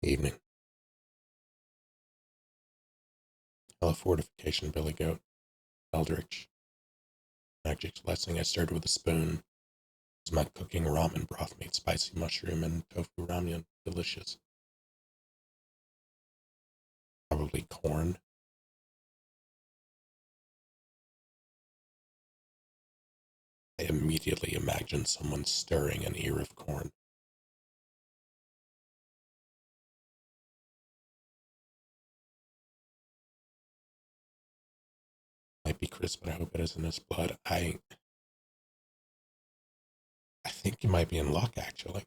Evening. Hello, Fortification, Billy Goat, Eldritch. Magic's Blessing. I stirred with a spoon. It's my cooking ramen broth made spicy mushroom and tofu ramen. Delicious. Probably corn. I immediately imagine someone stirring an ear of corn. Might be Chris, but I hope it isn't his blood. I think you might be in luck, actually.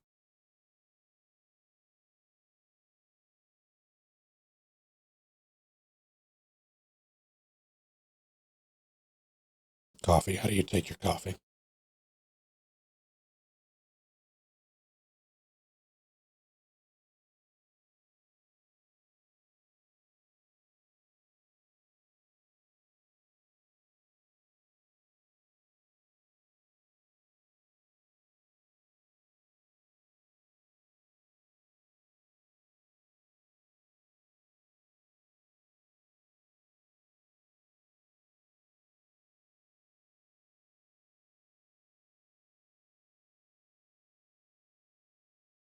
Coffee. How do you take your coffee?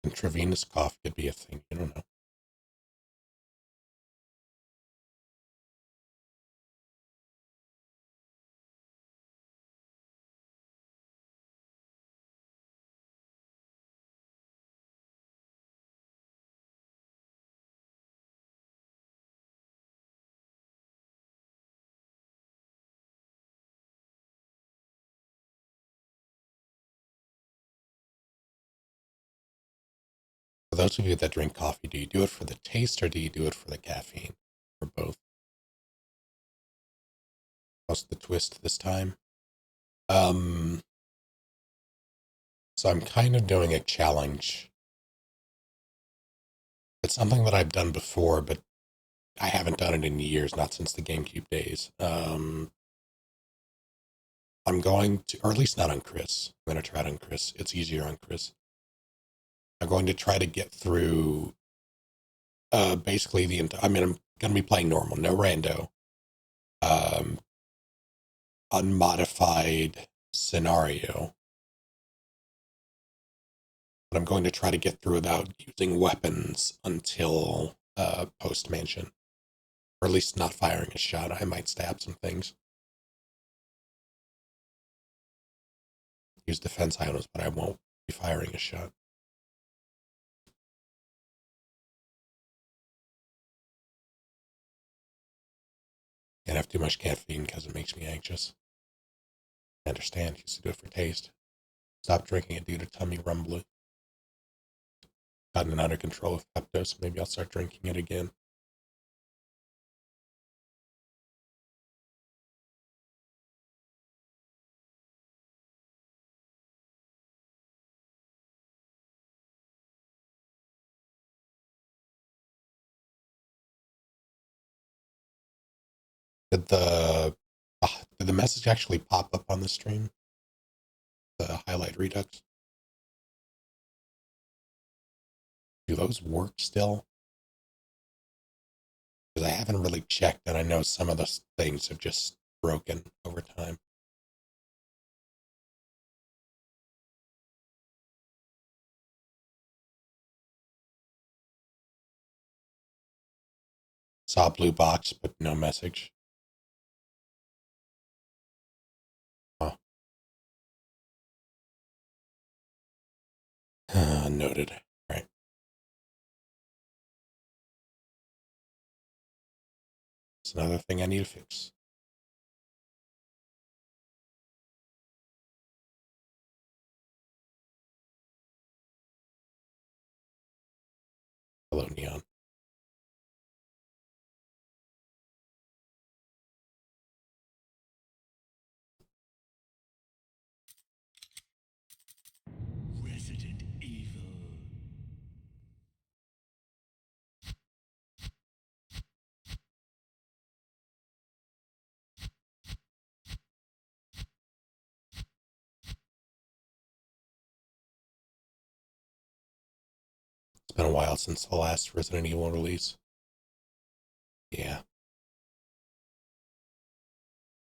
Intravenous cough could be a thing. You don't know. For those of you that drink coffee, do you do it for the taste or do you do it for the caffeine? Or both? What's the twist this time? Um, So I'm kind of doing a challenge. It's something that I've done before, but I haven't done it in years, not since the GameCube days. I'm going to, or at least not on Chris. I'm going to try it on Chris. It's easier on Chris. I'm going to try to get through basically the entire, I mean, I'm going to be playing normal, no rando, um, unmodified scenario. But I'm going to try to get through without using weapons until post mansion. Or at least not firing a shot. I might stab some things. Use defense items, but I won't be firing a shot. Can't have too much caffeine because it makes me anxious. I understand. Used to do it for taste. Stop drinking it due to tummy rumbling. Gotten under control of Pepto, so maybe I'll start drinking it again. Did the message actually pop up on the stream? The highlight redux? Do those work still? Because I haven't really checked, and I know some of those things have just broken over time. Saw a blue box, but no message. Huh. Noted. Right. It's another thing I need to fix. Hello, Neon. Resident Evil. It's been a while since the last Resident Evil release. Yeah.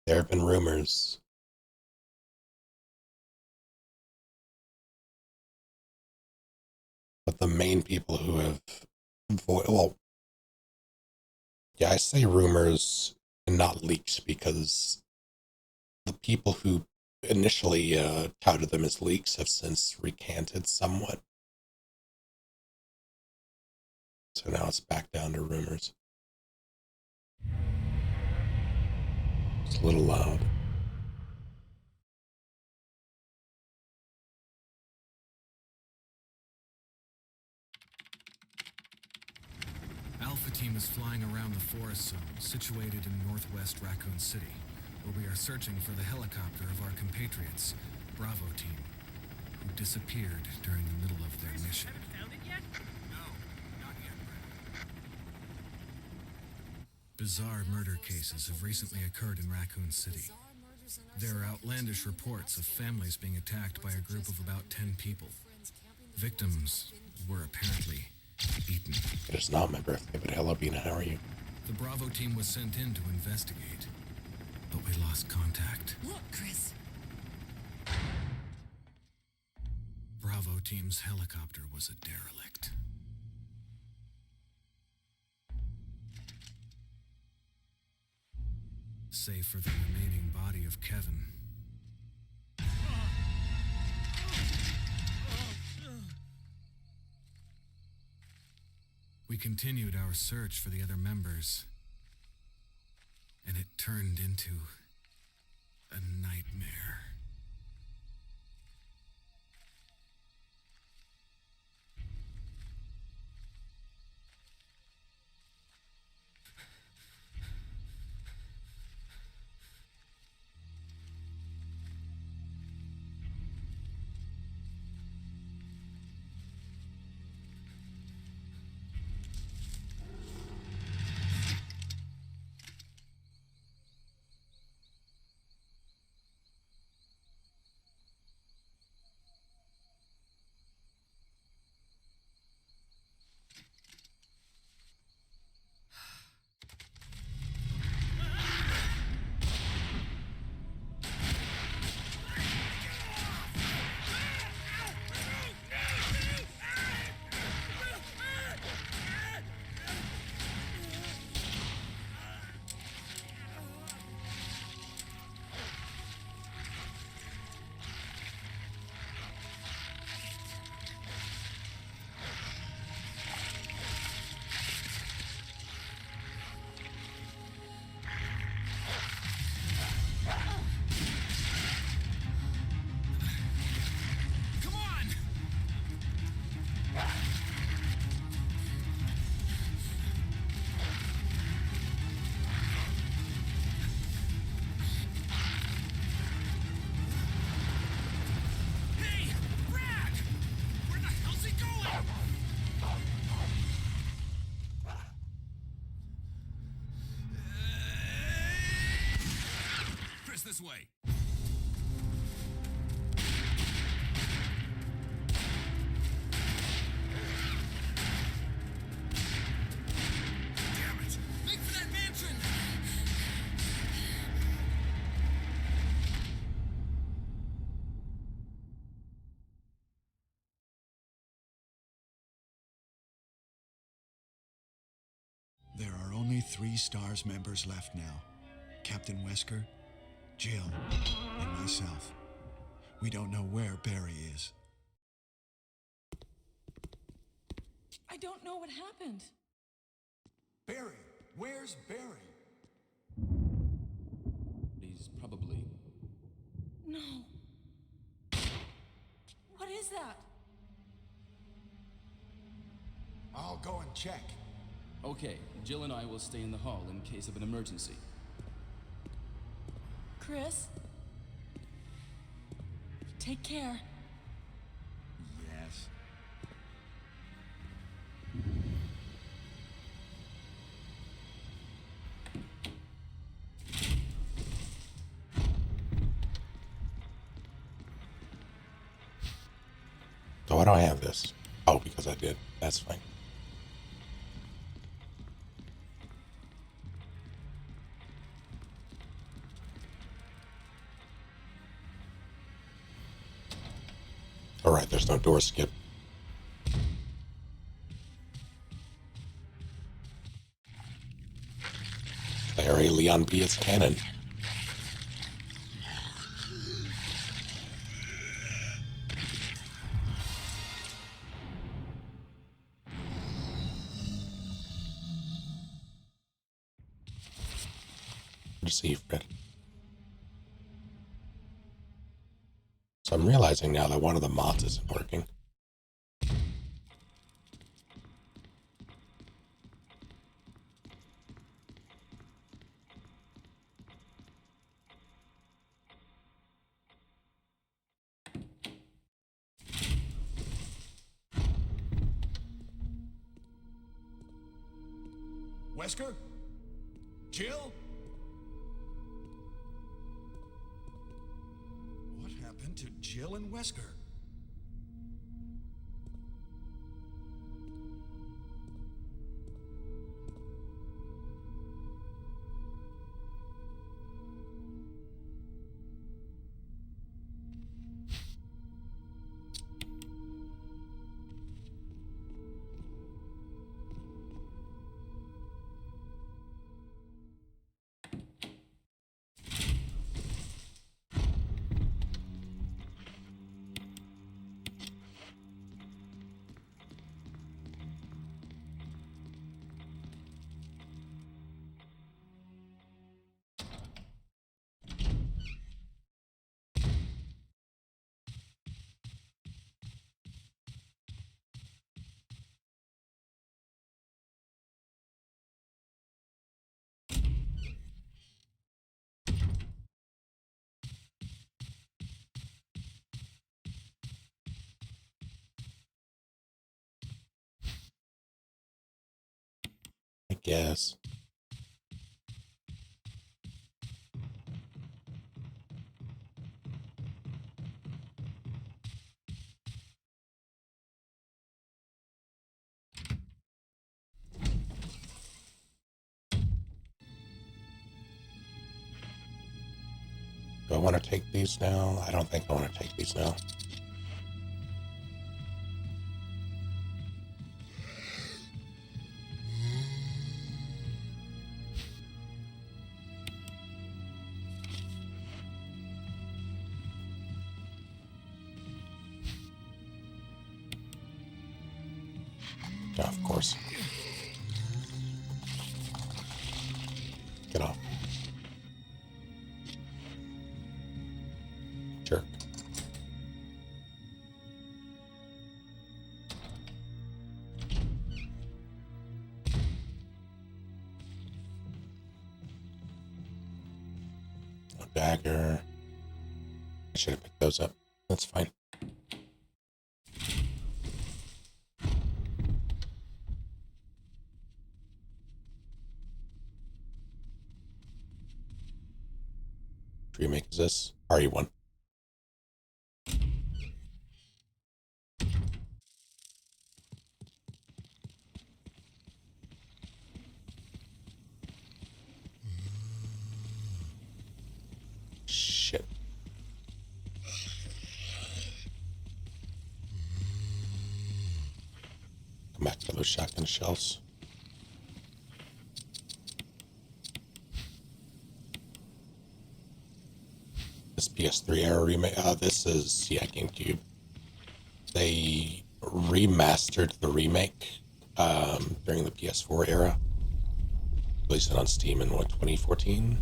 There have been rumors. But the main people who have, well, yeah, I say rumors and not leaks because the people who initially touted them as leaks have since recanted somewhat. So now it's back down to rumors. It's a little loud. Alpha Team is flying around the forest zone situated in northwest Raccoon City, where we are searching for the helicopter of our compatriots, Bravo Team, who disappeared during the middle of their mission. Found it yet? No, not yet, Brett. Bizarre murder cases have recently occurred in Raccoon City. There are outlandish reports of families being attacked by a group of about 10 people. Victims were apparently eaten. It is not my birthday, but hello, Bina, how are you? The Bravo team was sent in to investigate, but we lost contact. Look, Chris. Bravo team's helicopter was a derelict. Save for the remaining body of Kevin. We continued our search for the other members, and it turned into a nightmare. This way. Damn it! Make for that mansion! There are only 3 STARS members left now. Captain Wesker, Jill, and myself. We don't know where Barry is. I don't know what happened. Barry! Where's Barry? He's probably... No. What is that? I'll go and check. Okay, Jill and I will stay in the hall in case of an emergency. Chris? Take care. Yes. So why don't I have this? Oh, because I did. That's fine. All right, there's no door skip. Larry Leon B. is canon. Good to see you, Fred. So I'm realizing now that one of the mods isn't working. Wesker? Jill? What happened to Jill and Wesker? I guess. Do I want to take these now? I don't think I want to take these now. Yeah, of course. Get off. Jerk. A dagger. I should have picked those up. That's fine. Remake is this? RE1. Shit. Come back to those shotgun shells. This PS3 era remake. This is, yeah, GameCube. They remastered the remake during the PS4 era. Released it on Steam in, what, 2014?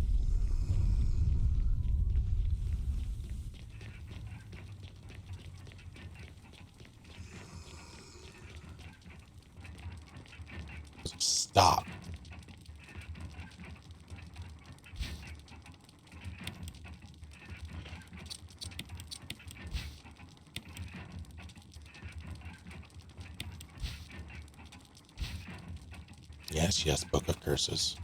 Stop. Yes, yes, Book of Curses.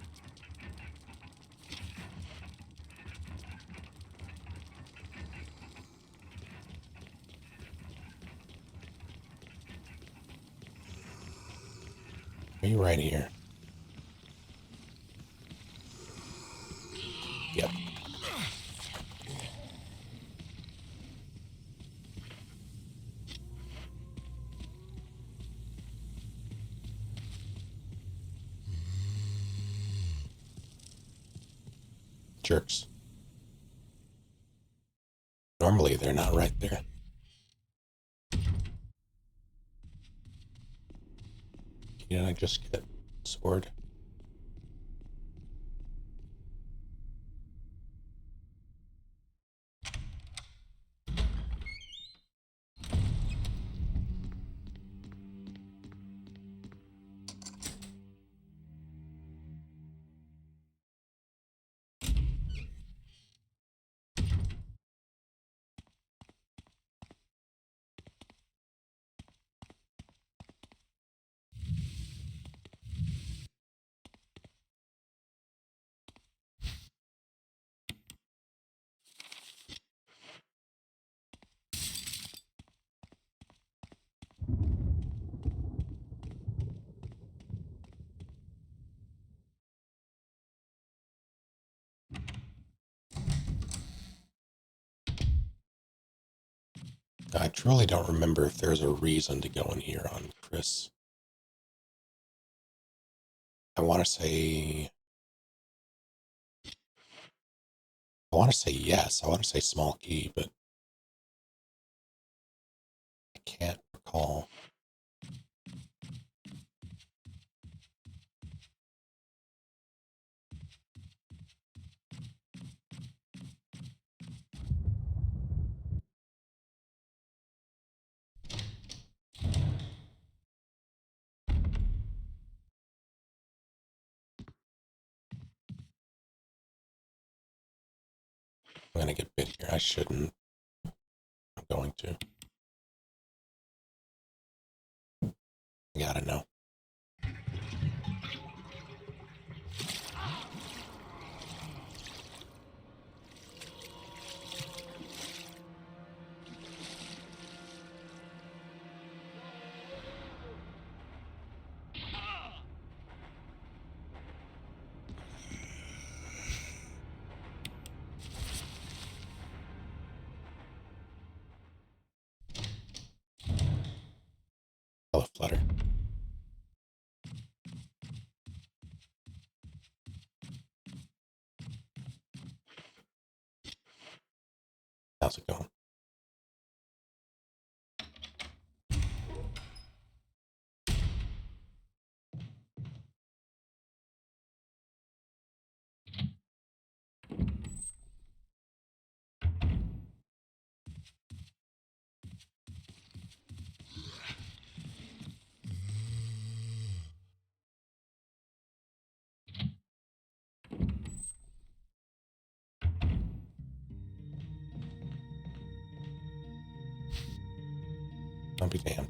Are you right here? Yep. Jerks. Normally they're not right there. Didn't I just get sword? I truly don't remember if there's a reason to go in here on Chris. I want to say yes. I want to say small key, but I can't recall. I'm gonna get bit here. I shouldn't. I'm going to. I gotta know. Hello, Flutter. How's it going? I'll be damned.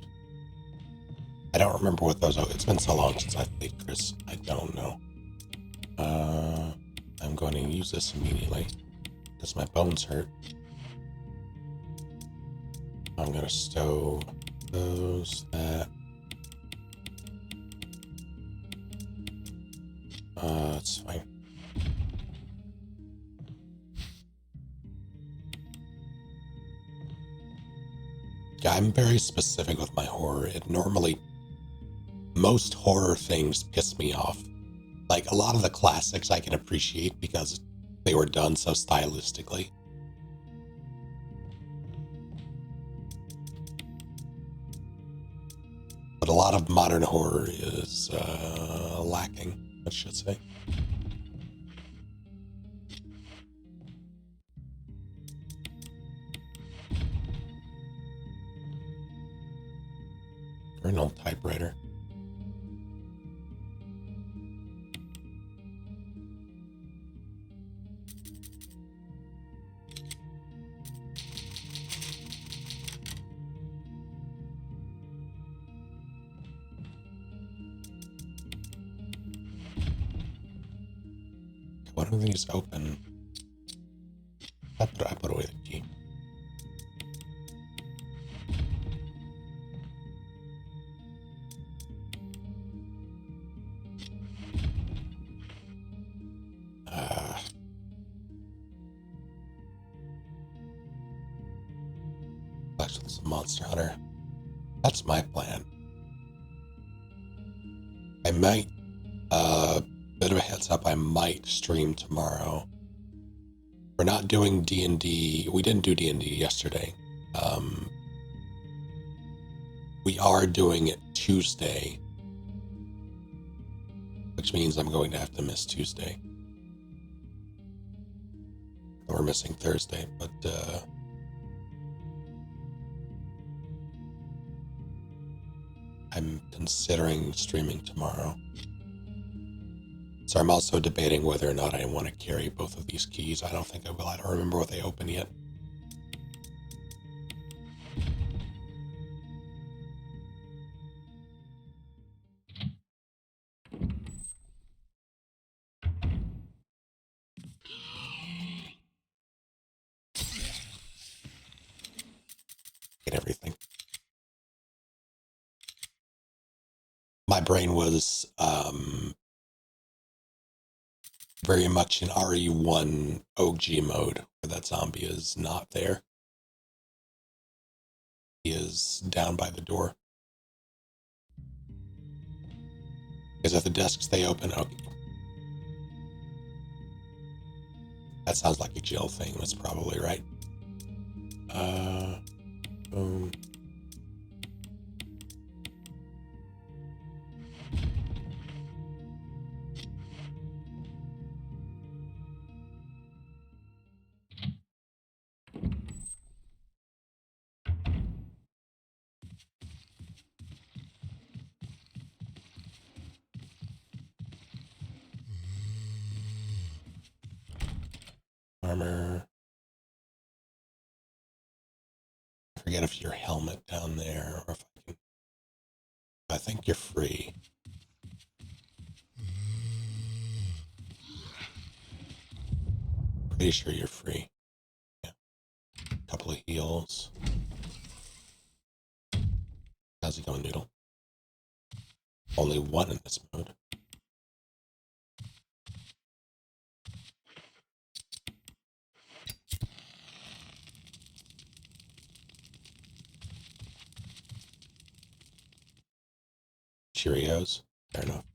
I don't remember what those are. It's been so long since I've played Chris. I don't know. I'm going to use this immediately because my bones hurt. I'm going to stow those, that. It's fine. Yeah, I'm very specific with my horror. Most horror things piss me off. Like, a lot of the classics I can appreciate because they were done so stylistically. But a lot of modern horror is lacking, I should say. Or an old typewriter. One of these open. I put away the key. Monster Hunter. That's my plan. I might, bit of a heads up, I might stream tomorrow. We're not doing D&D. We didn't do D&D yesterday. We are doing it Tuesday, which means I'm going to have to miss Tuesday. We're missing Thursday, but I'm considering streaming tomorrow. So I'm also debating whether or not I want to carry both of these keys. I don't think I will. I don't remember what they open yet. Hate everything. My brain was very much in RE1 OG mode, where that zombie is not there. He is down by the door. Is that the desks they open? Okay. That sounds like a Jill thing. That's probably right. Boom. Armor. I forget if your helmet down there, or if I can. I think you're free. Pretty sure you're free. Yeah. Couple of heals. How's it going, Noodle? Only one in this mode. Cheerios. Fair enough.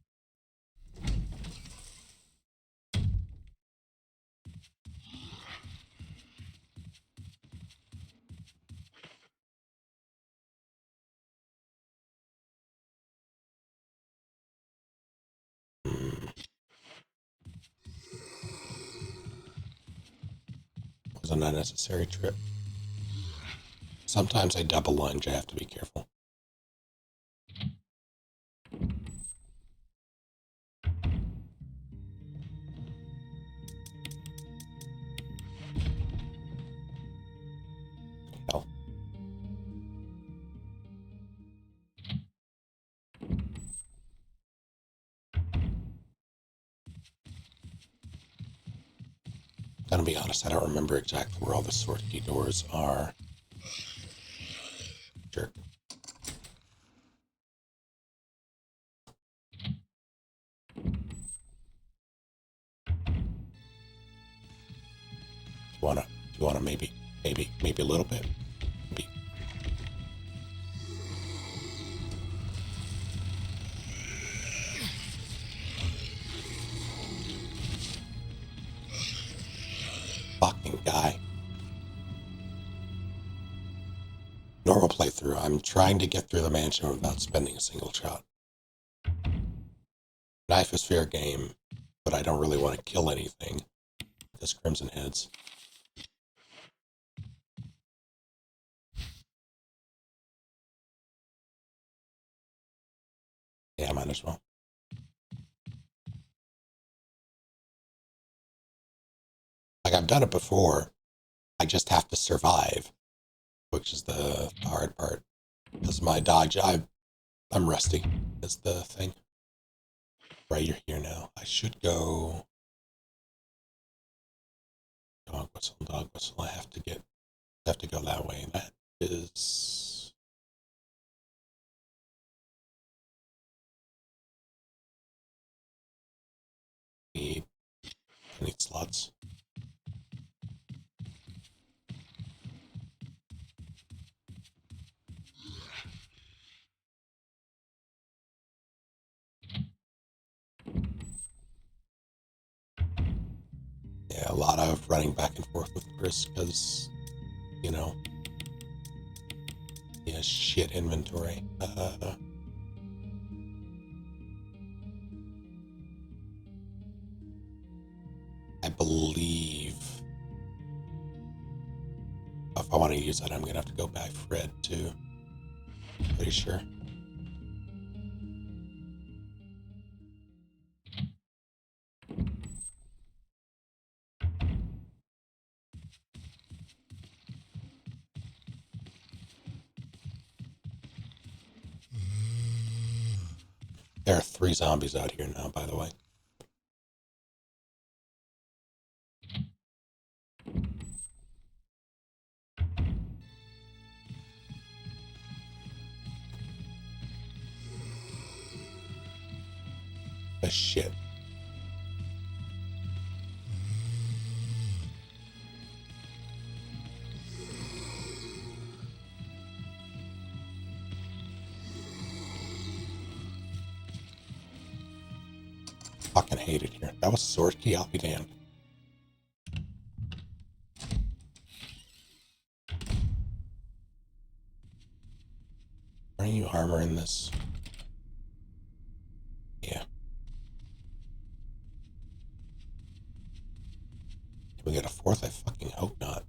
Was an unnecessary trip. Sometimes I double lunge. I have to be careful. Hell. Gonna be honest, I don't remember exactly where all the sword key doors are. Jerk. Do you wanna maybe a little bit? Maybe. Fucking guy. Normal playthrough. I'm trying to get through the mansion without spending a single shot. Knife is fair game, but I don't really want to kill anything. This Crimson Heads. Yeah, might as well. Like, I've done it before. I just have to survive, which is the hard part. Because my dodge, I'm rusty, is the thing. Right, you're here now. I should go. Dog whistle, dog whistle. I have to go that way. That is. I need slots. Yeah, a lot of running back and forth with Chris because, you know, he has shit inventory. I believe if I want to use that, I'm going to have to go buy Fred too. Pretty sure. There are 3 zombies out here now, by the way. Oh, shit. Fucking hate it here. That was sword key, I'll be damned. Are you armor in this? Yeah. Can we get a 4th? I fucking hope not.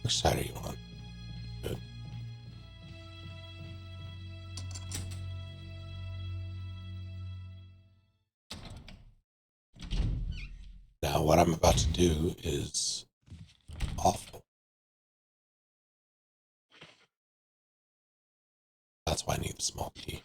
Which side are you on? Good. Now, what I'm about to do is awful. That's why I need the small key.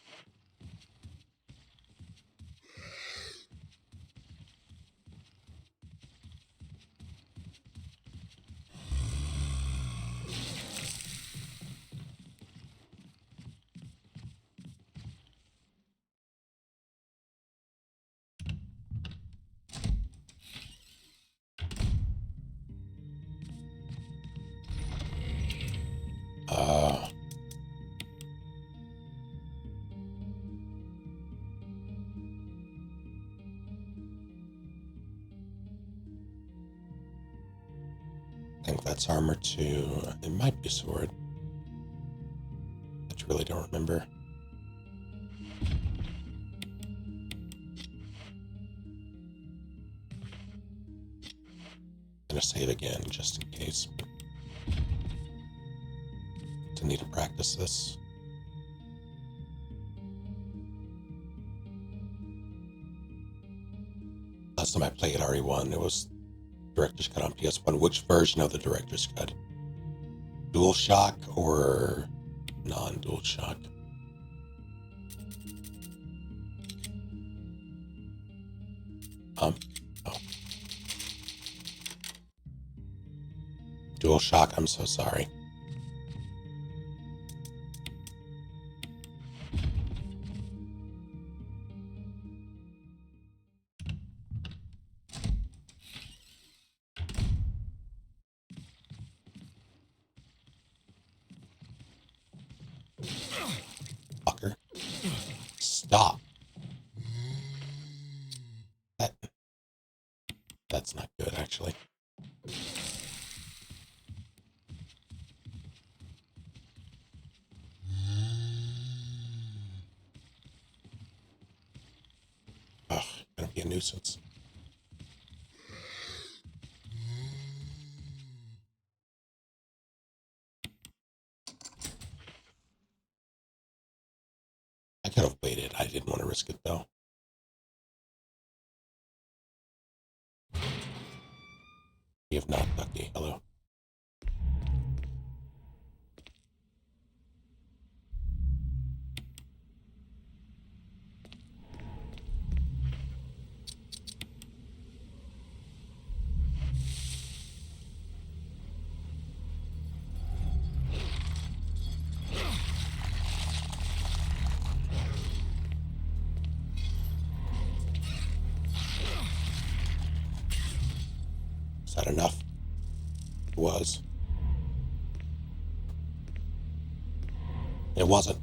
I think that's armor too. It might be sword. I really don't remember. I'm gonna save again just in case. To need to practice this. Last time I played RE1, it was Director's Cut on PS1. Which version of the Director's Cut? DualShock or non-DualShock? Oh. DualShock, I'm so sorry. Fucker. Stop. That's not good, actually. Ugh, gonna be a nuisance. I could have waited. I didn't want to risk it, though. You have not, Ducky. Hello. Is that enough? It was. It wasn't.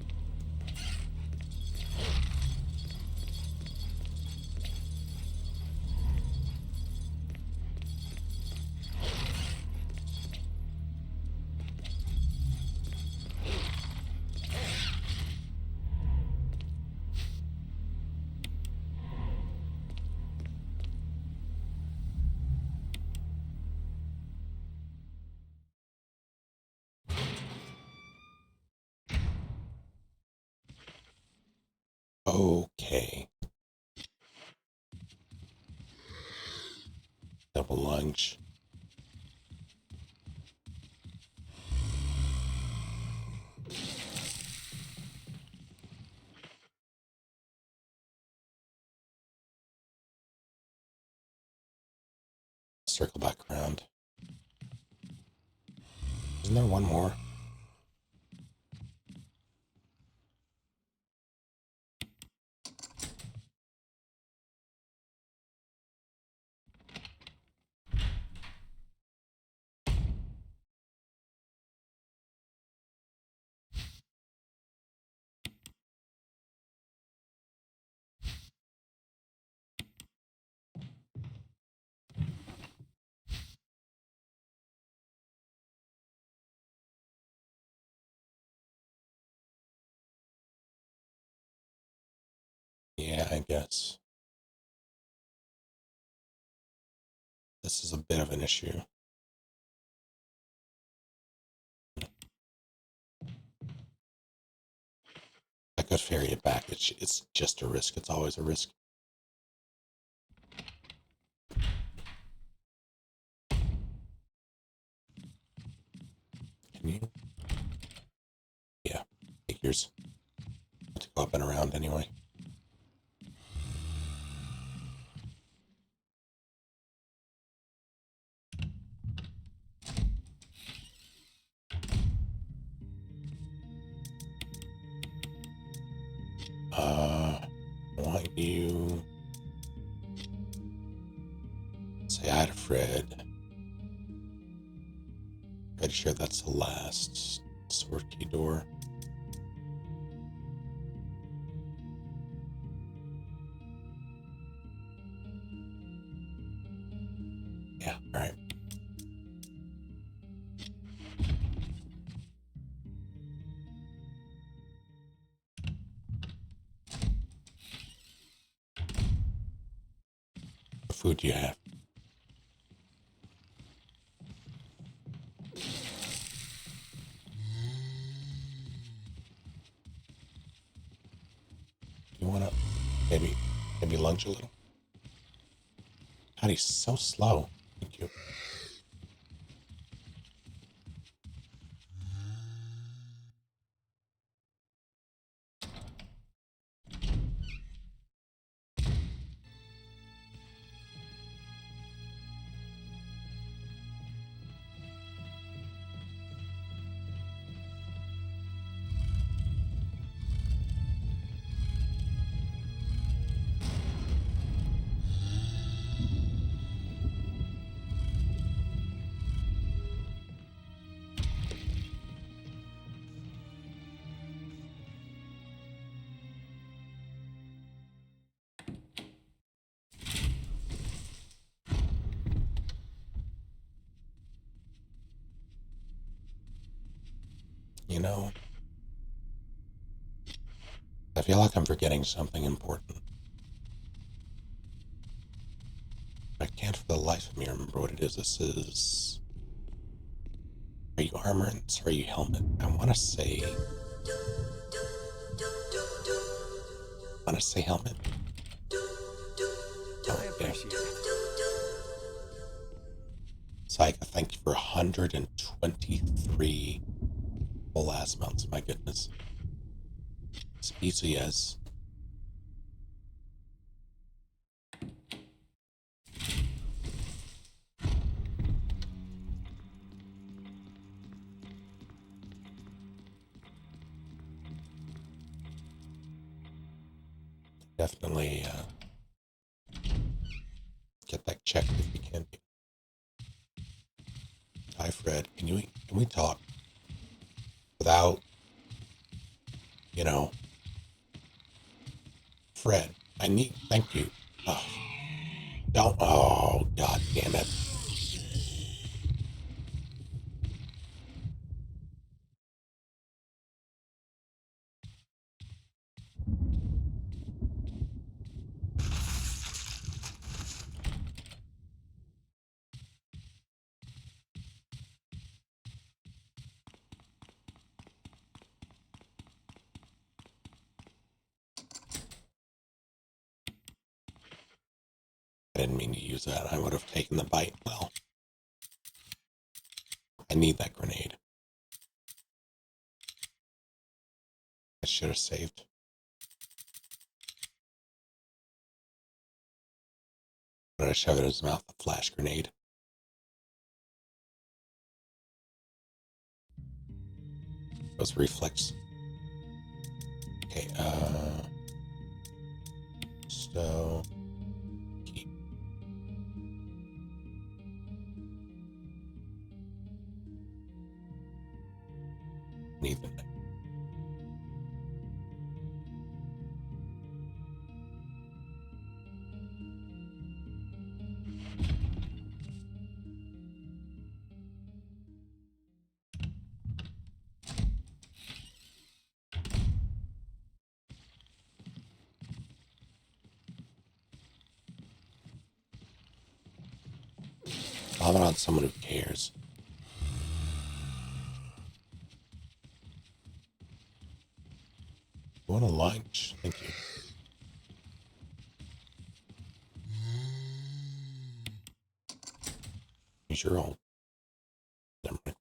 Okay. Double lunge. Circle back around. Isn't there one more? Yeah, I guess. This is a bit of an issue. I could ferry it back. It's just a risk. It's always a risk. Can you? Yeah, figures. To go up and around anyway. I want you say hi to Fred. Pretty sure that's the last sword key door. Yeah, all right. What food do you have? You want to maybe lunge a little? God, he's so slow. Thank you. You know, I feel like I'm forgetting something important. I can't for the life of me remember what it is. This is... Are you armor and are you helmet? I want to say helmet. I appreciate it. Psych, thank you for 123 full ass mounts. My goodness. It's easy as. Definitely get that checked if you can. Hi Fred, can we talk without you know. Fred, I need, thank you. Oh, don't, oh, God damn it. I didn't mean to use that. I would have taken the bite. Well, I need that grenade. I should have saved. But I shoved it in his mouth, a flash grenade. Those reflex. Okay, so keep. Need the knife. I'm not someone who cares. You want a lunch? Thank you. Use your own. Never mind.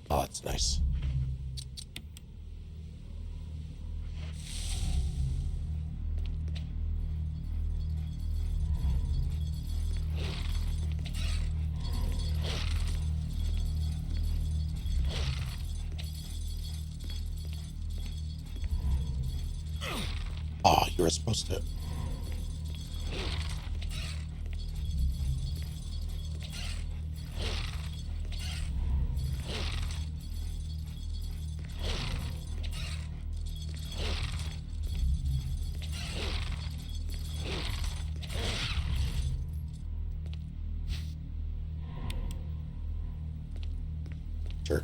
Oh, that's nice. Oh, you were supposed to. Jerk.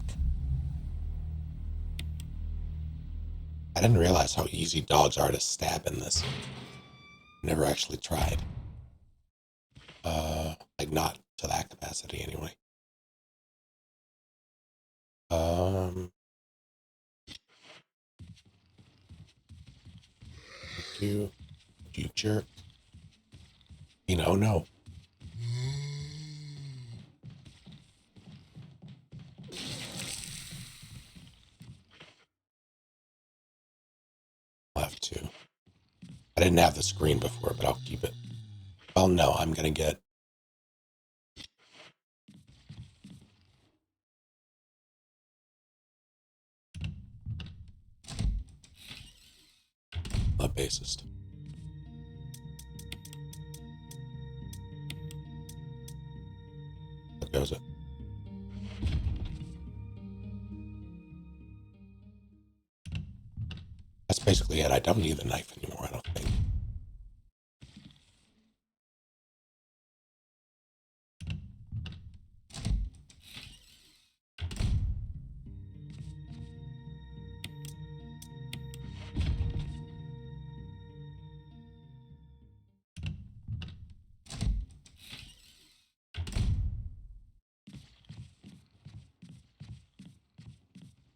I didn't realize how easy dogs are to stab in this. Never actually tried. Like not to that capacity anyway. You jerk. You know, no. I'll have to. I didn't have the screen before, but I'll keep it. Well, no, I'm gonna get. A bassist. That goes it. That's basically it. I don't need the knife anymore, I don't think.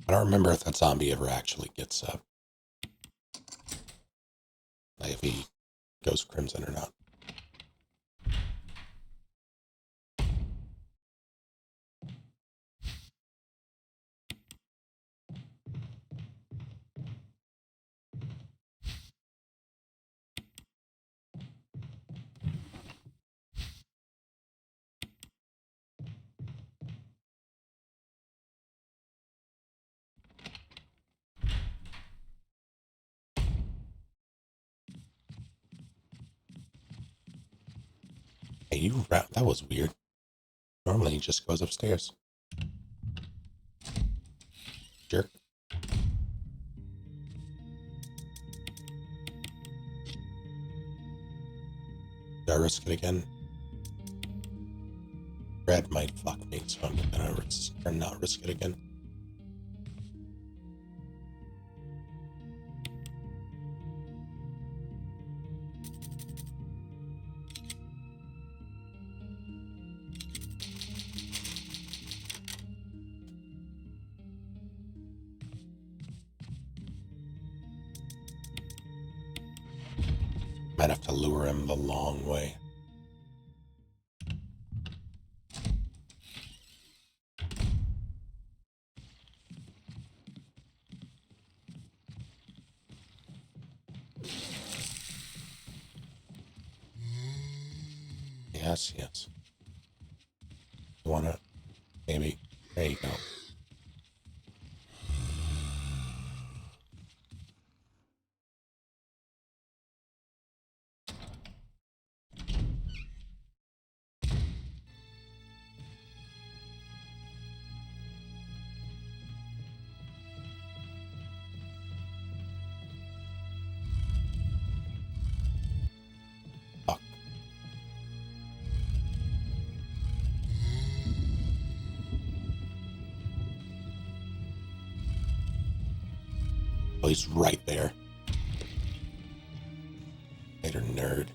I don't remember if that zombie ever actually gets up. Like if he goes crimson or not. Hey, that was weird. Normally he just goes upstairs. Jerk. Do I risk it again? Red might fuck me, so I'm gonna risk or not risk it again. Might have to lure him the long way. Yes, yes. You wanna, maybe, there you go. Fuck. Oh, he's right there. Later, nerd.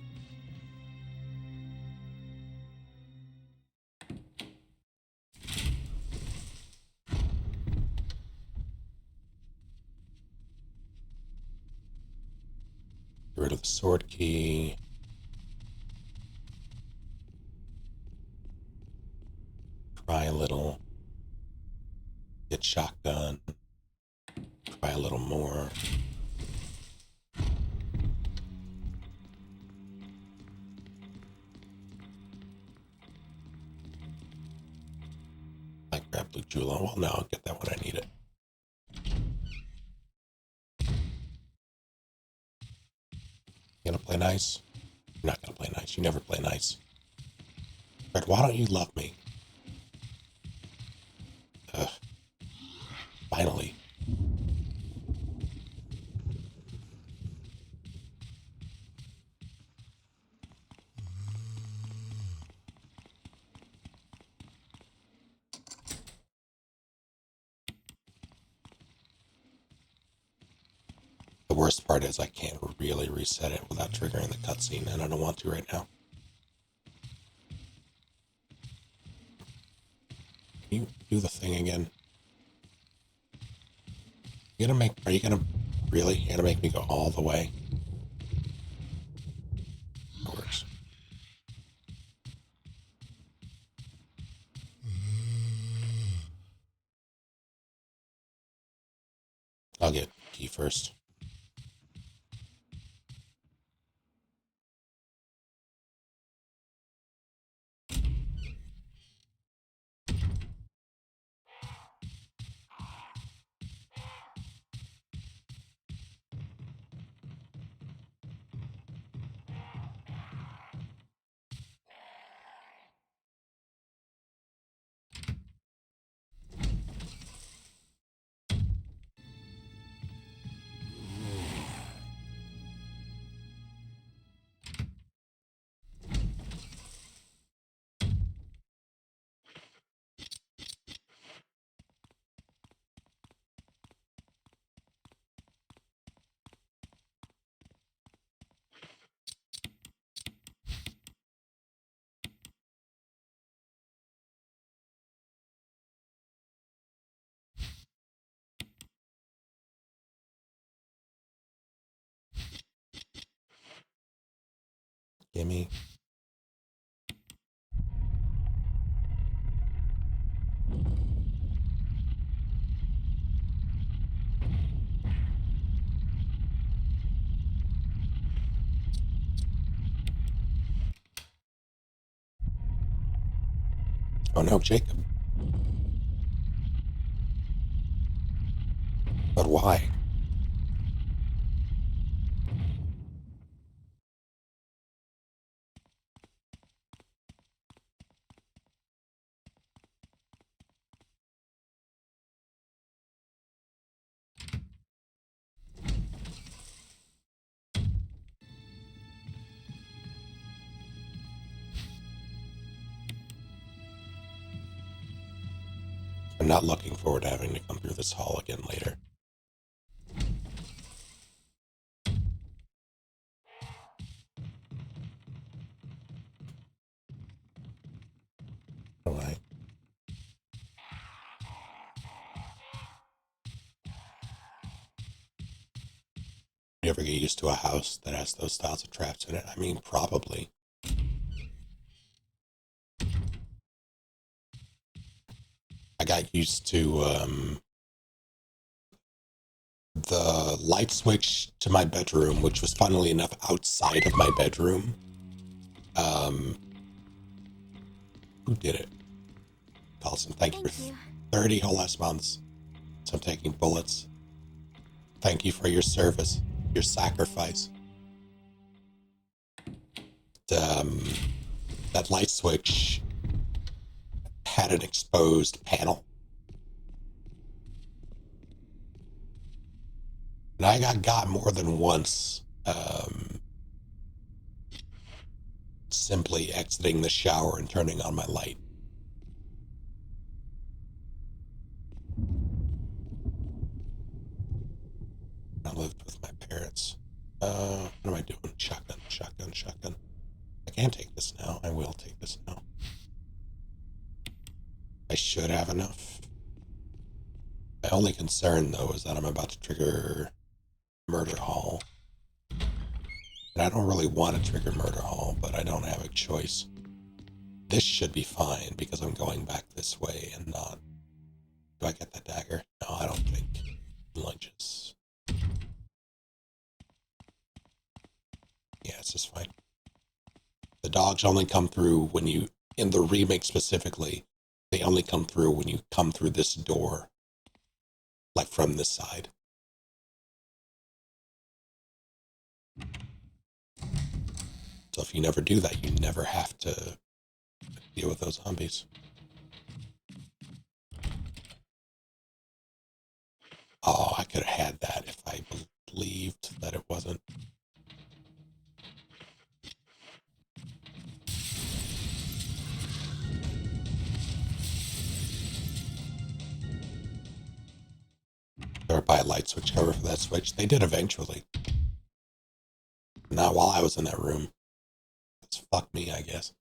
Get rid of the sword key. Try a little. Get shotgun. Try a little more. I grab blue jewel. Well, no, I'll get that when I need it. You gonna play nice? You're not gonna play nice. You never play nice. Red, why don't you love me? Ugh. Finally. The worst part is I can't really reset it without triggering the cutscene, and I don't want to right now. Can you do the thing again? Are you gonna, really? You're gonna make me go all the way? That works. I'll get key first. Gimme. Oh no, Jacob. But why? not looking forward to having to come through this hall again later. All right. You ever get used to a house that has those styles of traps in it? I mean, probably. I got used to the light switch to my bedroom, which was funnily enough outside of my bedroom. Who did it? Paulson, thank you for 30 whole last months. So I'm taking bullets. Thank you for your service, your sacrifice. That light switch had an exposed panel. And I got more than once simply exiting the shower and turning on my light. I lived with my parents. What am I doing? Shotgun, shotgun, shotgun. I can't take this now. I will take this now. I should have enough. My only concern, though, is that I'm about to trigger Murder Hall. And I don't really want to trigger Murder Hall, but I don't have a choice. This should be fine, because I'm going back this way and not... Do I get that dagger? No, I don't think. Lunges. Yeah, it's just fine. The dogs only come through when you... In the remake specifically, they only come through when you come through this door. Like from this side. So if you never do that, you never have to deal with those zombies. Oh, I could have had that if I believed that it wasn't. Or buy a light switch cover for that switch. They did eventually. Not while I was in that room. That's fuck me, I guess.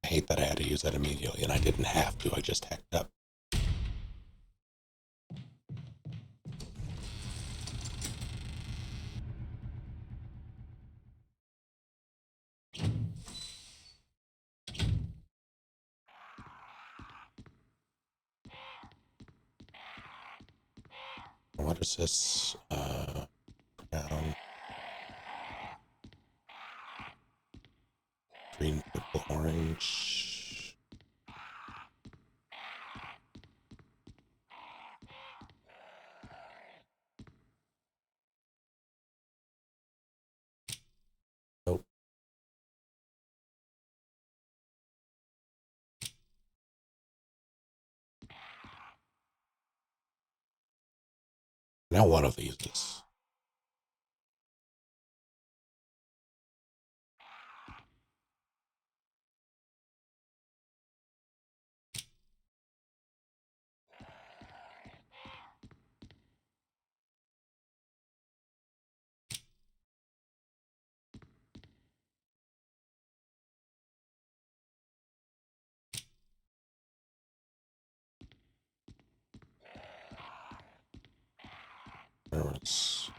I hate that I had to use that immediately, and I didn't have to. I just hacked up. What is this? Down. Green, purple, orange. Nope. Now one of these is. It's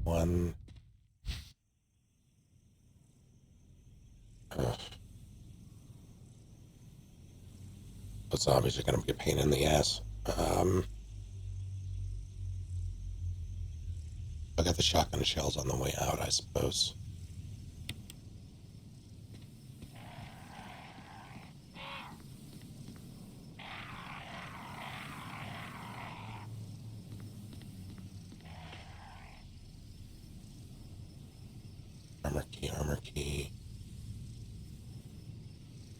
one. Those zombies are going to be a pain in the ass. I got the shotgun shells on the way out, I suppose. Armor key, armor key.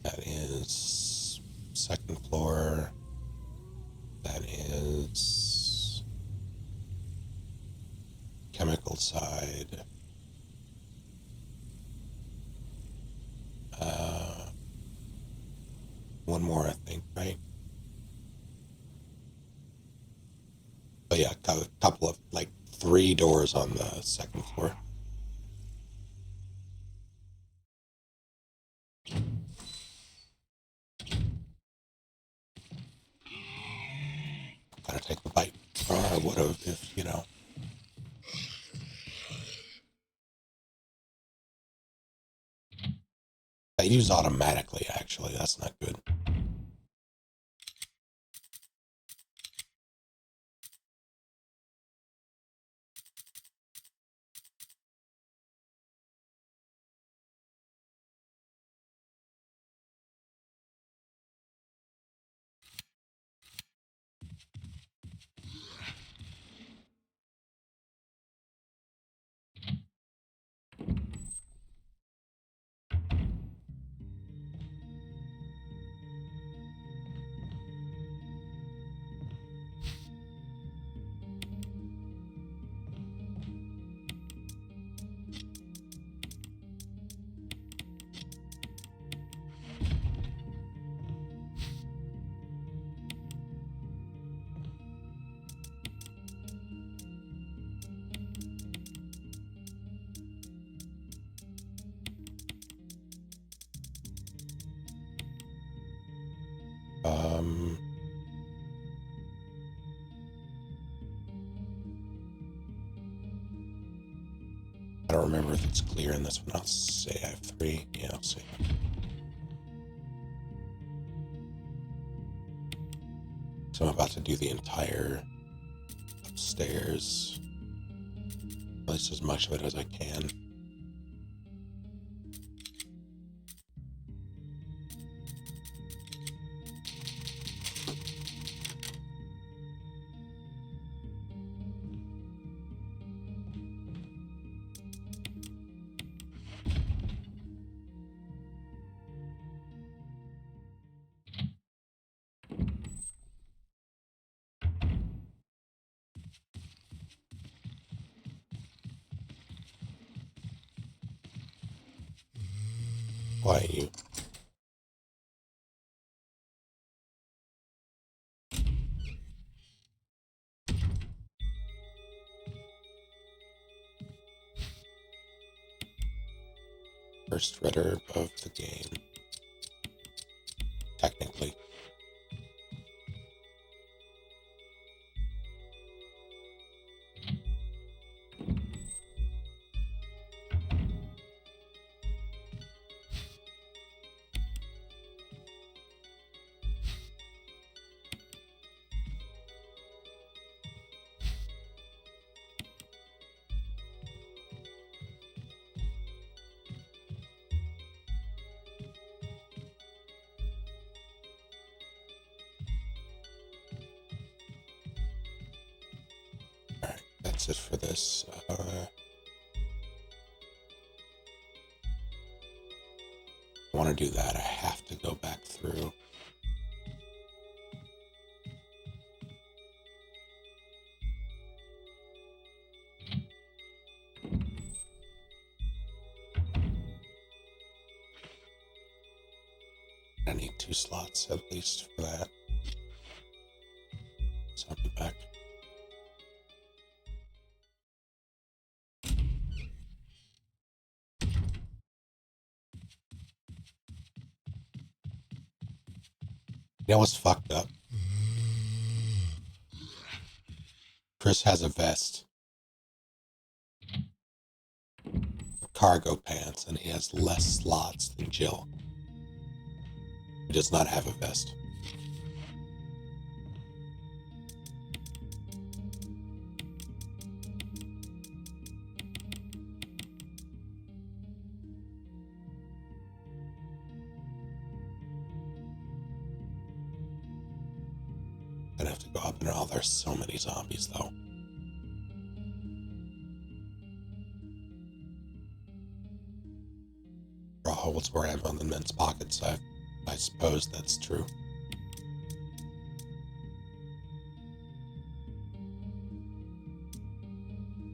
That is second floor. That is chemical side. One more, I think, right? But yeah, a couple of, like, 3 doors on the second floor. Gotta take the bite. Or I would have if, you know. They use automatically, actually. That's not good. I don't remember if it's clear in this one. I'll say I have 3. Yeah, I'll see. So I'm about to do the entire upstairs. At least as much of it as I can. Why you? First redder of the game. Technically. Alright, that's it for this. I want to do that. I have to go back through. I need 2 slots at least for that. So I'll be back. You know what's fucked up? Chris has a vest. cargo pants, and he has less slots than Jill. He does not have a vest. Gonna have to go up and oh, there's so many zombies though. Draw holes where I have on the men's pockets. I suppose that's true.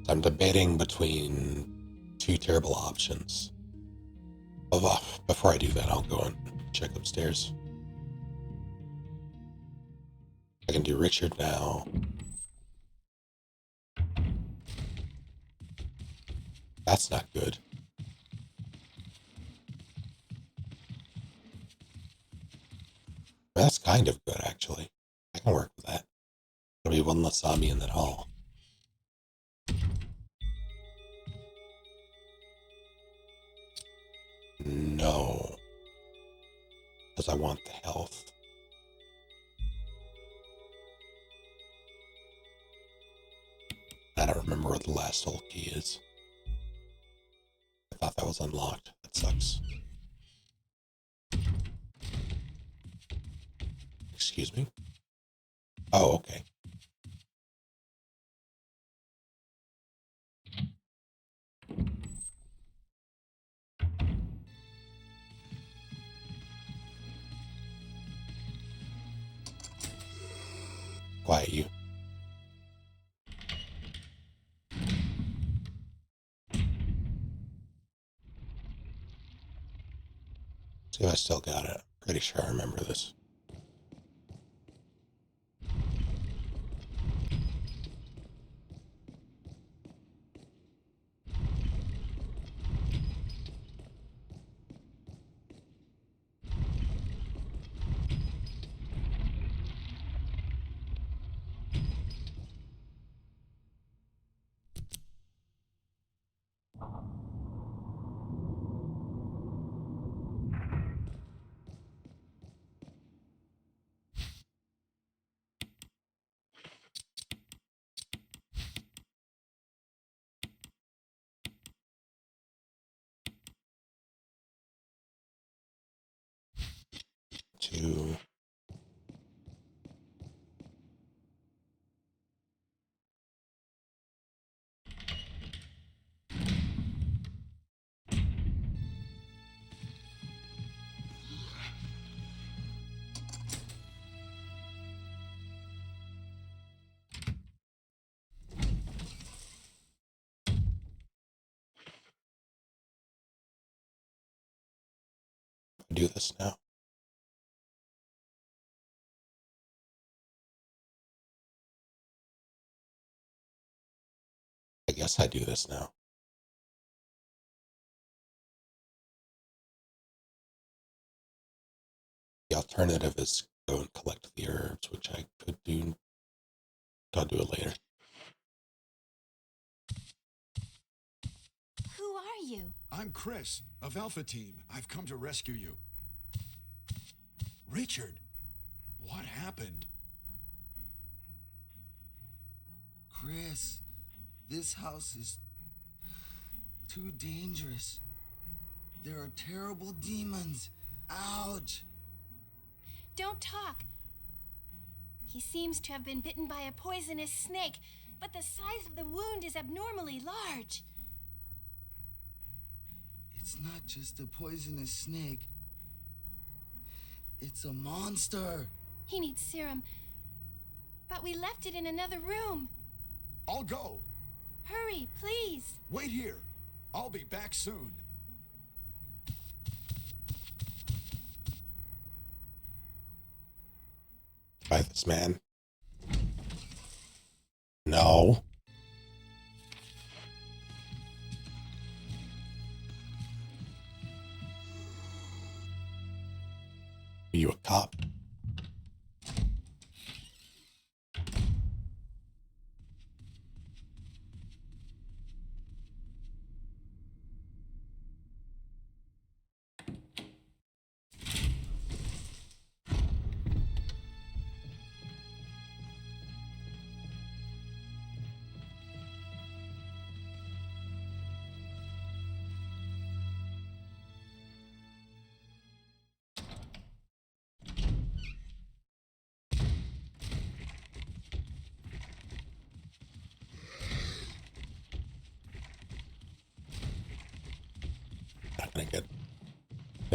I'm debating between two terrible options. Before I do that, I'll go and check upstairs. I can do Richard now. That's not good. That's kind of good, actually. I can work with that. There'll be one less zombie in that hall. No. Because I want the health. I don't remember where the last old key is. I thought that was unlocked. That sucks. Excuse me? Oh, okay. Quiet you. See if I still got it. Pretty sure I remember this. To do this now. I guess I do this now. The alternative is go and collect the herbs, which I could do. I'll do it later. Who are you? I'm Chris of Alpha Team. I've come to rescue you. Richard, what happened? Chris, this house is too dangerous. There are terrible demons. Ouch! Don't talk. He seems to have been bitten by a poisonous snake, but the size of the wound is abnormally large. It's not just a poisonous snake. It's a monster. He needs serum, but we left it in another room. I'll go. Hurry, please. Wait here. I'll be back soon. By this man. No. Are you a cop?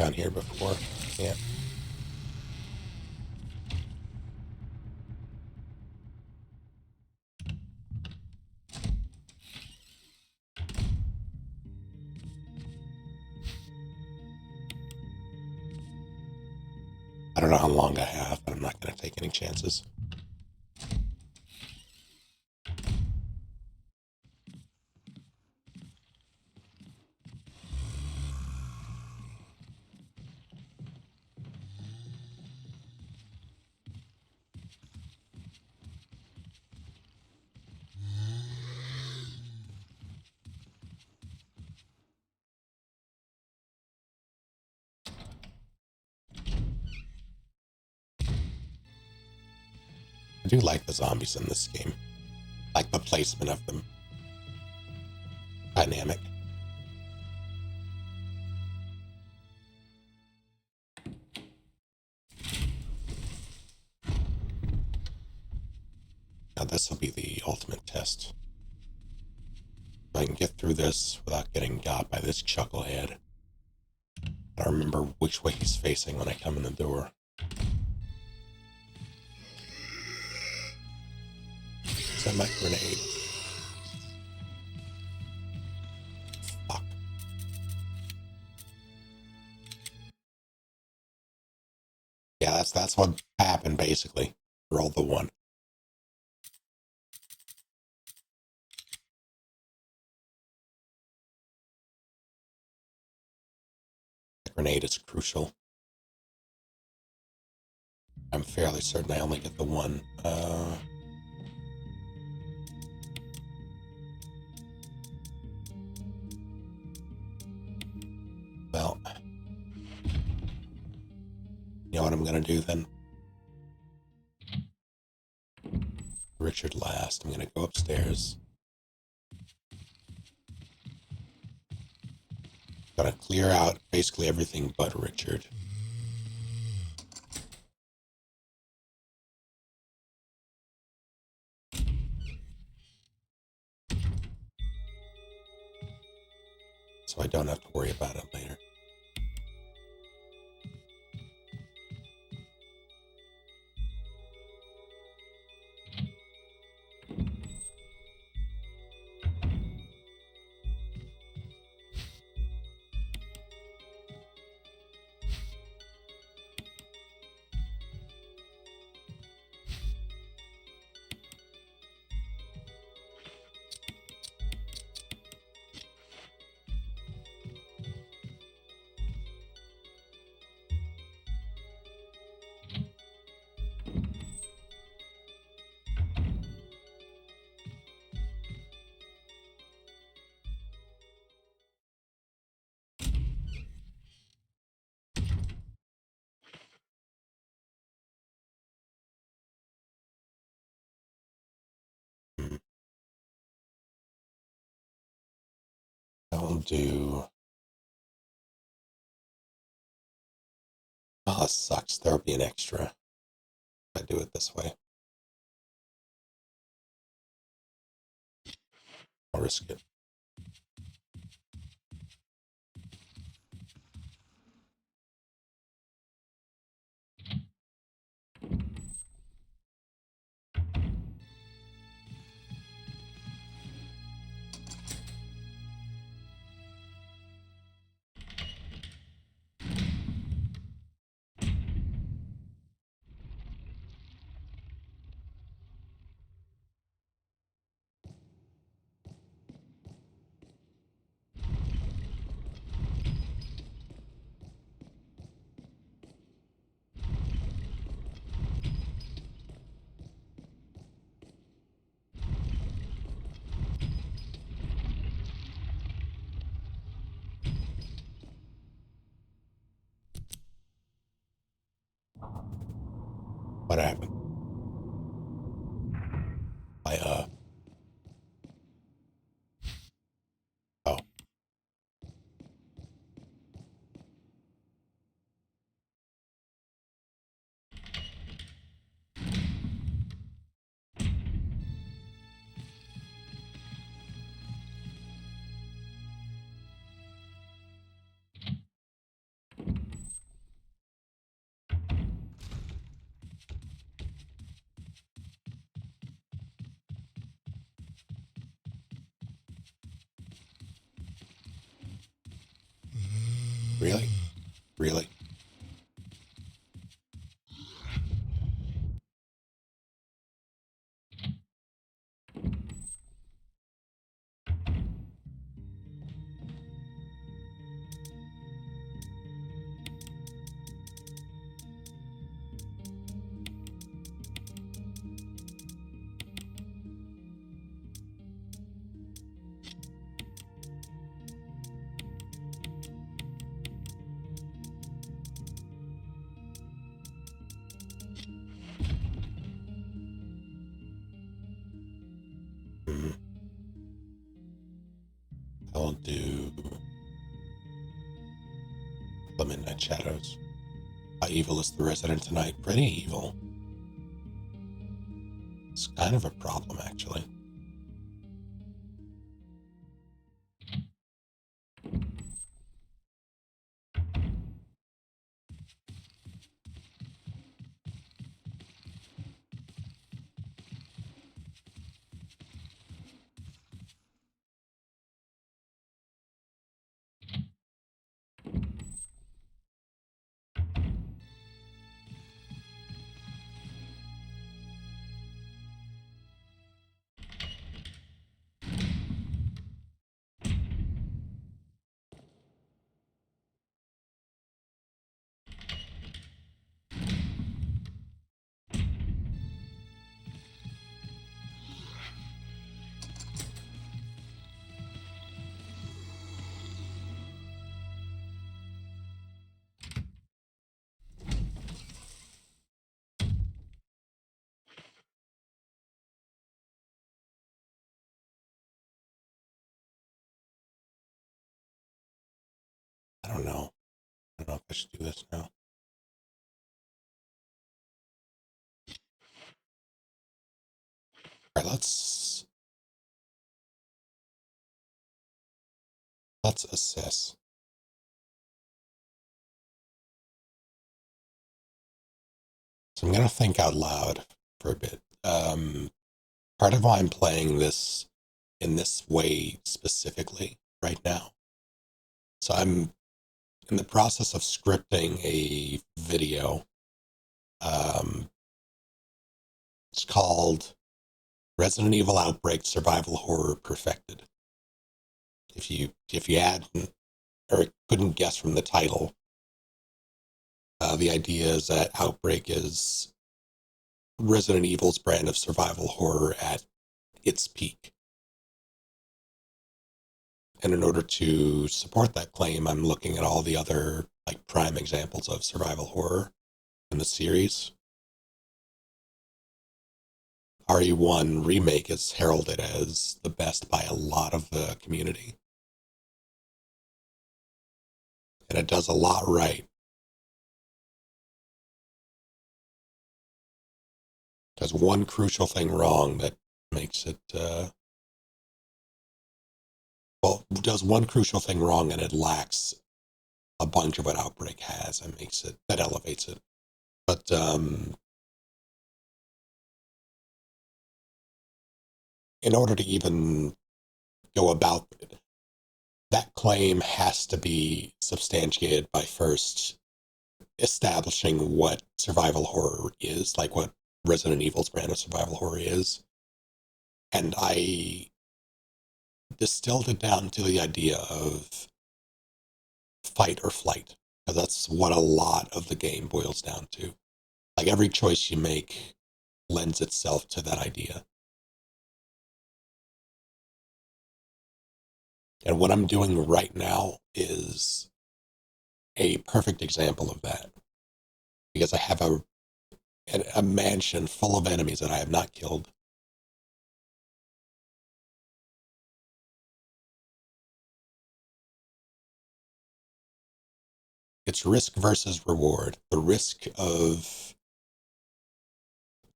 down here before. Yeah. I don't know how long I have, but I'm not going to take any chances. I do like the zombies in this game. Like the placement of them. Dynamic. Now this will be the ultimate test. If I can get through this without getting got by this chucklehead. I don't remember which way he's facing when I come in the door. Send my grenade. Fuck. Yeah, that's what happened basically. Roll the one. The grenade is crucial. I'm fairly certain I only get the one. Well, you know what I'm gonna do then? Richard last. I'm gonna go upstairs. Gotta clear out basically everything but Richard. So I don't have to worry about it later. I'll do... Oh, it sucks. There'll be an extra if I do it this way. I'll risk it. What happened? Oh. Really? Really? I'll do the Midnight Shadows. How evil is the resident tonight? Pretty evil. It's kind of a problem, actually. I don't know. I don't know if I should do this now. All right, let's assess. So I'm gonna think out loud for a bit. Part of why I'm playing this in this way specifically right now. So I'm in the process of scripting a video. It's called Resident Evil Outbreak Survival Horror Perfected. If you hadn't or couldn't guess from the title, the idea is that Outbreak is Resident Evil's brand of survival horror at its peak. And in order to support that claim, I'm looking at all the other like prime examples of survival horror in the series. RE1 Remake is heralded as the best by a lot of the community. And it does a lot right. Does one crucial thing wrong that makes it, does one crucial thing wrong and it lacks a bunch of what Outbreak has and that elevates it. But, in order to even go about it, that claim has to be substantiated by first establishing what survival horror is, like what Resident Evil's brand of survival horror is. And I distilled it down to the idea of fight or flight, because that's what a lot of the game boils down to. Like every choice you make lends itself to that idea. And what I'm doing right now is a perfect example of that. Because I have a mansion full of enemies that I have not killed. It's risk versus reward. The risk of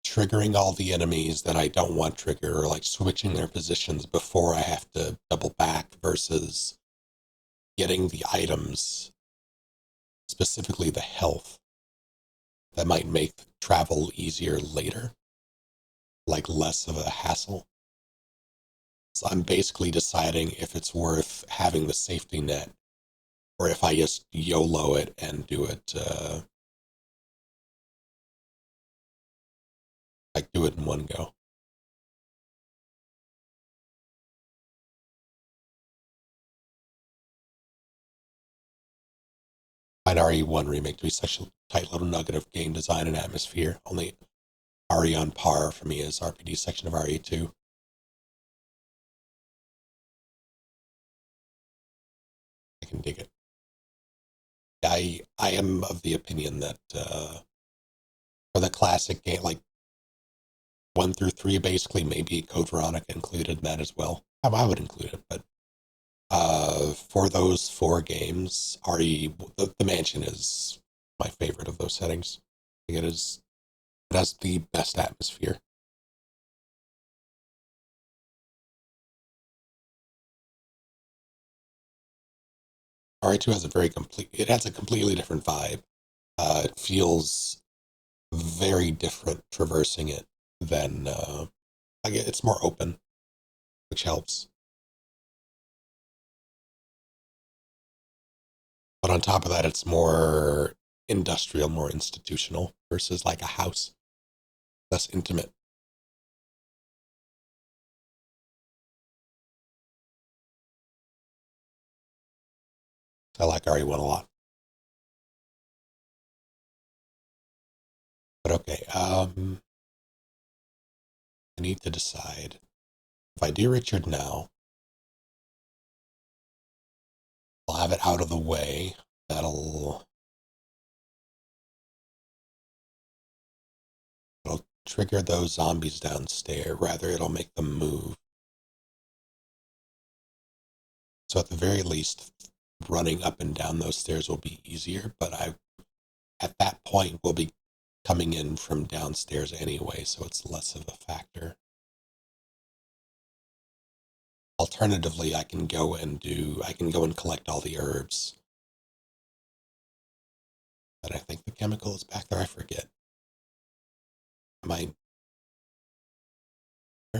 triggering all the enemies that I don't want trigger, or like switching their positions before I have to double back, versus getting the items, specifically the health, that might make travel easier later, like less of a hassle. So I'm basically deciding if it's worth having the safety net or if I just YOLO it and do it, like do it in one go. Find RE1 Remake to be such a tight little nugget of game design and atmosphere. Only RE on par for me is RPD section of RE2. I can dig it. I am of the opinion that for the classic game, like 1 through 3, basically, maybe Code Veronica included in that as well. I would include it, but for those 4 games, the mansion is my favorite of those settings. I think it has the best atmosphere. RE2 has it has a completely different vibe. It feels very different traversing it than, it's more open, which helps. But on top of that, it's more industrial, more institutional versus like a house, less intimate. I like RE1 a lot. But okay, I need to decide if I do Richard now, I'll have it out of the way. It'll trigger those zombies downstairs. Rather, it'll make them move. So at the very least, running up and down those stairs will be easier, but at that point will be coming in from downstairs anyway, so it's less of a factor. Alternatively, I can go and collect all the herbs. But I think the chemical is back there, I forget. Where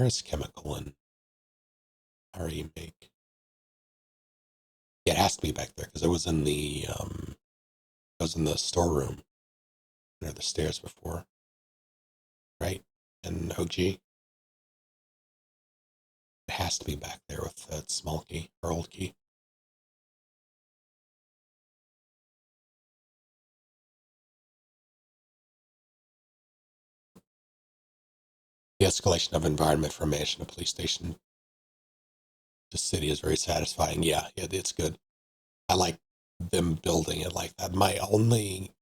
is chemical in remake? Yeah, it has to be back there, because it was in the storeroom under the stairs before. Right? And OG. It has to be back there with that small key or old key. The escalation of environment from mansion to police station to city is very satisfying. Yeah, it's good. I like them building it like that. My only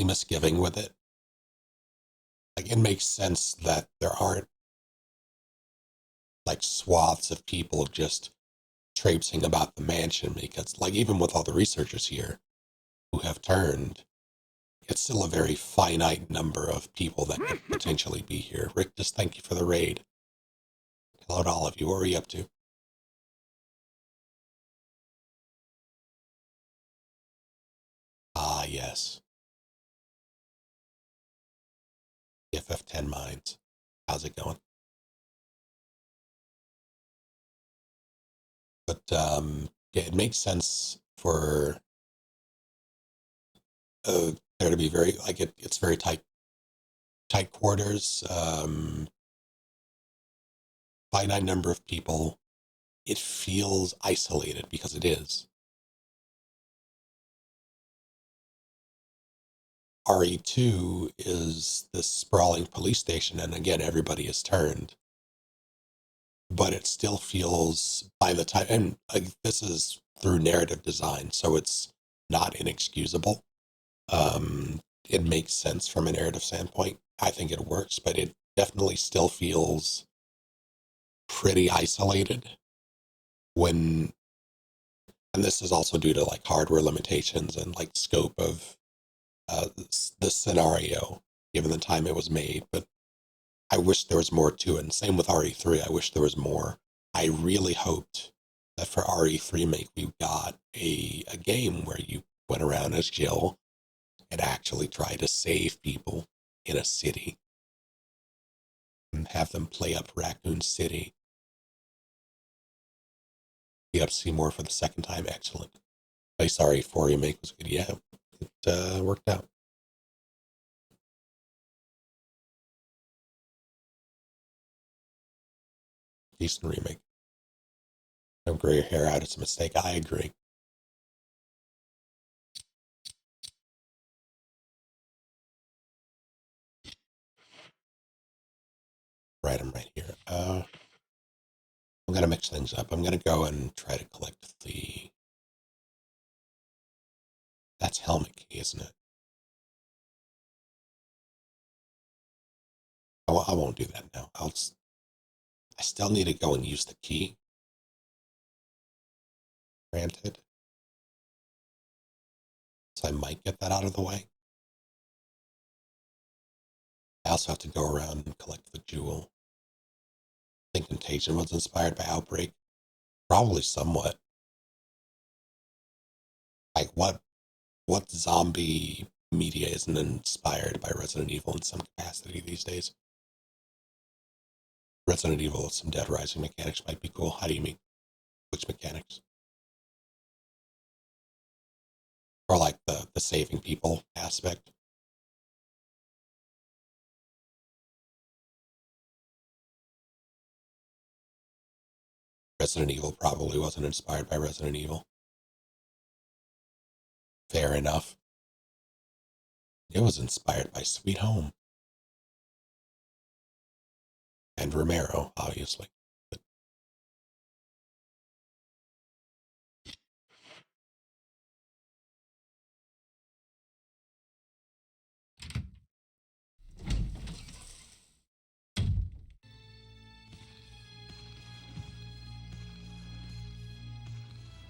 misgiving with it, like, it makes sense that there aren't like swaths of people just traipsing about the mansion, because, like, even with all the researchers here who have turned, it's still a very finite number of people that could potentially be here. Rick, just thank you for the raid. Hello to all of you. What are you up to? Ah, yes. FF10 Mines. How's it going? But yeah, it makes sense for there to be very, like, it's very tight quarters, finite number of people. It feels isolated because it is. RE2 is this sprawling police station, and again, everybody is turned. But it still feels, by the time, and this is through narrative design, so it's not inexcusable. It makes sense from a narrative standpoint. I think it works, but it definitely still feels pretty isolated when, and this is also due to like hardware limitations and like scope of the scenario given the time it was made. But I wish there was more to it. And same with RE3. I wish there was more. I really hoped that for RE3 make we got a game where you went around as Jill and actually tried to save people in a city and have them play up Raccoon City. Be up Seymour for the second time. Excellent. Sorry, 4 remake was good. Yeah, it worked out. Decent remake. No gray hair out. It's a mistake. I agree. Right, I'm right here. I'm gonna mix things up. I'm gonna go and try to collect the. That's helmet key, isn't it? I won't do that now. I still need to go and use the key. Granted. So I might get that out of the way. I also have to go around and collect the jewel. I think Contagion was inspired by Outbreak. Probably somewhat. Like what zombie media isn't inspired by Resident Evil in some capacity these days? Resident Evil with some Dead Rising mechanics might be cool. How do you mean? Which mechanics? Or like the saving people aspect? Resident Evil probably wasn't inspired by Resident Evil. Fair enough. It was inspired by Sweet Home. And Romero, obviously. But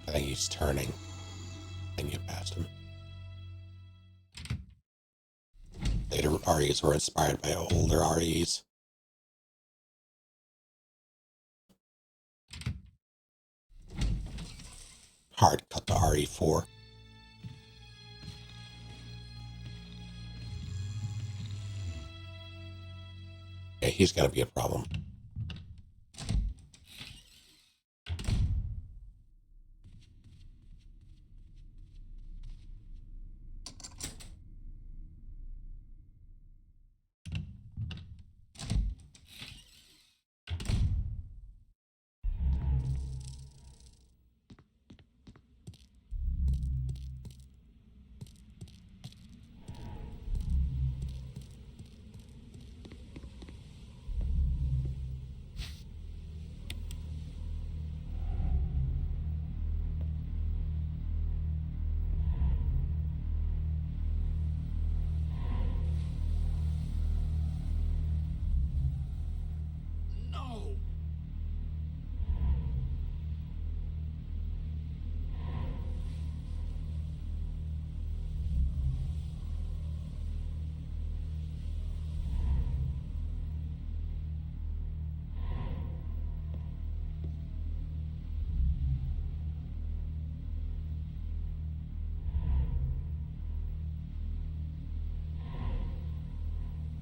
I think he's turning. And you passed him. Later REs were inspired by older REs. Hard cut to RE4. Yeah, he's got to be a problem.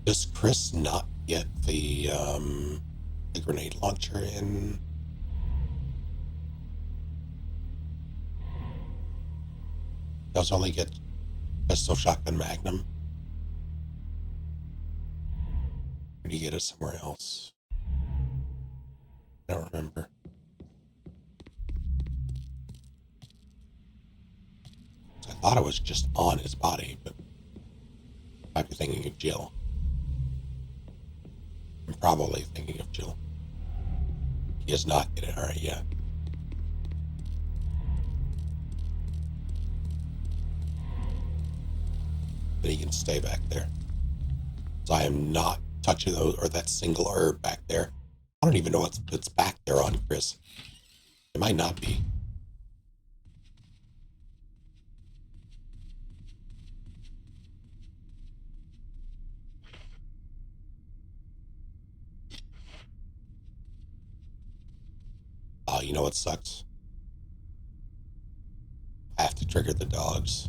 Does Chris not get the grenade launcher in? Does only get pistol shotgun magnum? Or do you get it somewhere else? I don't remember. I thought it was just on his body, but I might be thinking of Jill. I'm probably thinking of Jill. He does not get it. Alright, yeah. But he can stay back there. So I am not touching those or that single herb back there. I don't even know what's back there on Chris. It might not be. Oh, you know what sucks? I have to trigger the dogs.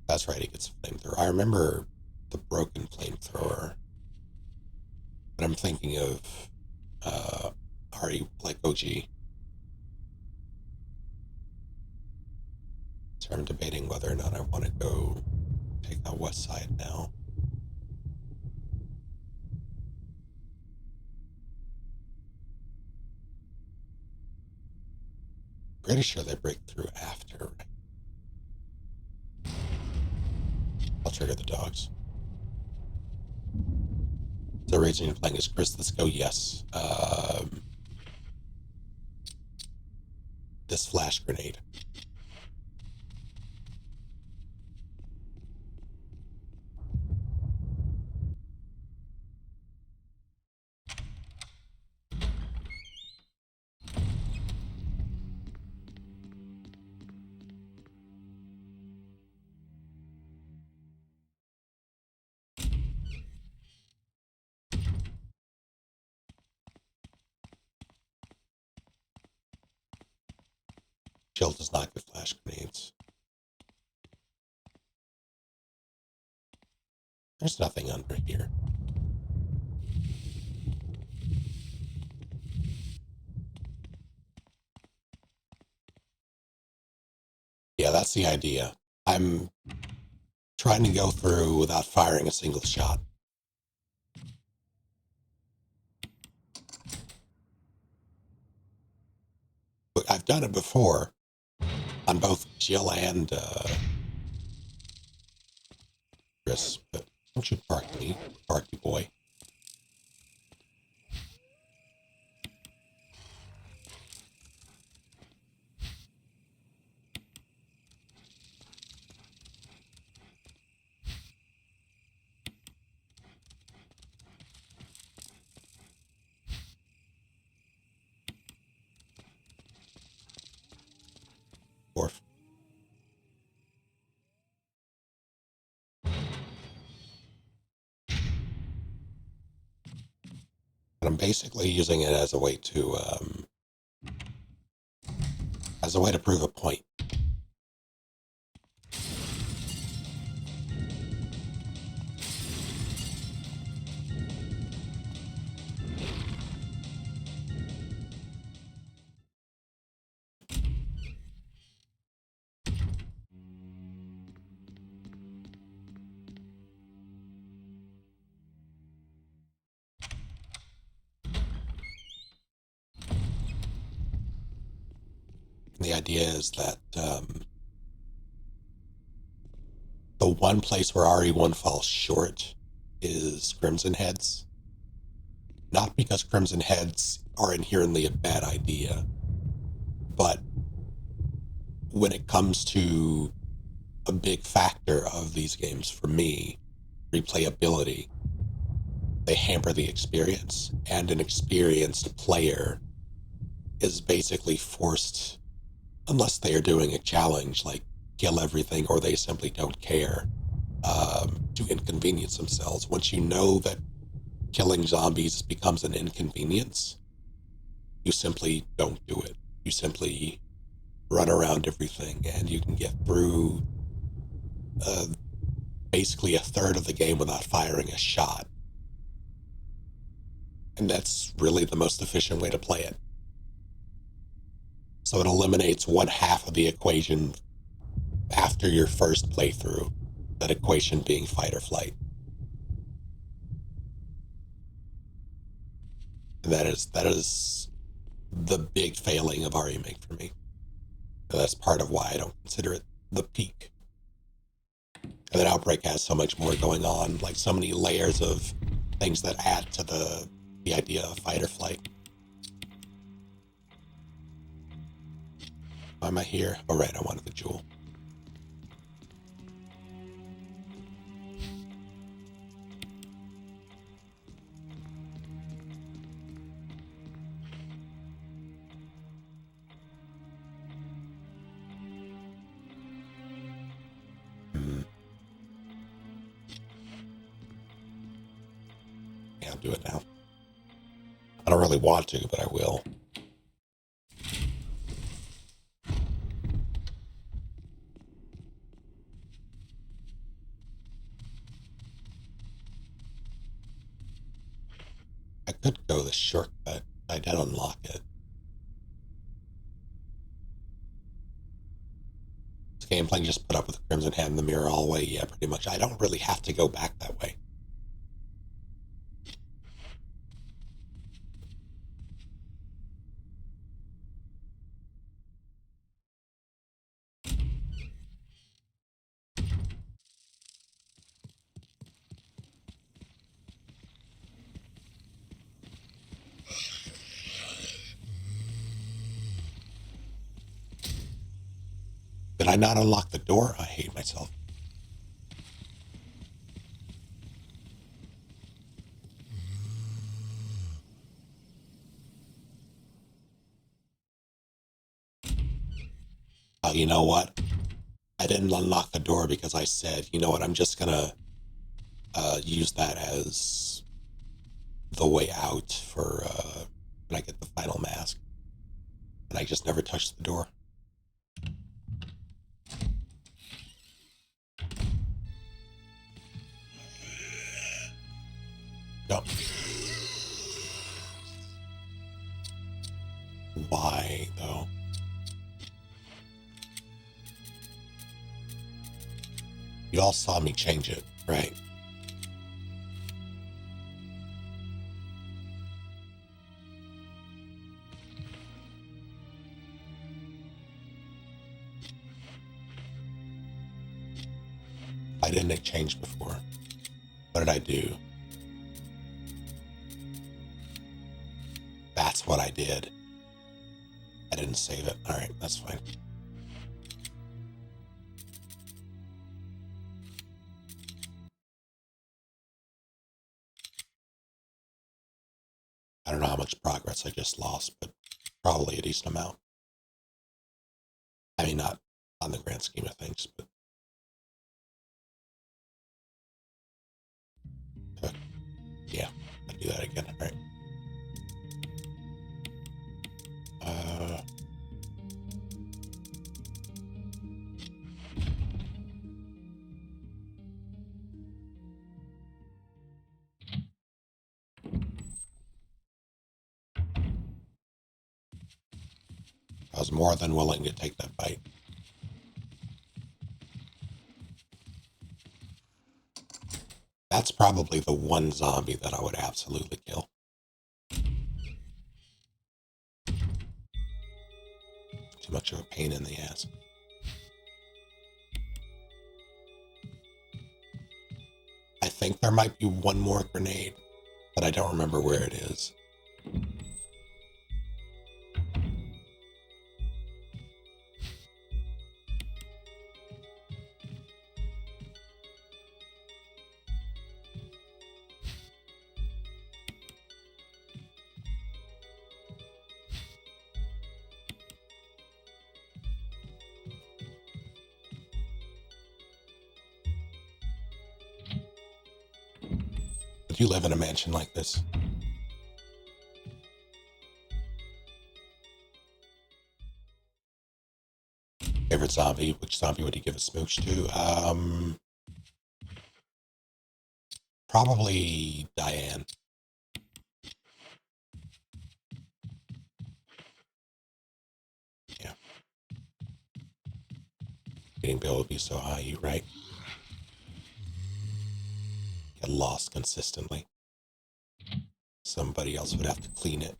That's right, he gets a flamethrower. I remember the broken flamethrower. But I'm thinking of Ari, like OG. So I'm debating whether or not I want to go take out West Side now. Pretty sure they break through after. I'll trigger the dogs. The reason you're playing is Chris. Let's go. Yes. This flash grenade. Jill does not get flash grenades. There's nothing under here. Yeah, that's the idea. I'm trying to go through without firing a single shot. But I've done it before on both Jill and Chris. But don't you bark me, barky boy. Orf. And I'm basically using it as a way to prove a point. And the idea is that the one place where RE1 falls short is Crimson Heads. Not because Crimson Heads are inherently a bad idea, but when it comes to a big factor of these games for me, replayability, they hamper the experience, and an experienced player is basically forced, unless they are doing a challenge like kill everything or they simply don't care, to inconvenience themselves. Once you know that killing zombies becomes an inconvenience, you simply don't do it. You simply run around everything, and you can get through basically a third of the game without firing a shot. And that's really the most efficient way to play it. So it eliminates one half of the equation after your first playthrough, that equation being fight or flight. And that is the big failing of Remake for me. And that's part of why I don't consider it the peak. And then Outbreak has so much more going on, like so many layers of things that add to the idea of fight or flight. Why am I here? Oh, right, I wanted the jewel. Yeah, I'll do it now. I don't really want to, but I will. I could go the shortcut. I did unlock it. This game playing just put up with Crimson Hand in the mirror all the way. Yeah, pretty much. I don't really have to go back that way. Did I not unlock the door? I hate myself. Oh, you know what? I didn't unlock the door because I said, you know what, I'm just gonna use that as the way out for when I get the final mask. And I just never touched the door. No. Why, though? You all saw me change it, right? I didn't change before. What did I do? That's what I did. I didn't save it. All right, that's fine. I don't know how much progress I just lost, but probably a decent amount. I mean, not on the grand scheme of things, but yeah, I'll do that again. All right. I was more than willing to take that bite. That's probably the one zombie that I would absolutely kill. Too much of a pain in the ass. I think there might be one more grenade, but I don't remember where it is. Do you live in a mansion like this? Favorite zombie? Which zombie would you give a smooch to? Probably Diane. Yeah. Getting bill would be so high, you right? Get lost consistently. Somebody else would have to clean it.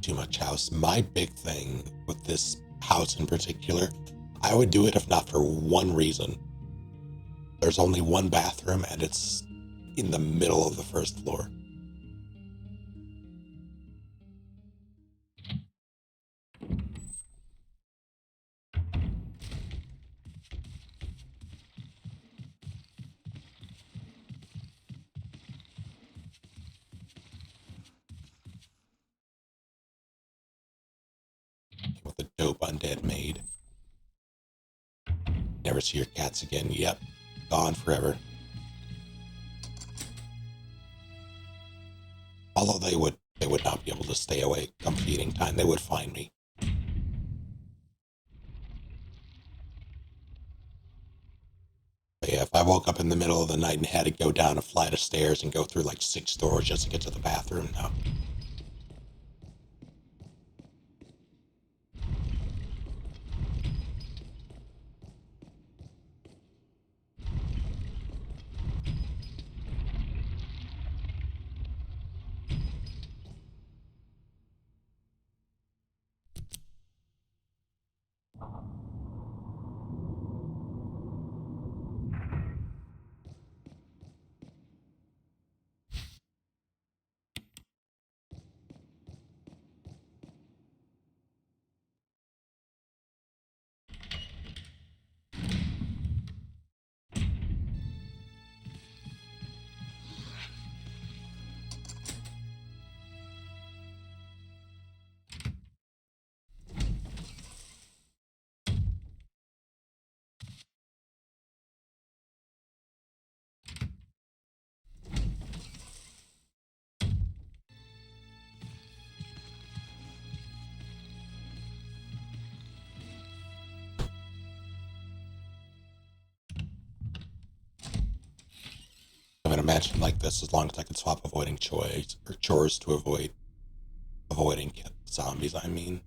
Too much house. My big thing with this house in particular, I would do it if not for one reason. There's only one bathroom and it's in the middle of the first floor. With a dope undead maid. Never see your cats again. Yep. Gone forever. Although they would They would not be able to stay awake come feeding time. They would find me. But yeah, if I woke up in the middle of the night and had to go down a flight of stairs and go through like 6 doors just to get to the bathroom, no. I mean, imagine like this as long as I can swap avoiding chores to avoiding zombies, I mean.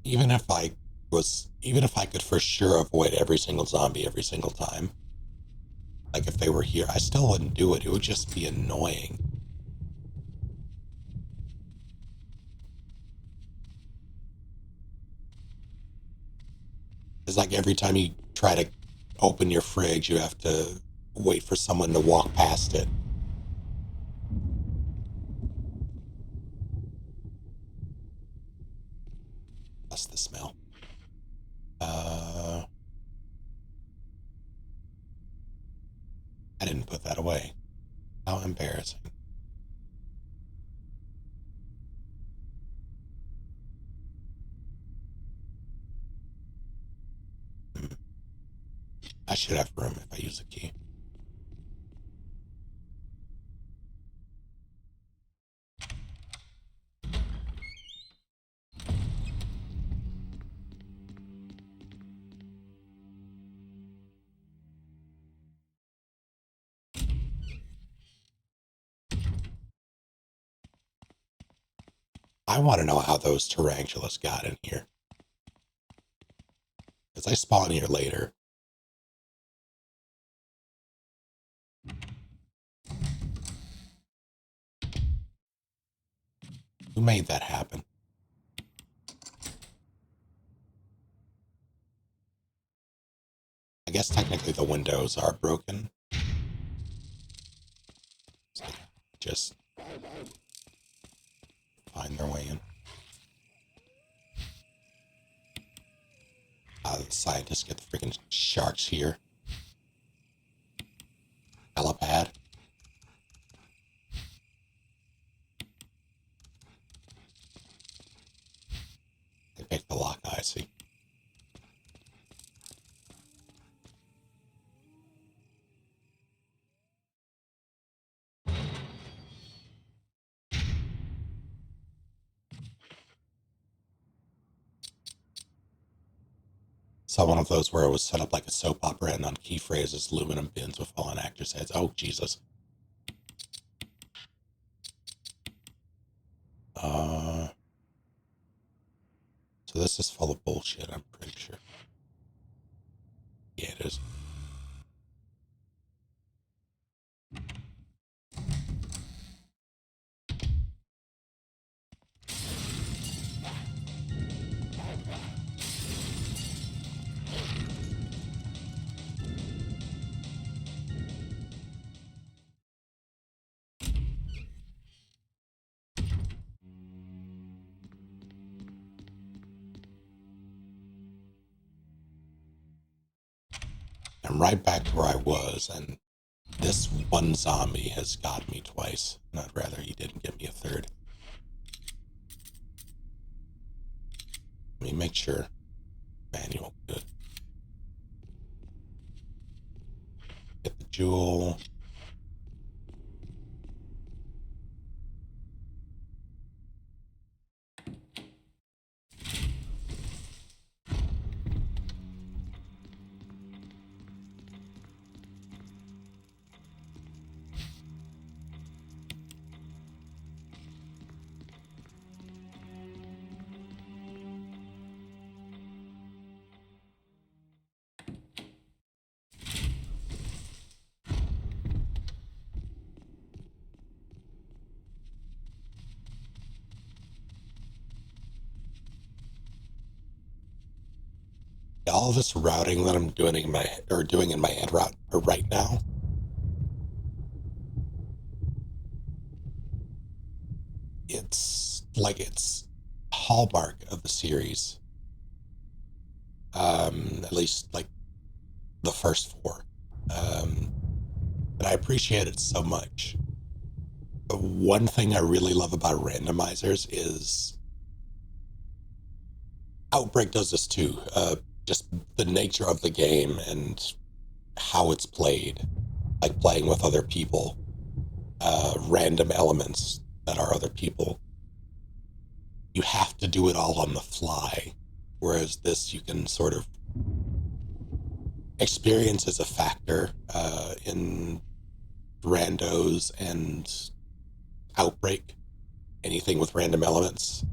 Even if I could for sure avoid every single zombie every single time, like if they were here, I still wouldn't do it. It would just be annoying. It's like every time you try to open your fridge, you have to wait for someone to walk past it. That's the smell. I didn't put that away. How embarrassing. I should have room if I use a key. I want to know how those tarantulas got in here. Because I spawn here later. Who made that happen? I guess technically the windows are broken. So they just find their way in. The scientists get the freaking sharks here. Helipad. They picked the lock, I see. Saw one of those where it was set up like a soap opera and on key phrases, aluminum bins with fallen actors' heads. Oh, Jesus. So this is full of bullshit, I'm pretty sure. Yeah, it is. I'm right back to where I was, and this one zombie has got me twice. And I'd rather he didn't get me a third. Let me make sure. Manual, good. Jewel. All this routing that I'm doing in my head right now, it's like it's hallmark of the series. At least like the first four. And I appreciate it so much. The one thing I really love about randomizers is Outbreak does this too. Just the nature of the game and how it's played, like playing with other people, random elements that are other people. You have to do it all on the fly, whereas this you can sort of experience as a factor in randos and Outbreak, anything with random elements.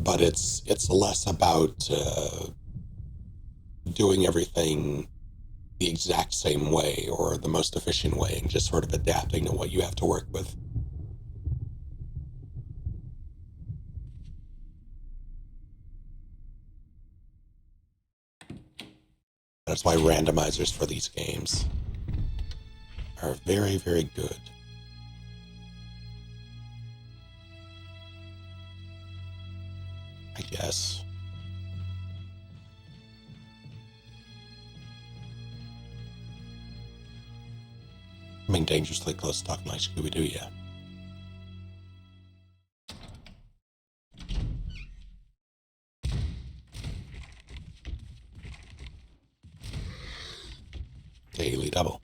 But it's less about doing everything the exact same way or the most efficient way and just sort of adapting to what you have to work with. That's why randomizers for these games are very, very good. I guess. I mean, dangerously close to talking like Scooby-Doo, yeah. Daily double.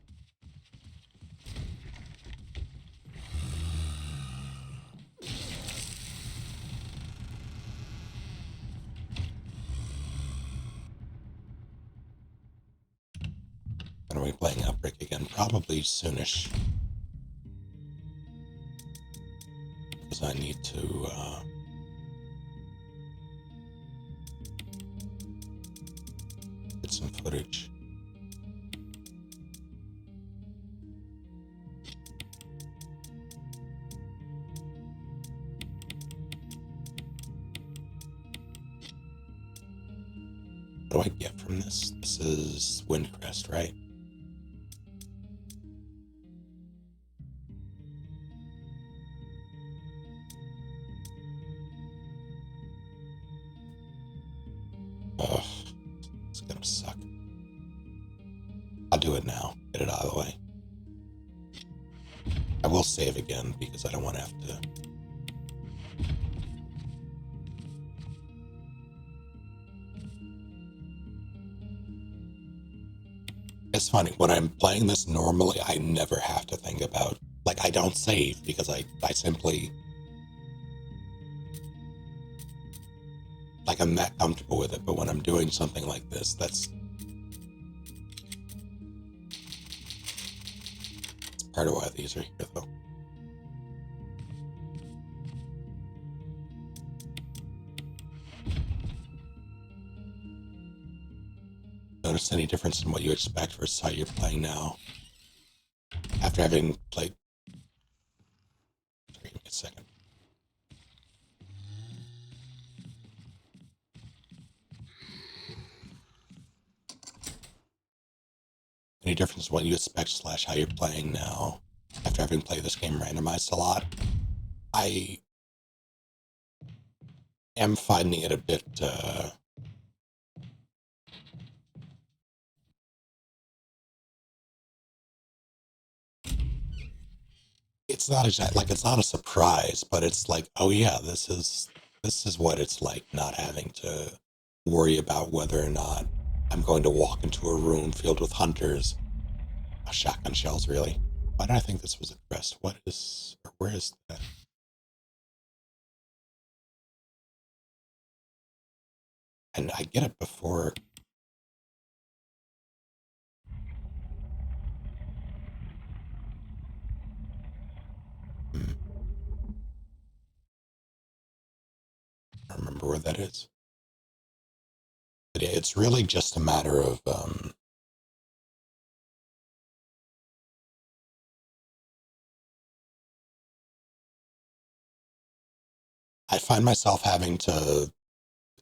When are we playing Outbreak again? Probably soonish. Because I need to get some footage. What do I get from this? This is Windcrest, right? Ugh, it's gonna suck. I'll do it now. Get it out of the way. I will save again because I don't want to have to. It's funny, when I'm playing this normally, I never have to think about, like, I don't save because I simply, like, I'm that comfortable with it. But when I'm doing something like this, that's part of why these are here, though. Notice any difference in what you expect versus how you're playing now after having played? Sorry, give me a second. Any difference in what you expect / how you're playing now after having played this game randomized a lot? I am finding it a bit it's not exactly like, it's not a surprise, but it's like, oh yeah, this is what it's like not having to worry about whether or not I'm going to walk into a room filled with hunters Oh, shotgun shells, really? Why did I think this was a crest? What is, or where is that? And I get it before. Hmm, I don't remember where that is. But yeah, it's really just a matter of I find myself having to,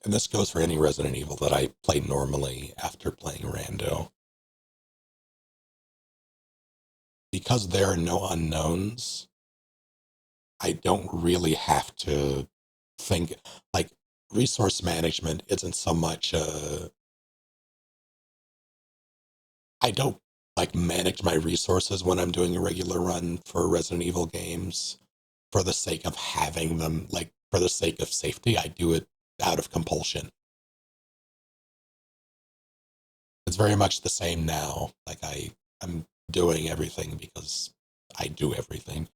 and this goes for any Resident Evil that I play normally after playing Rando, because there are no unknowns. I don't really have to think, like, resource management isn't so much I don't like manage my resources when I'm doing a regular run for Resident Evil games for the sake of having them, like for the sake of safety. I do it out of compulsion. It's very much the same now. Like I'm doing everything because I do everything.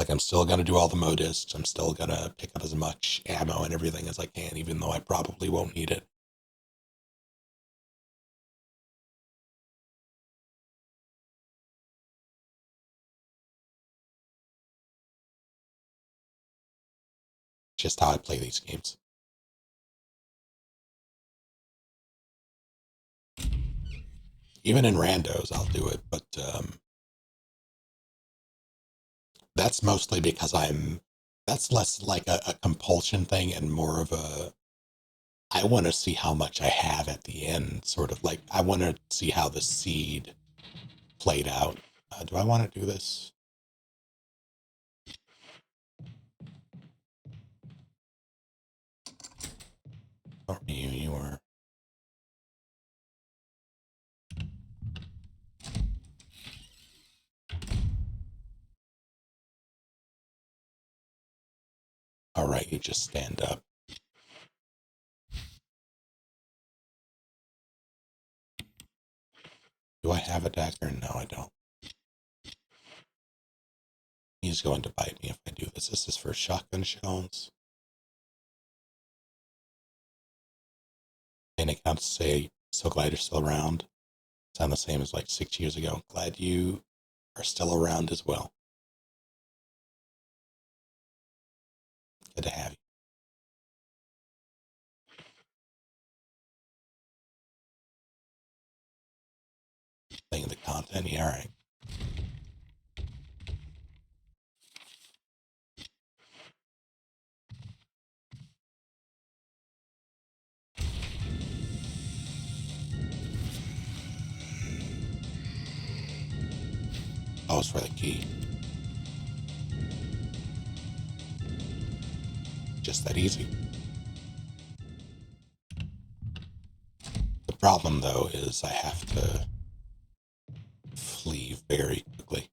Like I'm still gonna do all the modiscs. I'm still gonna pick up as much ammo and everything as I can, even though I probably won't need it. Just how I play these games. Even in randos, I'll do it, but that's mostly because that's less like a compulsion thing and more of a, I want to see how much I have at the end, sort of like, I want to see how the seed played out. Do I want to do this? Or you are. All right, you just stand up. Do I have a dagger? No, I don't. He's going to bite me if I do this. This is for shotgun shells. And account to say, so glad you're still around. Sound the same as like 6 years ago. Glad you are still around as well. Good to have you. Thing of the content, yeah, all right. Oh, it's for the key. Just that easy. The problem, though, is I have to flee very quickly.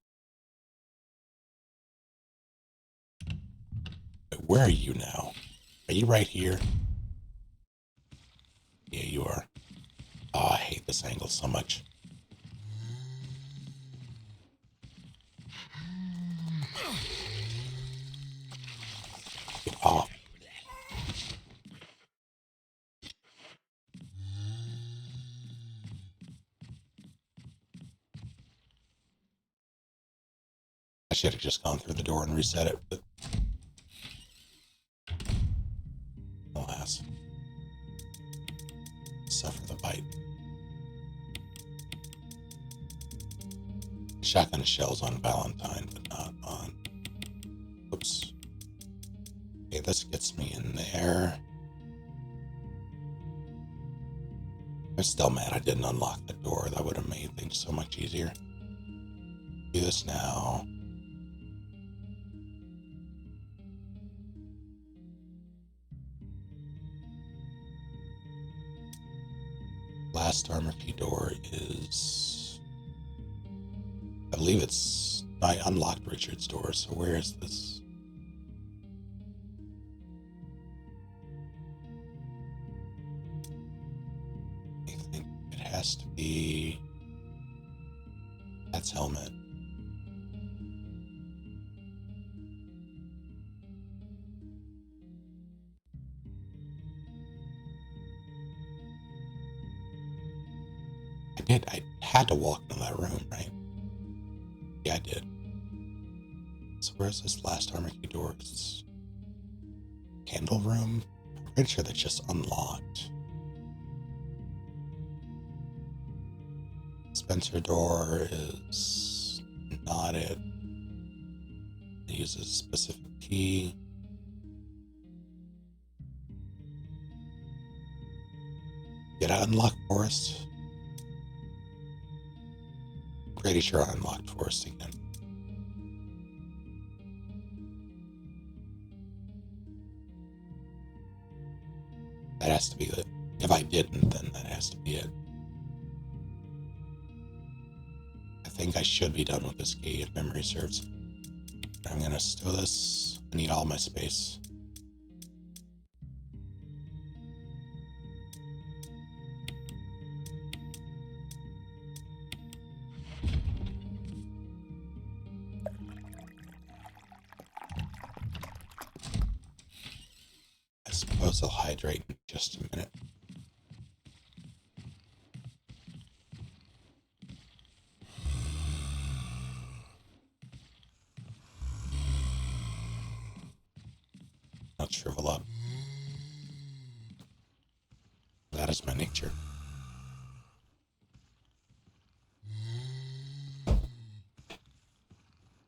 But where are you now? Are you right here? Yeah, you are. Oh, I hate this angle so much. Get off. I should have just gone through the door and reset it, but alas. Suffer the bite. Shotgun shells on Valentine, but not on. Oops. Okay, this gets me in there. I'm still mad I didn't unlock the door. That would have made things so much easier. Do this now. Last armor key door is, I believe it's, I unlocked Richard's door, so where is this? I think it has to be Matt's helmet. I had to walk into that room, right? Yeah, I did. So where's this last armor key door? It's candle room? I'm pretty sure that's just unlocked. Spencer door is not it. It uses a specific key. Did I unlock Forest? Pretty sure I unlocked Forest again. That has to be it. If I didn't, then that has to be it. I think I should be done with this key if memory serves. I'm gonna stow this. I need all my space. I suppose I'll hydrate in just a minute. Not shrivel up. That is my nature.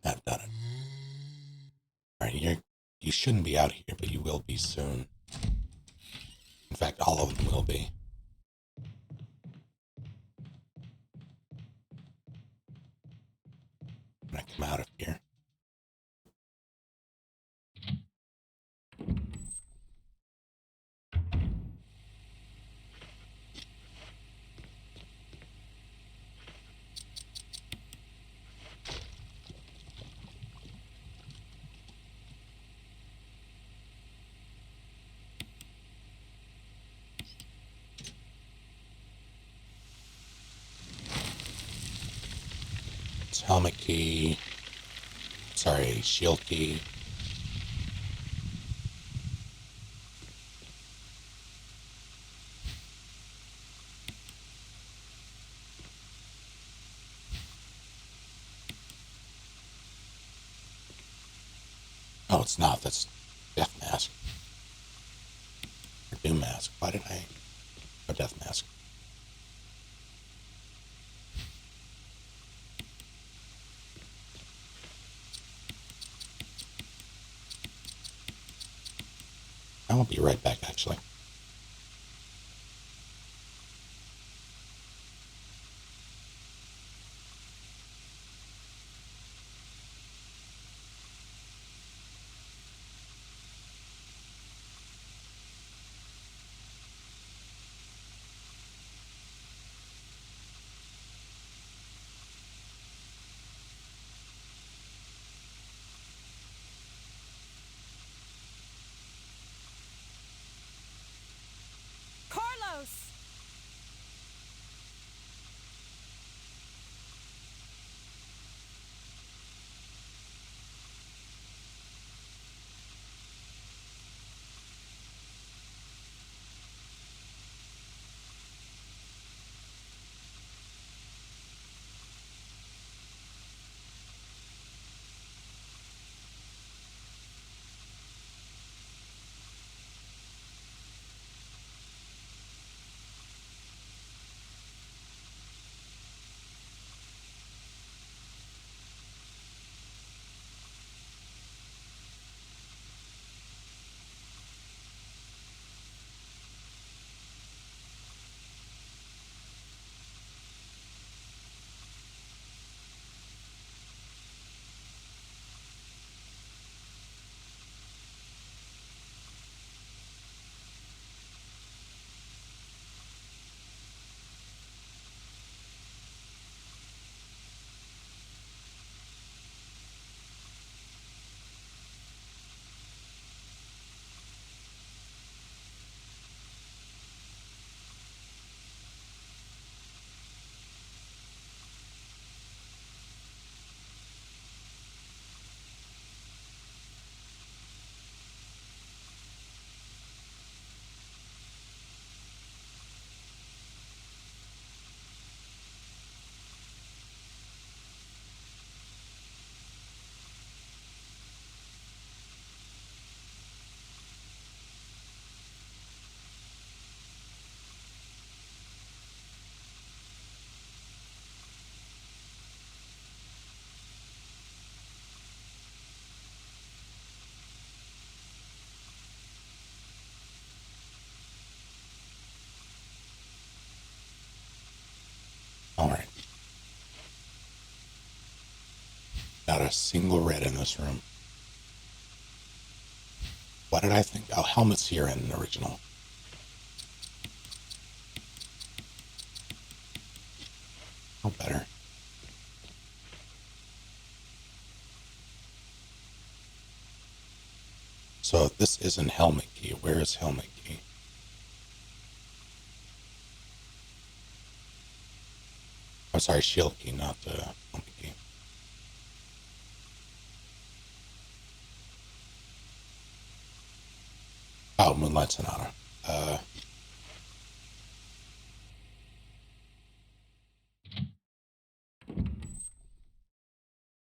I've done it. Alright, you shouldn't be out here, but you will be soon. In fact, all of them will be. When I come out of here. It's helmet key. Sorry, shield key. Oh, it's not. That's death mask. Or doom mask. Why did I... Oh, death mask. I will be right back, actually. Not a single red in this room. What did I think? Oh, helmet's here in the original. Oh, better. So if this isn't helmet key, where is helmet key? I'm sorry, shield key, not helmet key. Oh, Moonlight Sonata.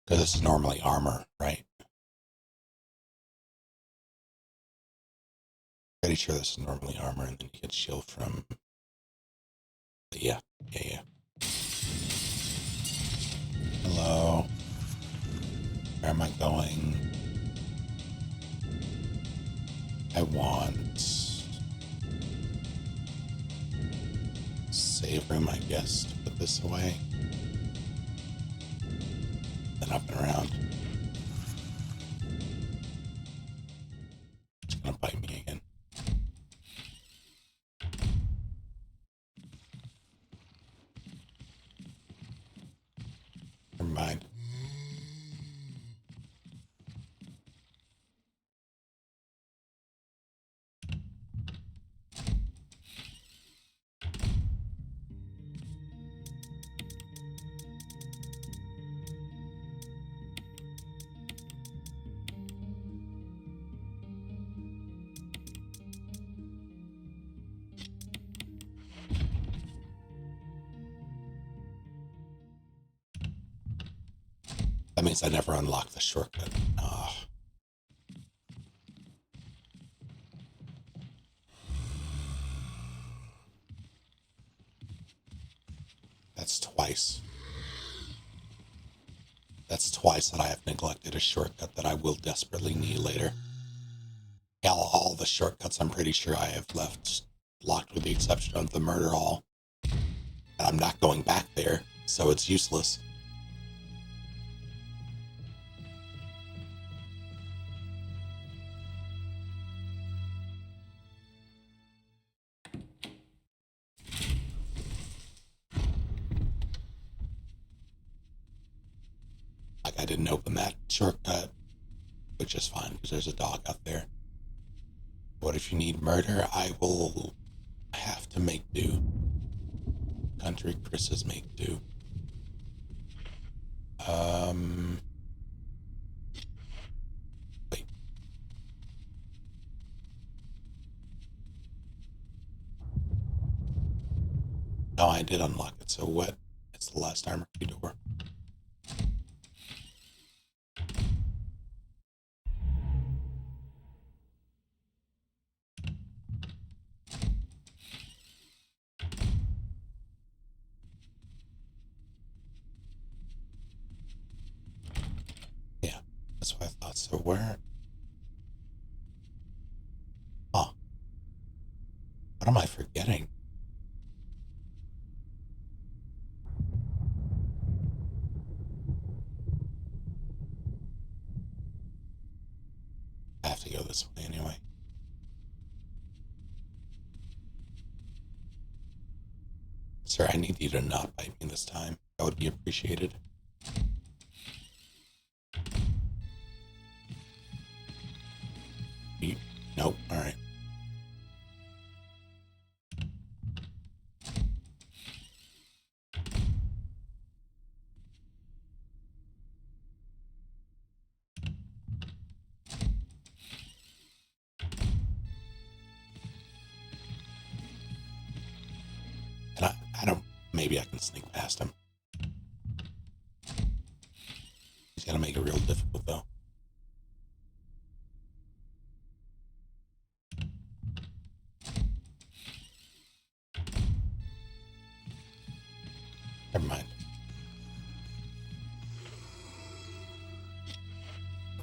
Because this is normally armor, right? Pretty sure this is normally armor, and then you get shield from... Yeah. Hello. Where am I going? I want... save room, I guess, to put this away. Then up and around. It's gonna bite me again. Never mind. That means I never unlock the shortcut. Oh. That's twice. That's twice that I have neglected a shortcut that I will desperately need later. All the shortcuts I'm pretty sure I have left locked with the exception of the murder hall. And I'm not going back there, so it's useless. Like, I didn't open that shortcut, which is fine because there's a dog out there. What if you need murder? I will have to make do. Country Chris's make do. Wait. No, I did unlock it, so what? It's the last armor key door. Yeah, that's what I thought. So where? Huh. What am I forgetting? I have to go this way anyway. Sir, I need you to not bite me this time. That would be appreciated. Nope. All right. And I don't... Maybe I can sneak past him. He's gonna make it real difficult, though. Never mind.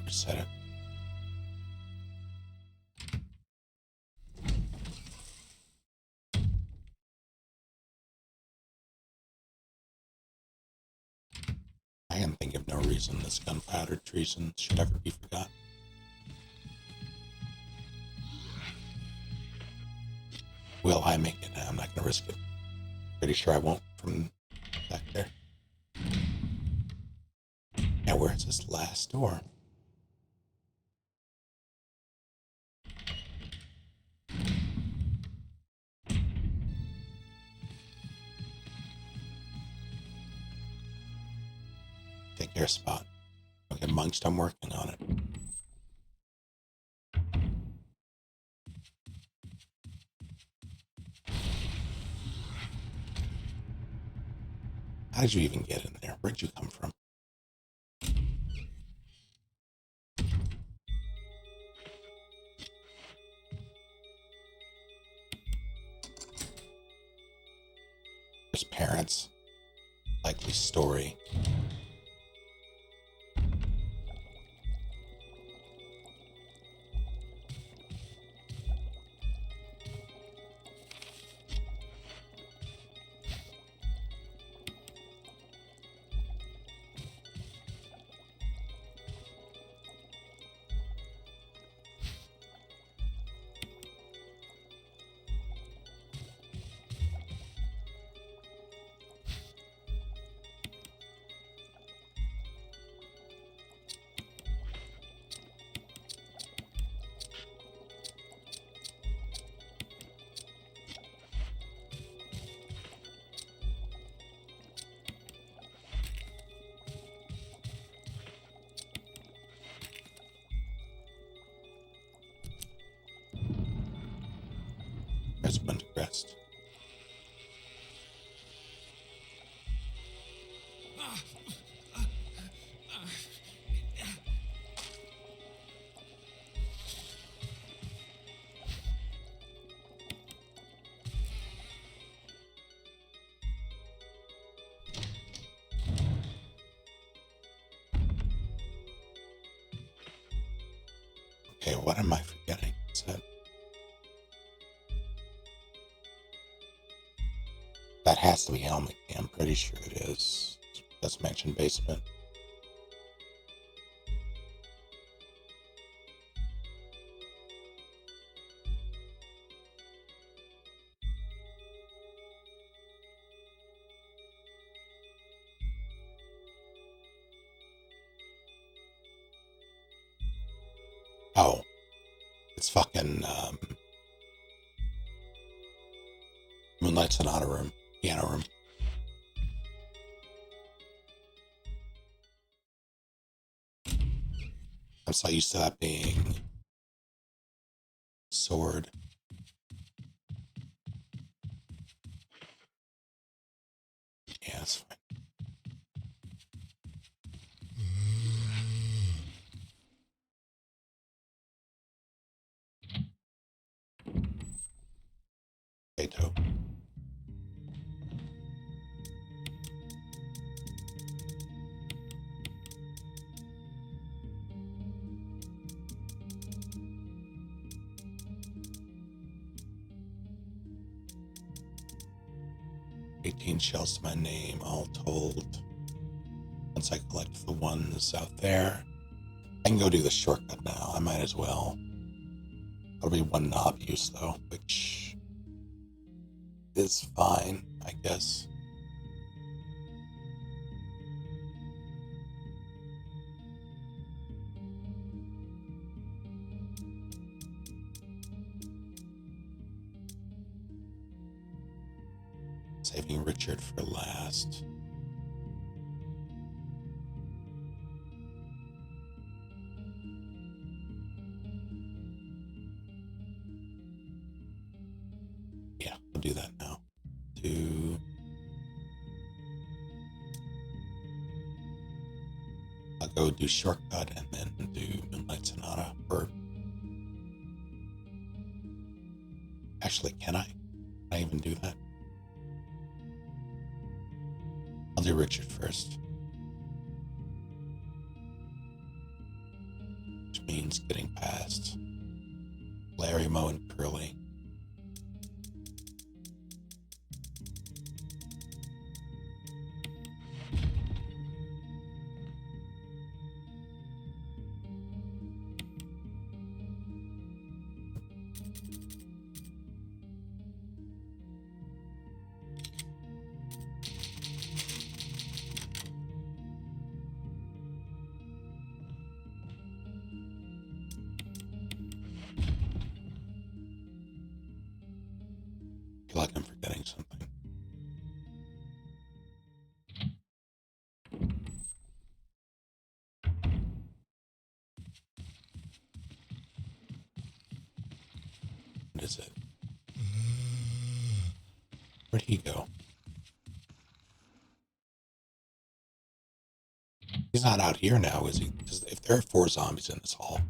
Reset it. I can think of no reason reason this gunpowder treason should ever be forgotten. Will I make it? I'm not going to risk it. Pretty sure I won't from back there. Now, where's this last door? Take care, Spot. Okay, amongst I'm working on it. How did you even get in there? Where'd you come from? His parents. Likely story. There's one to rest. Okay, what am I forgetting? Is that has to be helmet key. I'm pretty sure it is. That's mentioned basement. Oh, it's fucking Moonlight Sonata room, piano room. I'm so used to that being sword. Yeah, that's fine. Kato. $18 shells to my name, all told. Once I collect the ones out there, I can go do the shortcut now. I might as well. It'll be one knob use though, which is fine, I guess. Saving Richard for last. Yeah, I'll do that now. I'll go do shortcut and then do Moonlight Sonata. Or actually, can I? Can I even do that? I'll do Richard first. Which means getting past Larry, Moe, and Curly. doing something. What is it? Where'd he go? He's not out here now, is he? Because if there are 4 zombies in this hall.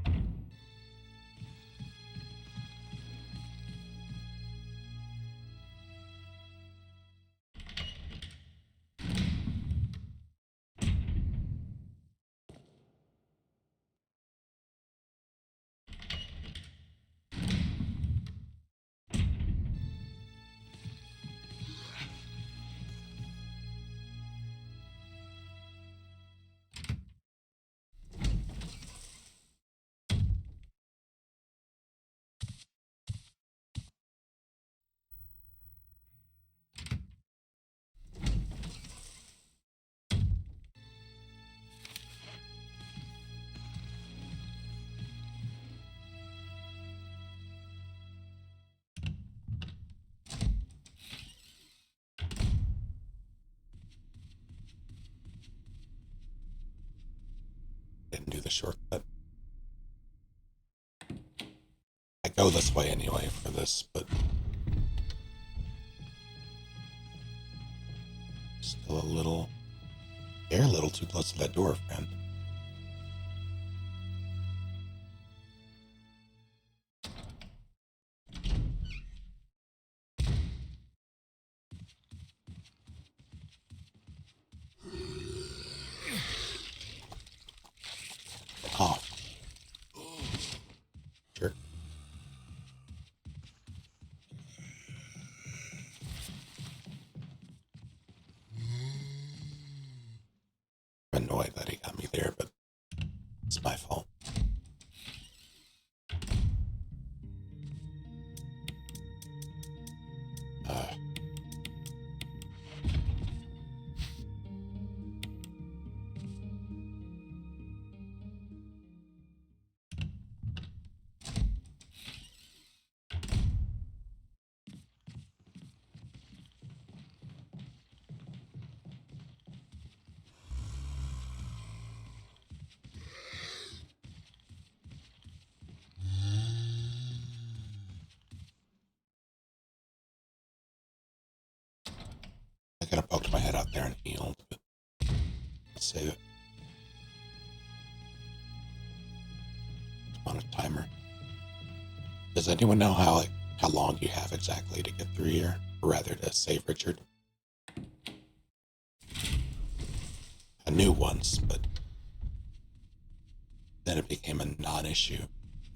Didn't do the shortcut. I go this way anyway for this, but still a little... You're a little too close to that door, friend. Oh. Sure. I'm annoyed that he got me there, but it's my fault. I could have poked my head out there and healed, but let's save it. On a timer. Does anyone know how long you have exactly to get through here? Or rather, to save Richard? I knew once, but then it became a non-issue.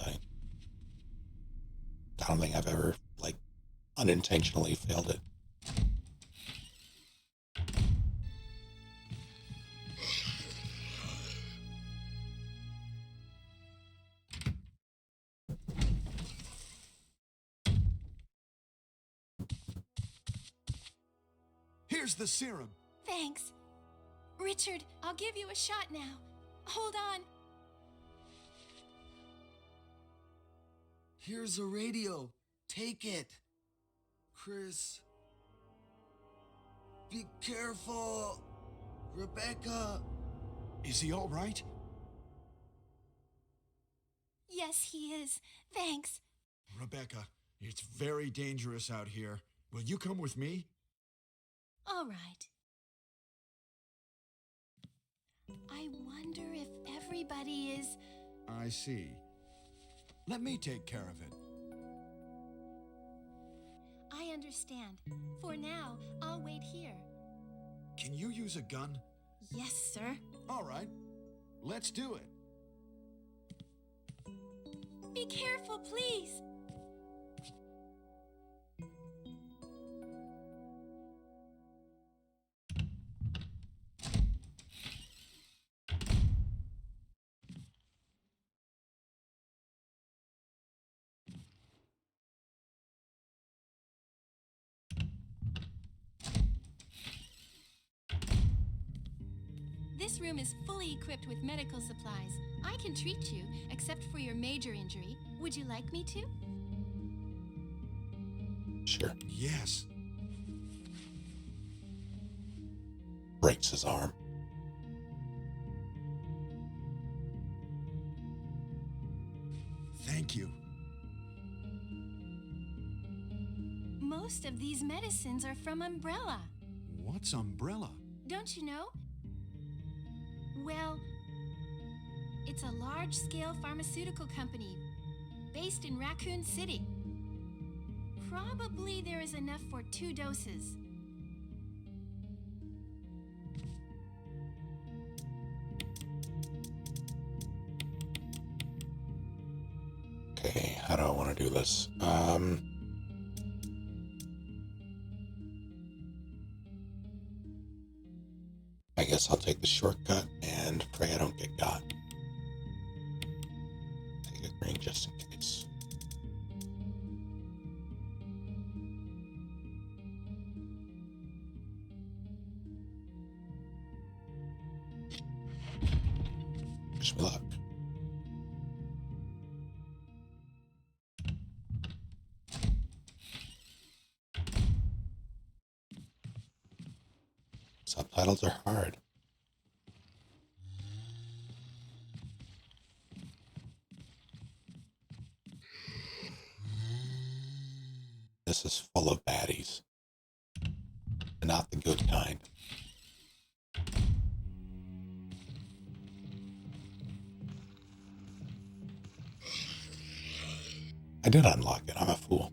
I don't think I've ever, unintentionally failed it. Here's the serum. Thanks. Richard, I'll give you a shot now. Hold on. Here's a radio. Take it. Chris. Be careful. Rebecca. Is he all right? Yes, he is. Thanks. Rebecca, it's very dangerous out here. Will you come with me? All right. I wonder if everybody is... I see. Let me take care of it. I understand. For now, I'll wait here. Can you use a gun? Yes, sir. All right. Let's do it. Be careful, please. This room is fully equipped with medical supplies. I can treat you, except for your major injury. Would you like me to? Sure. Yes. breaks his arm. Thank you. Most of these medicines are from Umbrella. What's Umbrella? Don't you know? Well, it's a large-scale pharmaceutical company based in Raccoon City. Probably there is enough for 2 doses. Okay, how do I want to do this? I guess I'll take the shortcut and pray I don't get got. Take a green just in case. Wish me luck. Subtitles are hard. This is full of baddies. And not the good kind. I did unlock it. I'm a fool.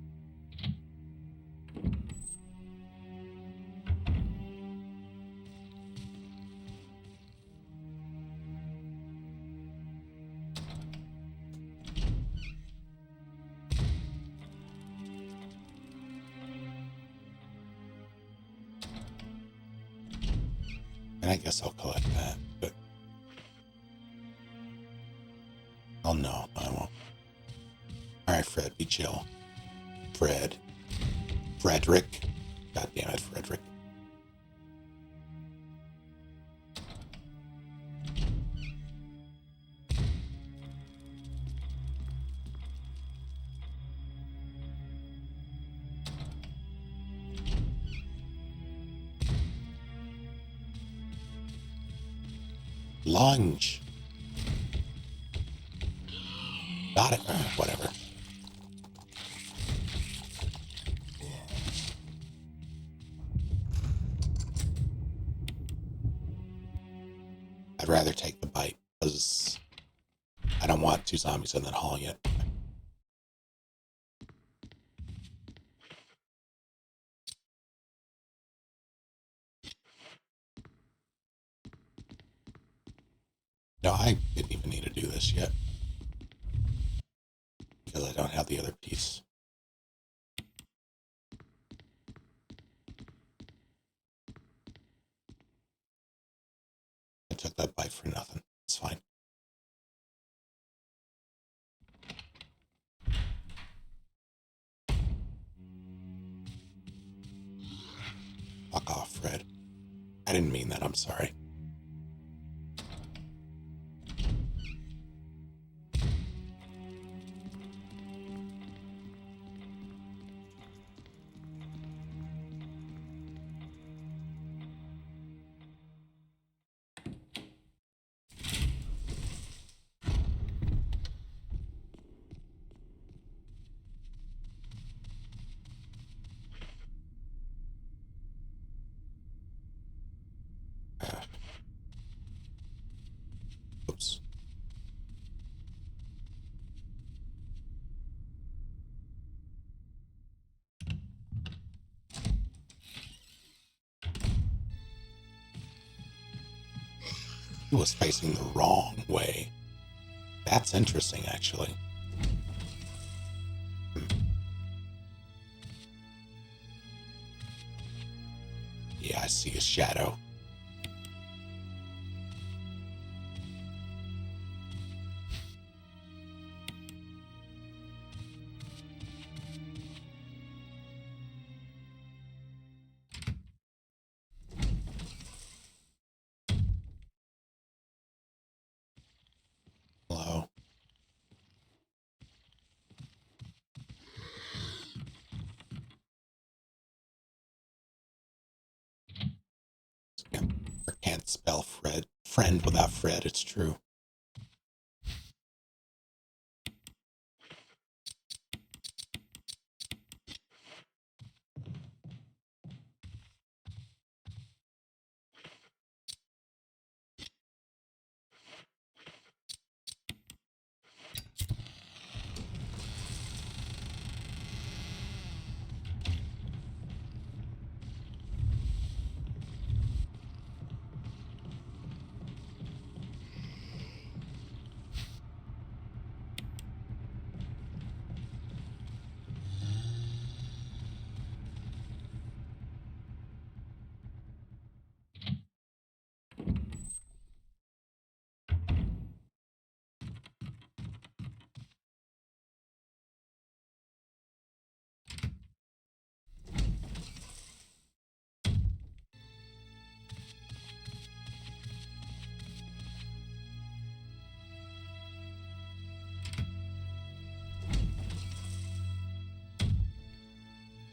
And I guess I'll collect that, but... Oh no, I won't. Alright, Fred, be chill. Fred. Frederick. God damn it, Frederick. Lunge. Got it. Whatever. I'd rather take the bite because I don't want 2 zombies in that hall yet. No, I didn't even need to do this yet because I don't have the other piece. I took that bite for nothing. It's fine. Fuck off, Fred. I didn't mean that. I'm sorry. Oops. He was facing the wrong way. That's interesting, actually. Yeah, I see his shadow. Hello. Yeah, can't spell friend without Fred. It's true.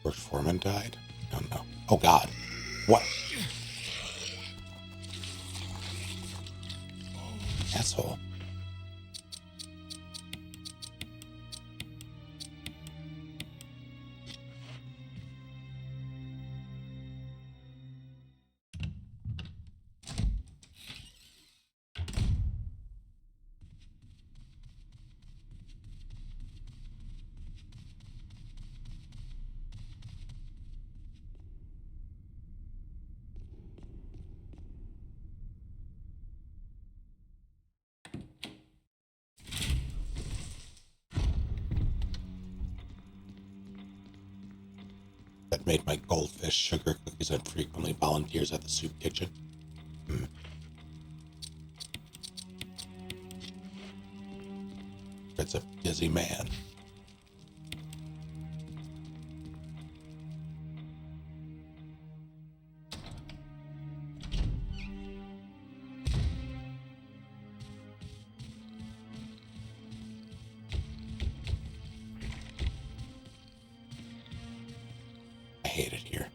George Foreman died? Oh no. Oh God. What? Asshole. That made my goldfish sugar cookies and frequently volunteers at the soup kitchen. It's a busy man. I hate it here.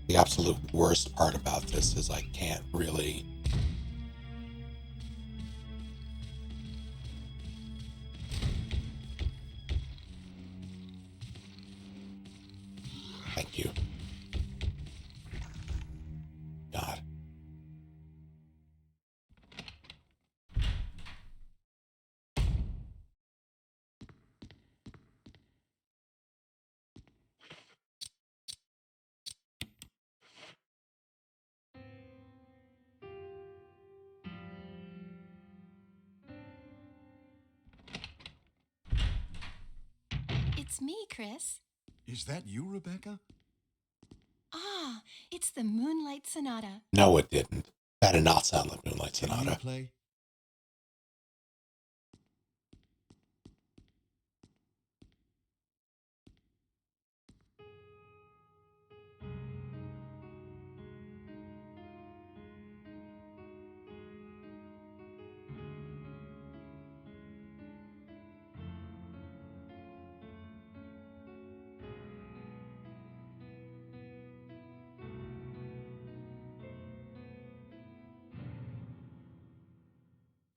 The absolute worst part about this is I can't really... Thank you. God. It's me, Chris. Is that you, Rebecca? Ah, it's the Moonlight Sonata. No, it didn't. That did not sound like Moonlight Can you Sonata. play?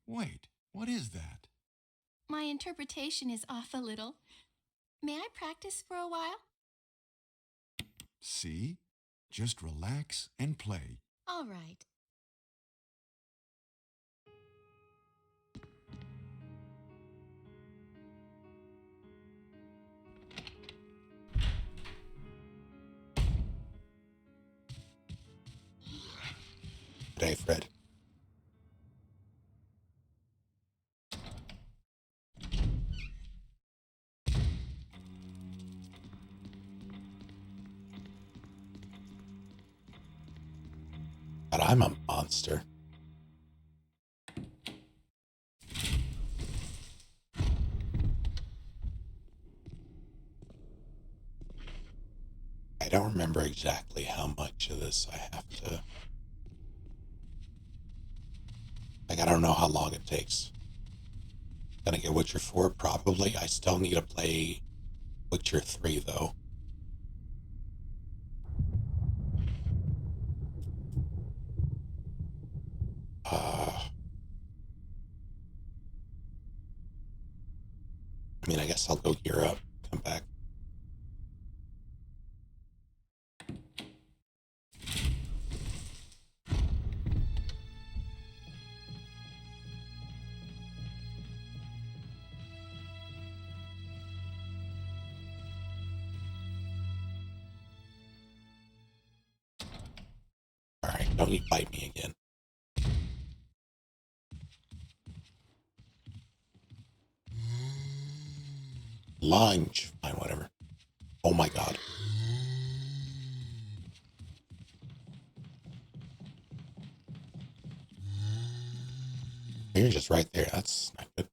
Wait, what is that? My interpretation is off a little. May I practice for a while? See? Just relax and play. All right. Today, Fred. But I'm a monster. don't remember exactly how much of this I have to... Like, I don't know how long it takes. Gonna get Witcher 4? Probably. I still need to play Witcher 3, though. I mean, I guess I'll go gear up, come back. Alright, don't you bite me again. Lunge. Fine, whatever. Oh my god. You're just right there. That's not good.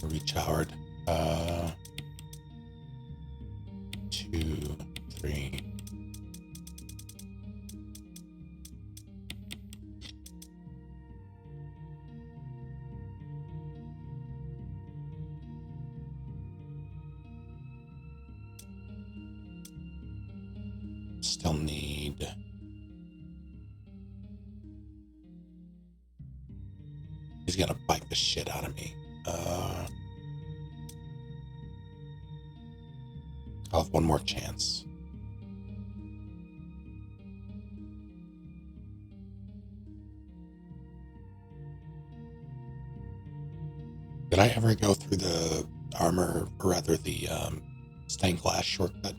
Recharged. 2, 3. Still need... He's gonna bite the shit out of me. I'll have one more chance. Did I ever go through the armor, or rather the stained glass shortcut?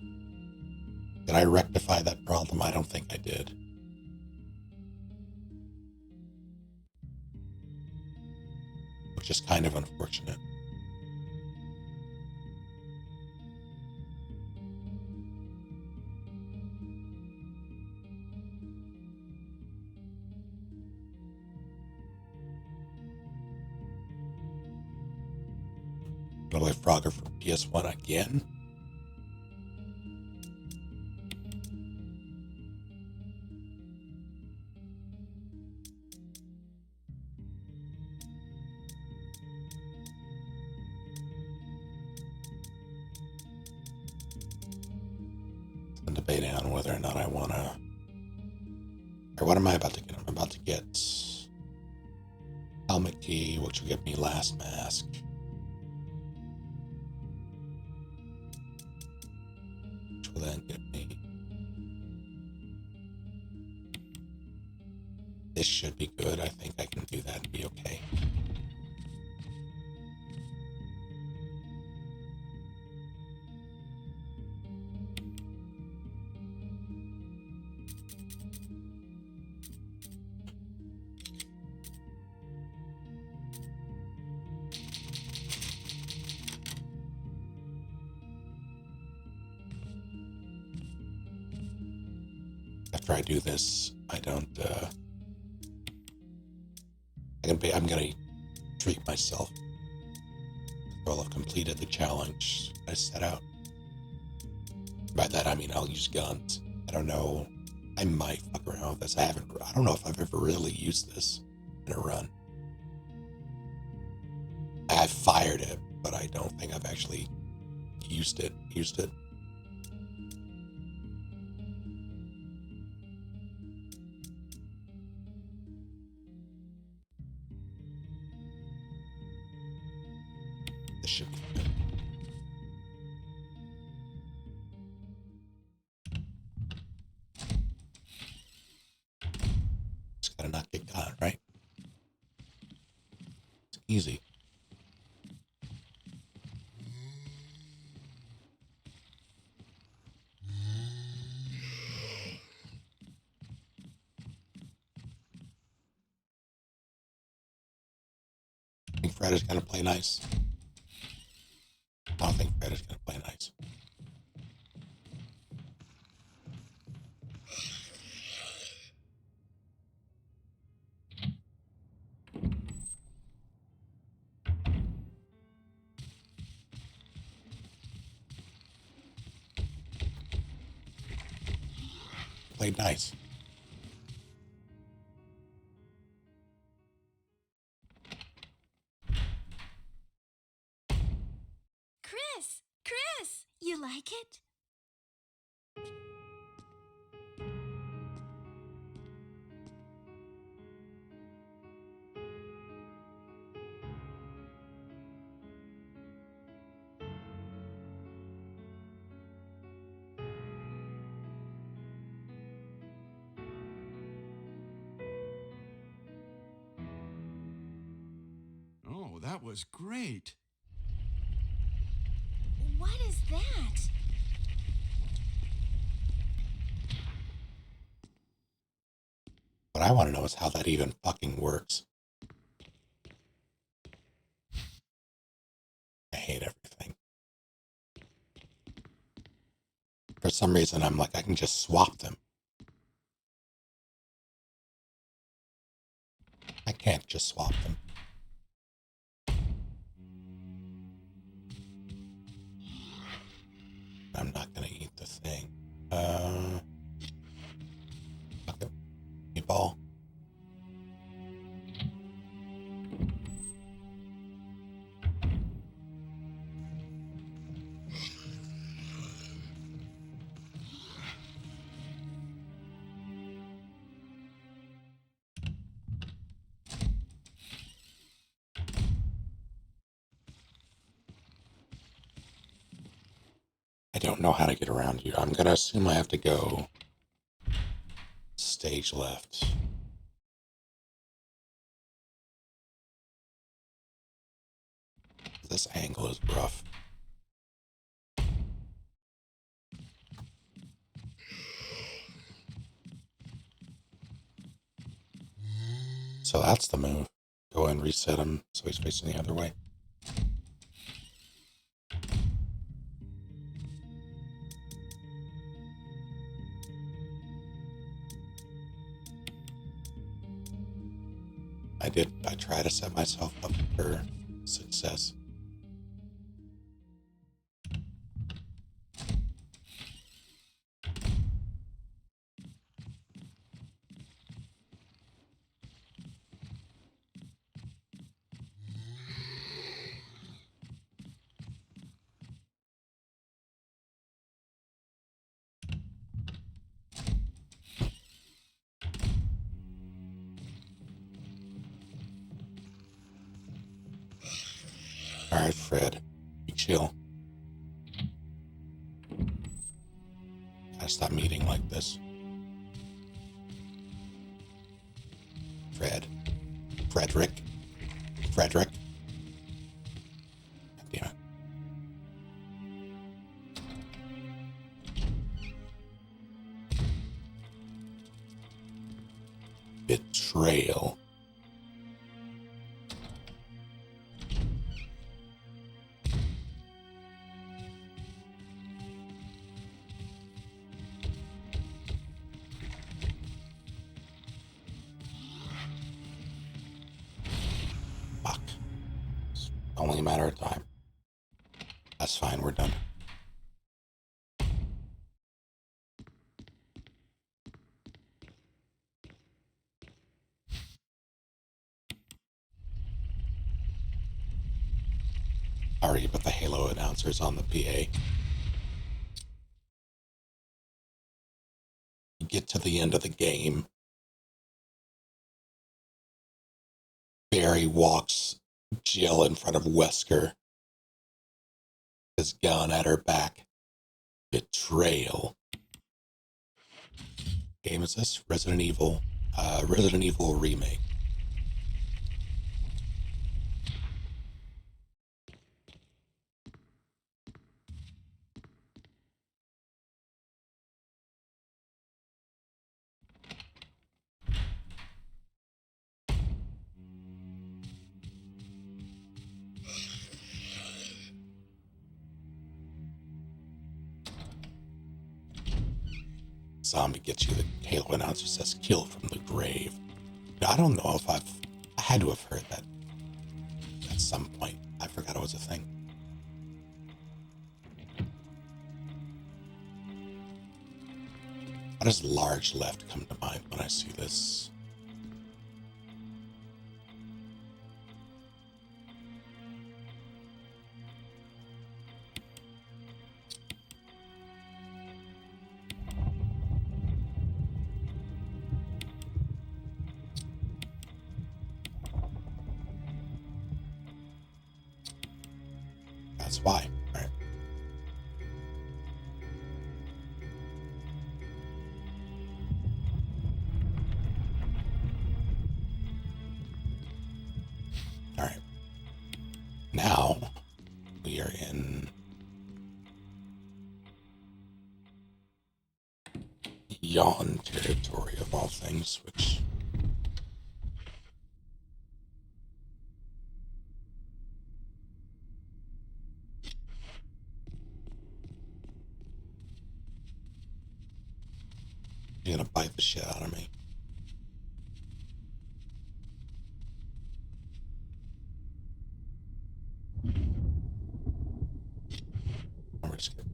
Did I rectify that problem? I don't think I did. Which is kind of unfortunate. Gonna play Frogger for PS1 again? I'm debating on whether or not I want to... Or what am I about to get? I'm about to get Helmet Key, which will give me Last Mask. Which will then give me... This should be good. I think I can do that and be okay. After I do this, I don't, I'm gonna treat myself. I'll have completed the challenge I set out. By that, I mean I'll use guns. I don't know. I might fuck around with this. I don't know if I've ever really used this in a run. I've fired it, but I don't think I've actually used it. This should be good. Just gotta not get caught, right? It's easy. I think Fred is gonna play nice. I don't think Fred is gonna play nice. played nice. Chris, you like it? Oh, that was great. What is that? What I want to know is how that even fucking works. I hate everything. For some reason, I'm like, I can just swap them. I can't just swap them. I'm not gonna eat the thing. Fuck it. Meatball. I don't know how to get around here. I'm gonna assume I have to go stage left. This angle is rough. So that's the move. Go and reset him so he's facing the other way. I try to set myself up for success. Alright, Fred. You chill. Gotta stop meeting like this. Fred. Frederick. Frederick. God damn it. Betrayal. Fuck. It's only a matter of time. That's fine, we're done. Already put the Halo announcers on the PA. You get to the end of the game. Barry walks Jill in front of Wesker. His gun at her back. Betrayal. Game is this? Resident Evil remake. Zombie gets you, the Halo announcer says kill from the grave. Now, I don't know if I had to have heard that at some point. I forgot it was a thing. does large left come to mind when I see this? That's why. All right. All right. Now we are in yawn territory of all things, which is gonna bite the shit out of me. I'm just kidding.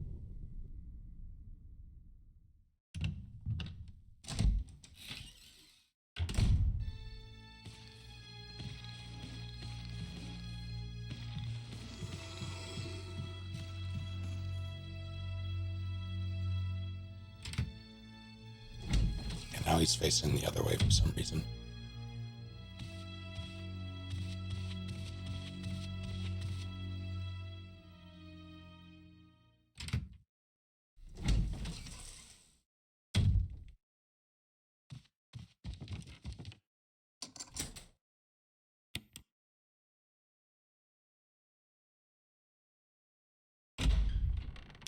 And now he's facing the other way for some reason.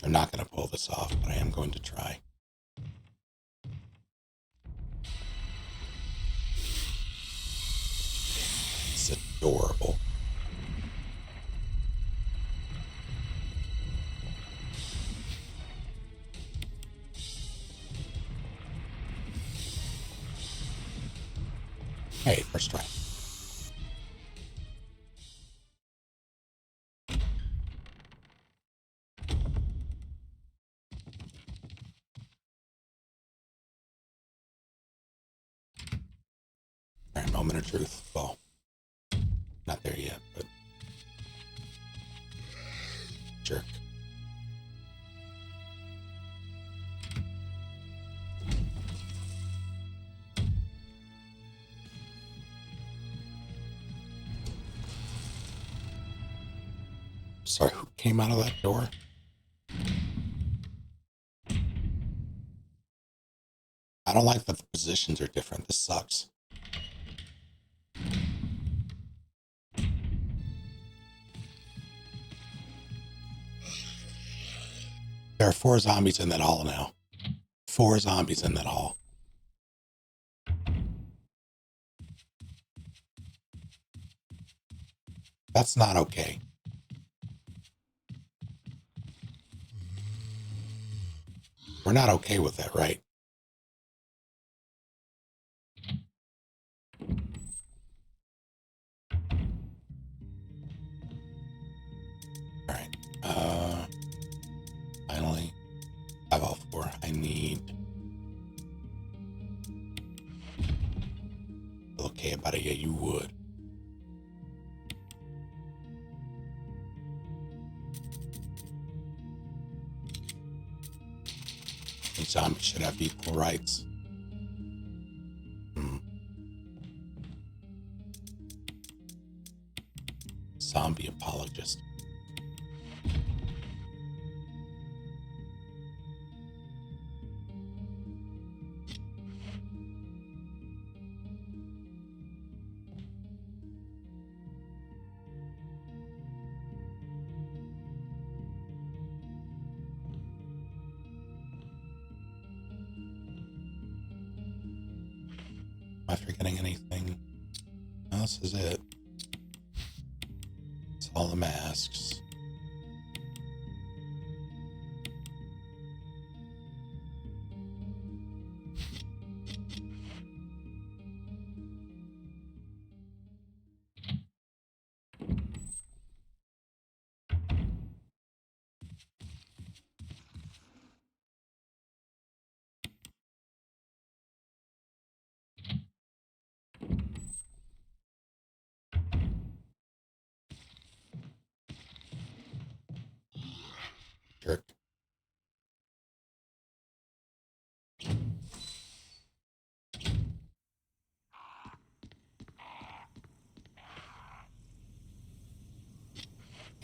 I'm not going to pull this off, but I am going to try. It's adorable. Hey, first try. All right, moment of truth. Well, not there yet, but jerk. Sorry, who came out of that door? I don't like that the positions are different. This sucks. There are 4 zombies in that hall now. 4 zombies in that hall. That's not okay. We're not okay with that, right? All right. Finally, I have all 4. I need. Okay, about it. Yeah, you would. These zombies should have equal rights. Zombie apologist. Am I forgetting anything? No, this is it. It's all the masks.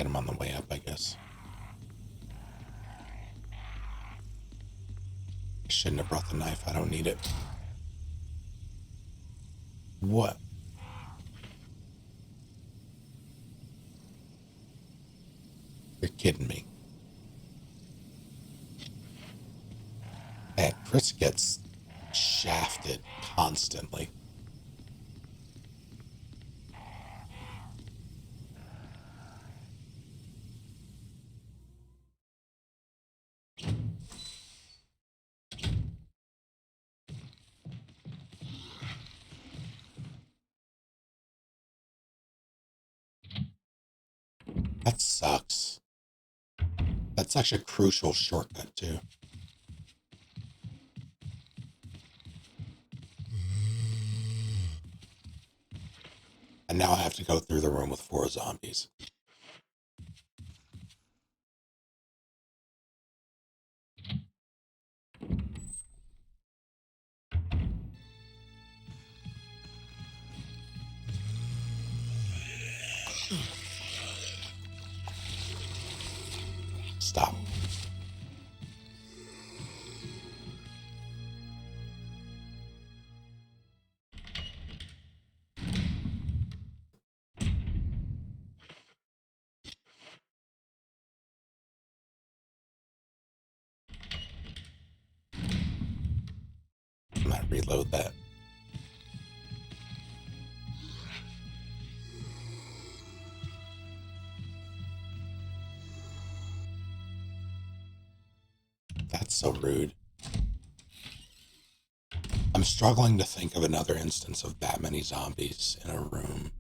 Get him on the way up, I guess. I shouldn't have brought the knife. I don't need it. What? You're kidding me. Man, Chris gets shafted constantly. That sucks. That's actually a crucial shortcut, too. And now I have to go through the room with 4 zombies. Stop. I'm gonna reload that. That's so rude. I'm struggling to think of another instance of that many zombies in a room.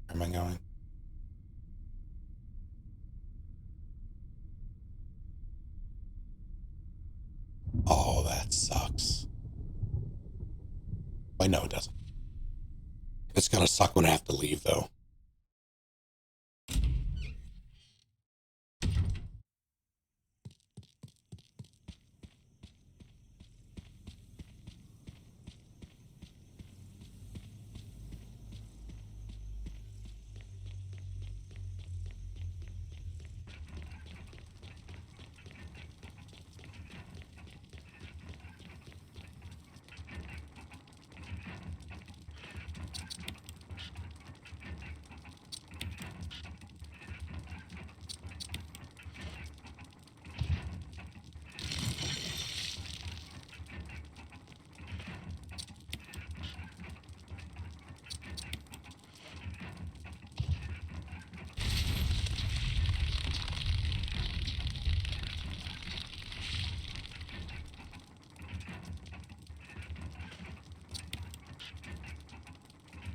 Where am I going? Oh, that sucks. Wait, no, it doesn't. It's gonna suck when I have to leave, though.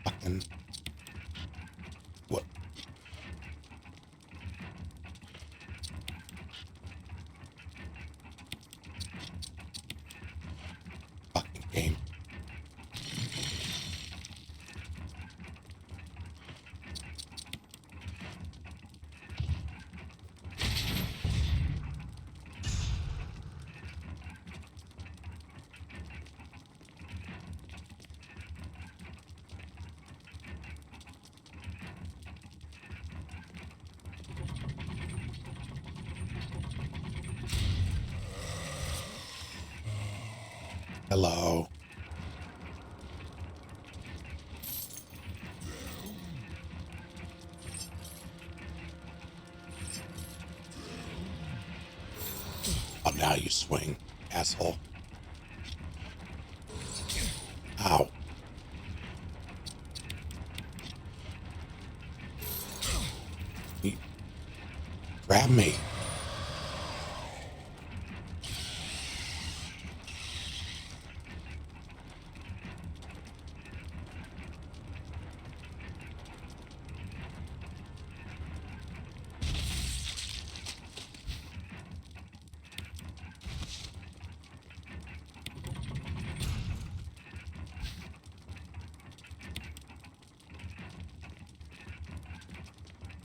Fucking... What? Fucking game. Hello. Oh, now you swing, asshole. Ow. You... Grab me.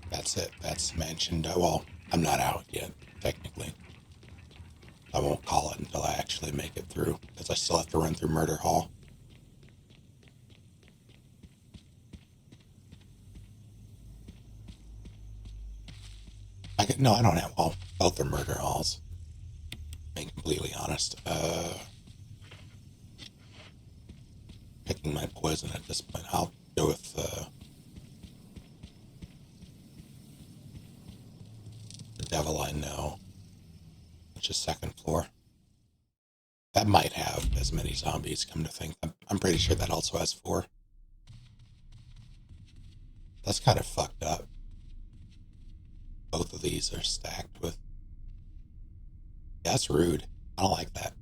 That's it. That's mentioned. Well, I'm not out yet, technically. I won't call it until I actually make it through, because I still have to run through Murder Hall. No, I don't have all. Both are murder alls. Being completely honest. Picking my poison at this point. I'll go with the devil I know, which is second floor. That might have as many zombies, come to think. I'm pretty sure that also has 4. That's kind of fucked up. Both of these are stacked with... Yeah, that's rude. I don't like that.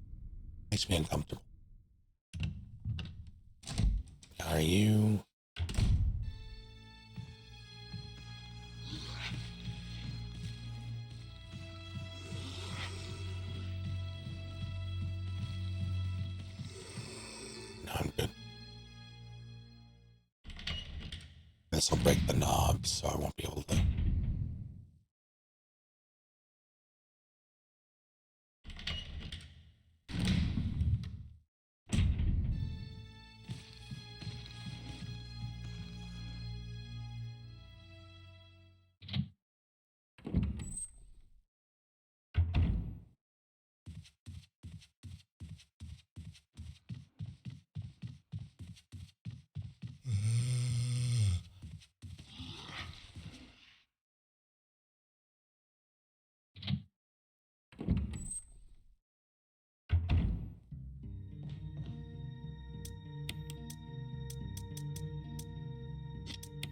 Makes me uncomfortable. Are you... No, I'm good. This will break the knobs, so I won't be able to...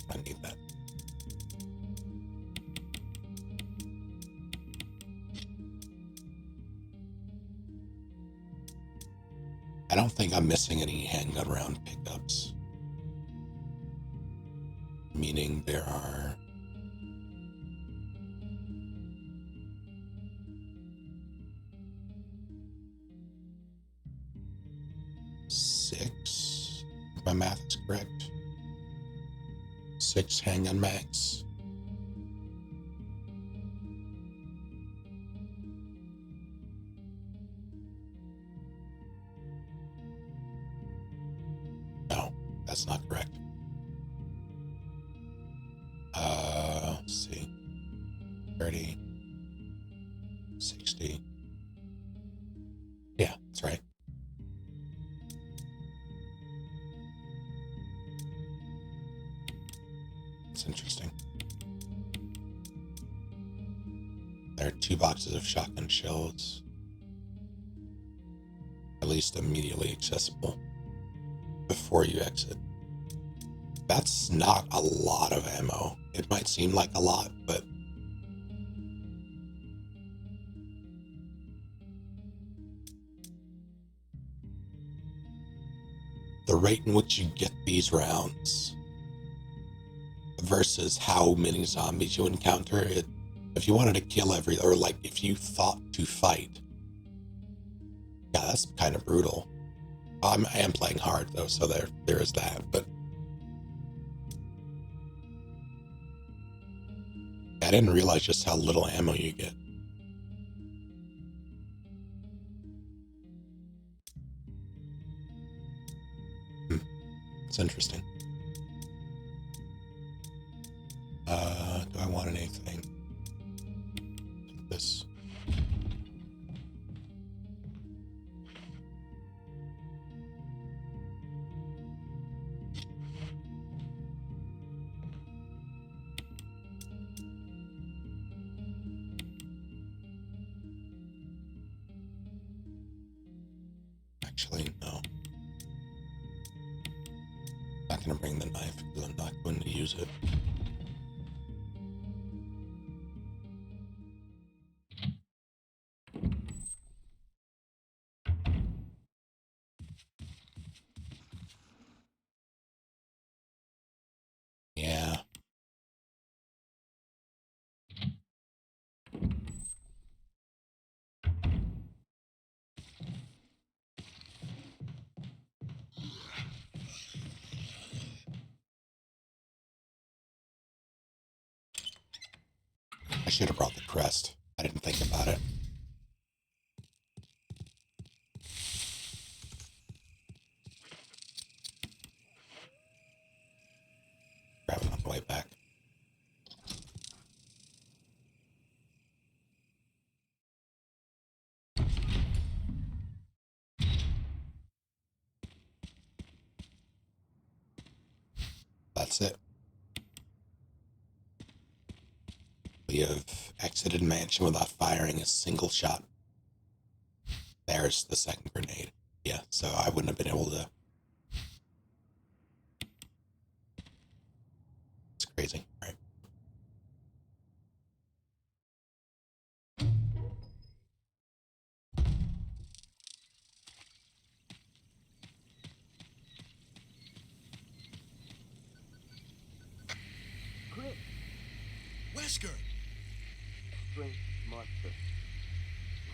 I need that. I don't think I'm missing any handgun round pickups. Meaning there are... 6, if my math is correct. 6 handgun mags. No, that's not correct. Let's see. 30, 60. Yeah, that's right. That's interesting. There are 2 boxes of shotgun shells. At least immediately accessible before you exit. That's not a lot of ammo. It might seem like a lot, but the rate in which you get these rounds versus how many zombies you encounter, if you wanted to kill or like if you thought to fight, yeah, that's kind of brutal. I am playing hard though, so there is that, but I didn't realize just how little ammo you get. It's interesting. Do I want anything? This. Actually, no. I'm not going to bring the knife because I'm not going to use it. Yeah. I should have brought the crest. I didn't think about it. Grab it on the way back. that's it. We have exited mansion without firing a single shot. There's the second grenade. Yeah, so I wouldn't have been able to. It's crazy. All right. Chris, Wesker! strange monster.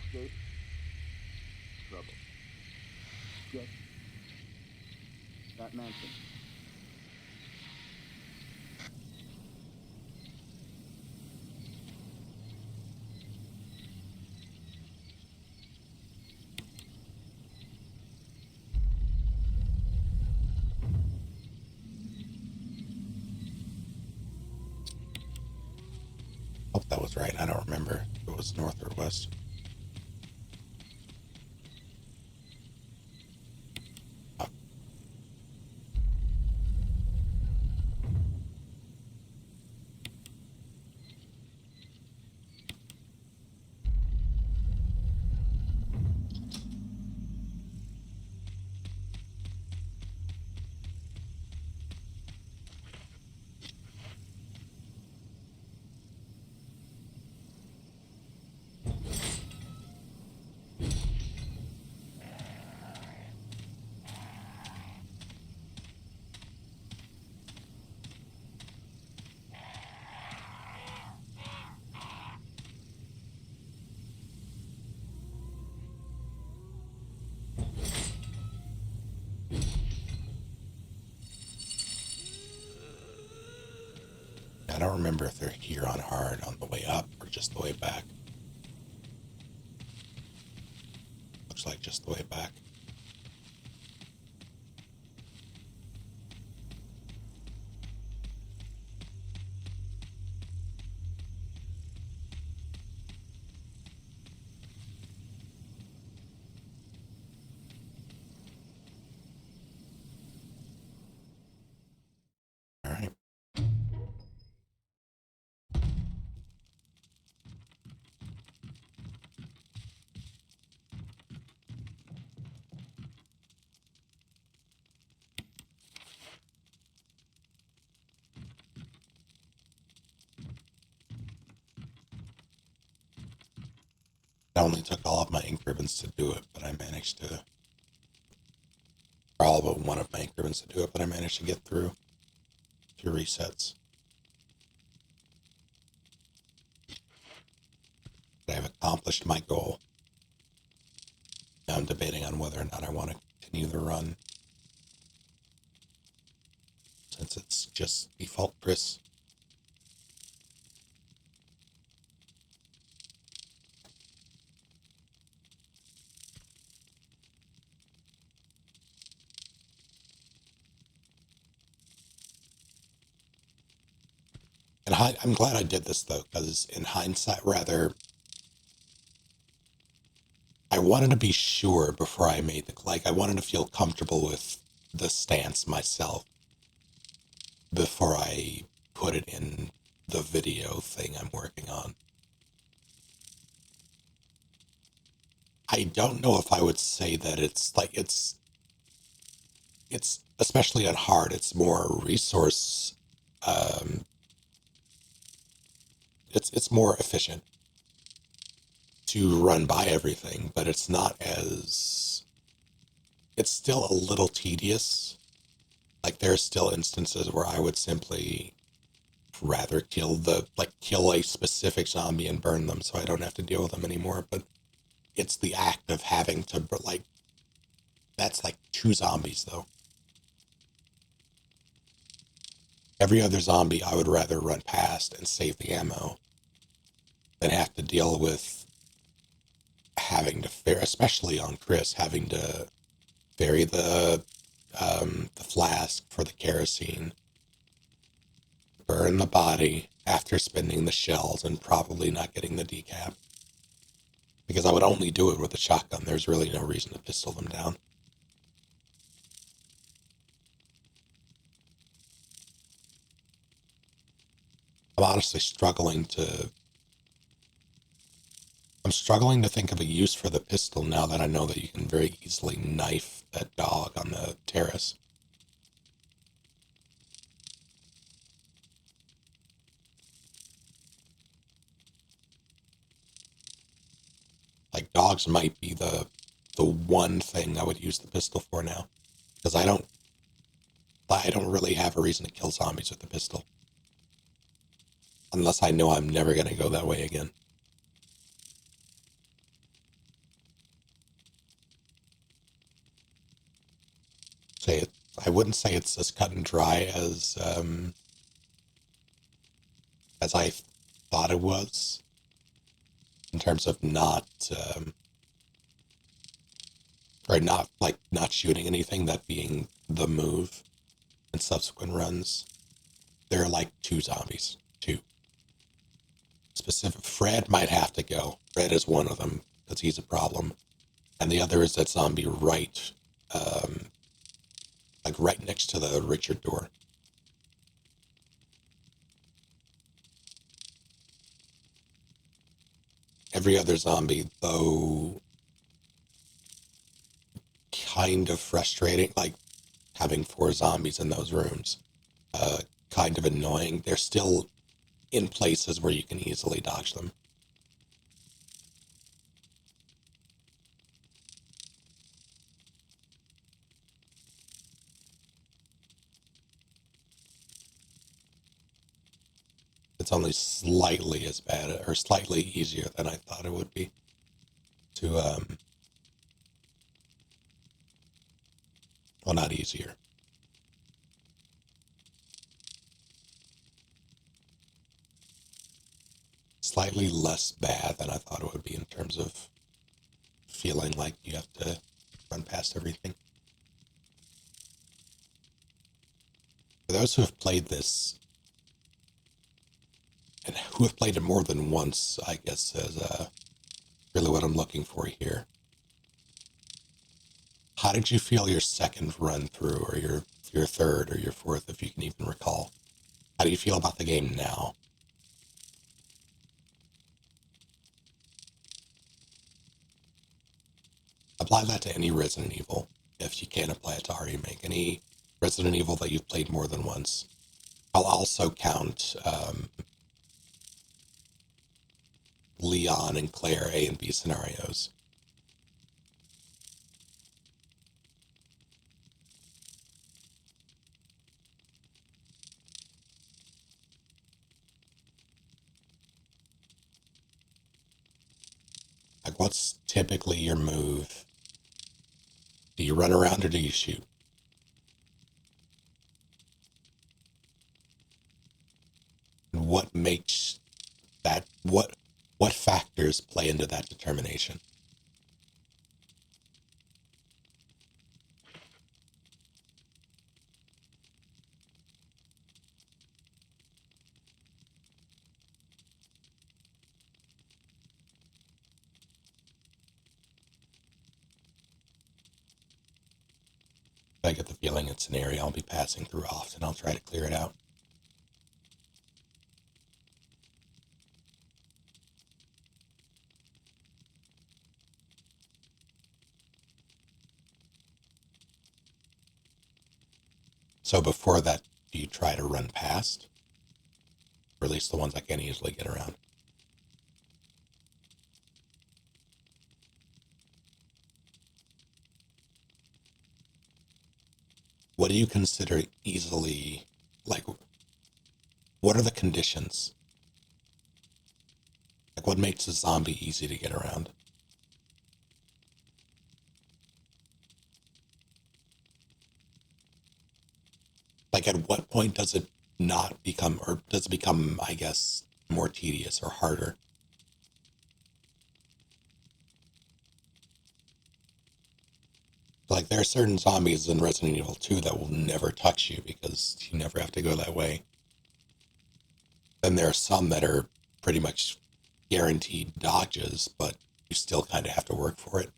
Escape. Trouble. Get that mansion. Hope that was right. I don't remember if it was north or west. I don't remember if they're here on hard on the way up or just the way back. Looks like just the way back. All right. It only took all of my ink ribbons to do it, but I managed to, or all but one of my ink ribbons to do it, but I managed to get through 2 resets. But I've accomplished my goal. Now I'm debating on whether or not I want to continue the run, since it's just default Chris. And I'm glad I did this, though, because in hindsight, rather, I wanted to be sure before I made the, like, I wanted to feel comfortable with the stance myself before I put it in the video thing I'm working on. I don't know if I would say that it's like, it's especially on hard, it's more resource, it's more efficient to run by everything, but it's not as, it's still a little tedious. Like, there's still instances where I would simply rather kill a specific zombie and burn them so I don't have to deal with them anymore. But it's the act of having to, like, that's like 2 zombies, though. Every other zombie I would rather run past and save the ammo than have to deal with having to especially on Chris, having to ferry the flask for the kerosene, burn the body after spending the shells and probably not getting the decap. Because I would only do it with a shotgun. There's really no reason to pistol them down. I'm honestly struggling to... I'm struggling to think of a use for the pistol now that I know that you can very easily knife that dog on the terrace. Like, dogs might be the one thing I would use the pistol for now. Because I don't really have a reason to kill zombies with the pistol. Unless I know I'm never going to go that way again. I wouldn't say it's as cut and dry as I thought it was. In terms of not shooting anything, that being the move in subsequent runs. There are like 2 zombies. 2. Specific. Fred might have to go. Fred is one of them, because he's a problem. And the other is that zombie right next to the Richard door. Every other zombie, though kind of frustrating, like having 4 zombies in those rooms, kind of annoying. They're still in places where you can easily dodge them. It's only slightly as bad, or slightly easier than I thought it would be to, well, not easier. Slightly less bad than I thought it would be in terms of feeling like you have to run past everything. For those who have played this, and who have played it more than once, I guess is really what I'm looking for here. How did you feel your second run through, or your third, or your fourth, if you can even recall? How do you feel about the game now? Apply that to any Resident Evil, if you can apply it to our remake. Any Resident Evil that you've played more than once. I'll also count Leon and Claire A and B scenarios. Like, what's typically your move? Do you run around or do you shoot? And what makes that, what factors play into that determination? If I get the feeling it's an area I'll be passing through often, I'll try to clear it out. So before that, do you try to run past? Or at least the ones I can't easily get around? What do you consider easily, like, what are the conditions? Like, what makes a zombie easy to get around? Like, at what point does it not become, or does it become, I guess, more tedious or harder? Like, there are certain zombies in Resident Evil 2 that will never touch you because you never have to go that way. Then there are some that are pretty much guaranteed dodges, but you still kind of have to work for it.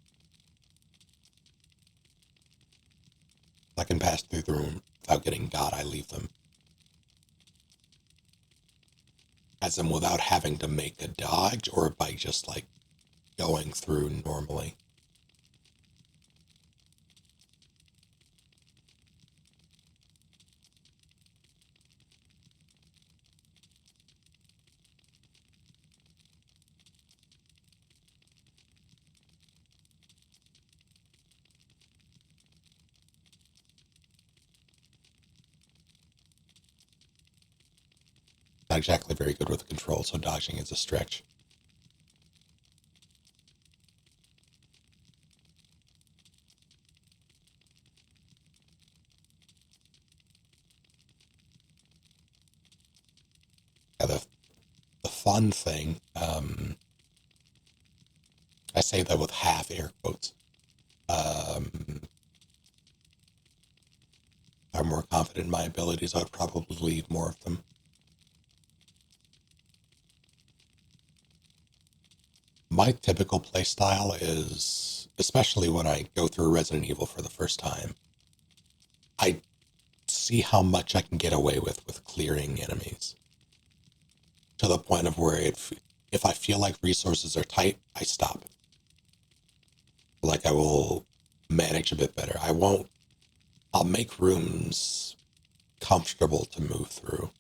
If I can pass through the room without getting got, I leave them. as in without having to make a dodge, or by just like going through normally? Not exactly very good with the control, so dodging is a stretch. Yeah, the fun thing, I say that with half air quotes. If I'm more confident in my abilities, I would probably leave more of them. My typical playstyle is, especially when I go through Resident Evil for the first time, I see how much I can get away with clearing enemies. To the point of where if I feel like resources are tight, I stop. Like I will manage a bit better. I'll make rooms comfortable to move through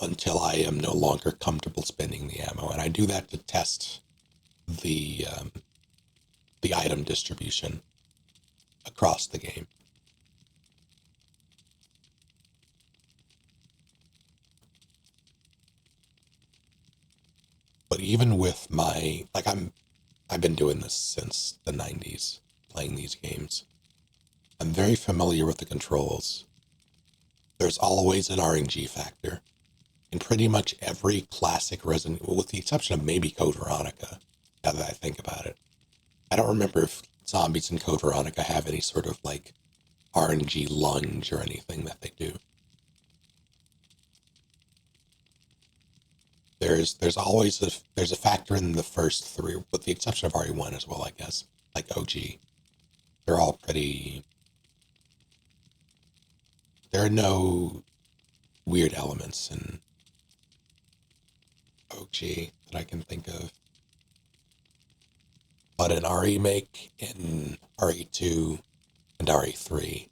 until I am no longer comfortable spending the ammo. And I do that to test the item distribution across the game. But even with I've been doing this since the 90s, playing these games. I'm very familiar with the controls. There's always an RNG factor. In pretty much every classic Resident Evil, with the exception of maybe Code Veronica, now that I think about it. I don't remember if zombies in Code Veronica have any sort of like RNG lunge or anything that they do. There's always there's a factor in the first three, with the exception of RE1 as well, I guess. Like OG. They're all pretty. There are no weird elements in OG that I can think of. But in RE Make, in RE2, and RE3,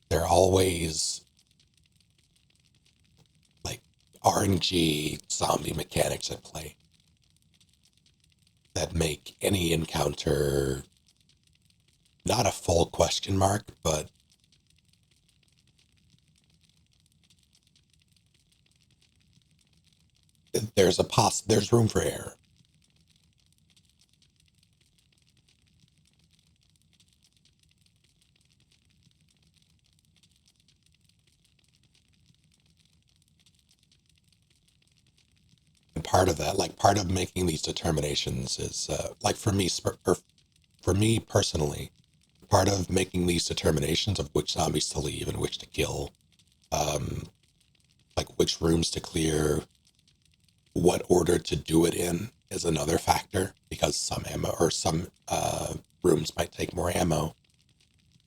they're always like RNG zombie mechanics at play that make any encounter not a full question mark, but there's room for error. And part of that, like part of making these determinations is like for me, or for me personally, part of making these determinations of which zombies to leave and which to kill, um, like which rooms to clear, what order to do it in is another factor, because some ammo or some rooms might take more ammo.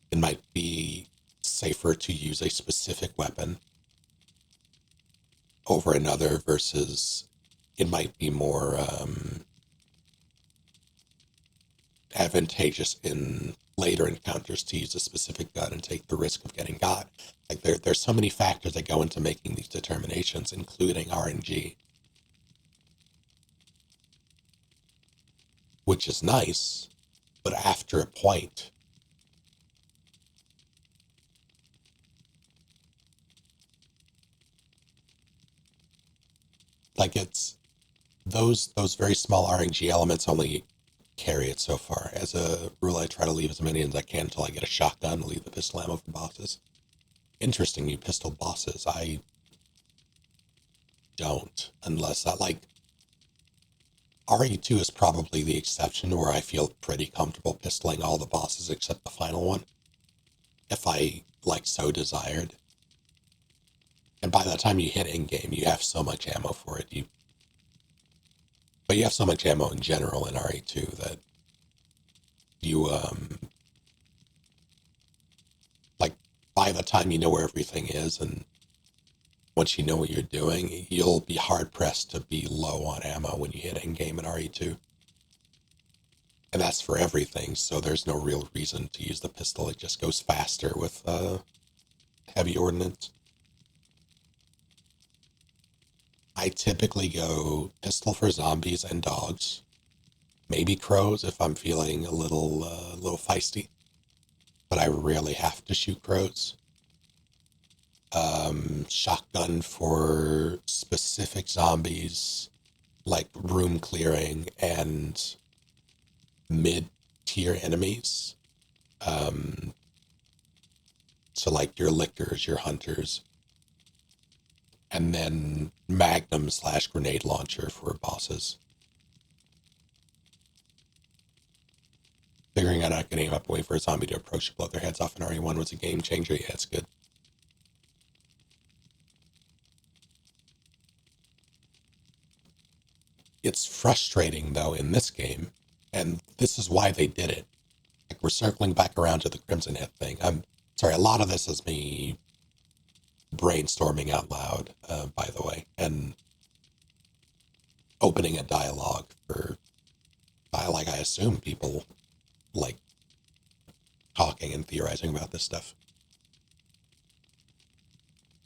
It might be safer to use a specific weapon over another, versus it might be more advantageous in later encounters to use a specific gun and take the risk of getting got. Like there's so many factors that go into making these determinations, including RNG, which is nice, but after a point, like it's those very small RNG elements only carry it so far. As a rule, I try to leave as many as I can until I get a shotgun, leave the pistol ammo for bosses. Interesting new pistol bosses. I don't, unless I like RE2 is probably the exception where I feel pretty comfortable pistoling all the bosses except the final one, if I like so desired. And by the time you hit in-game, you have so much ammo for it. But you have so much ammo in general in RE2 that you, like, by the time you know where everything is, and once you know what you're doing, you'll be hard pressed to be low on ammo when you hit endgame in RE2. And that's for everything, so there's no real reason to use the pistol. It just goes faster with heavy ordnance. I typically go pistol for zombies and dogs. Maybe crows if I'm feeling a little feisty. But I rarely have to shoot crows. Shotgun for specific zombies, like room clearing and mid-tier enemies. So like your lictors, your hunters. And then Magnum/grenade launcher for bosses. Figuring out I can aim up and wait for a zombie to approach to blow their heads off in RE1 was a game changer. Yeah, it's good. It's frustrating, though, in this game, and this is why they did it. Like, we're circling back around to the Crimson Head thing. I'm sorry, a lot of this is me brainstorming out loud, by the way, and opening a dialogue for, like, I assume people like talking and theorizing about this stuff.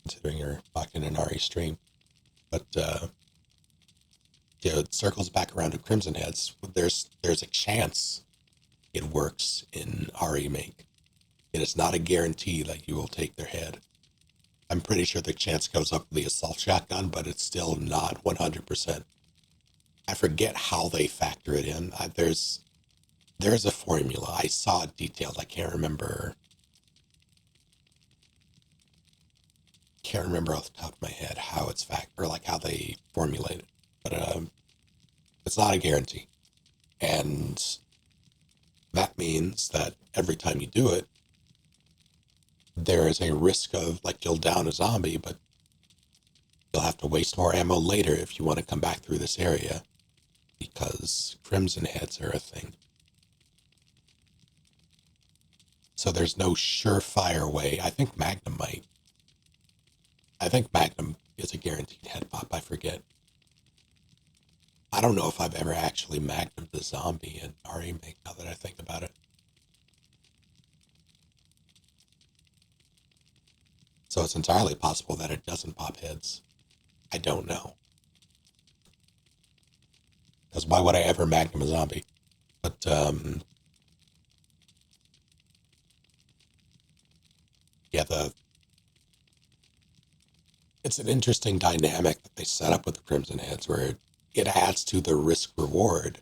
Considering you're watching an RE stream. But, it circles back around to Crimson Heads. There's a chance it works in RE Make. It is not a guarantee that you will take their head. I'm pretty sure the chance goes up with the assault shotgun, but it's still not 100%. I forget how they factor it in. There's a formula. I saw it detailed. I can't remember. Off the top of my head how it's or like how they formulate it. But it's not a guarantee. And that means that every time you do it, there is a risk of, like, you'll down a zombie, but you'll have to waste more ammo later if you want to come back through this area, because Crimson Heads are a thing. So there's no surefire way. I think Magnum might. I think Magnum is a guaranteed head pop. I forget. I don't know if I've ever actually Magnumed a zombie in RE Make, now that I think about it. So it's entirely possible that it doesn't pop heads. I don't know. Because why would I ever Magnum a zombie? But, yeah, it's an interesting dynamic that they set up with the Crimson Heads, where it adds to the risk reward,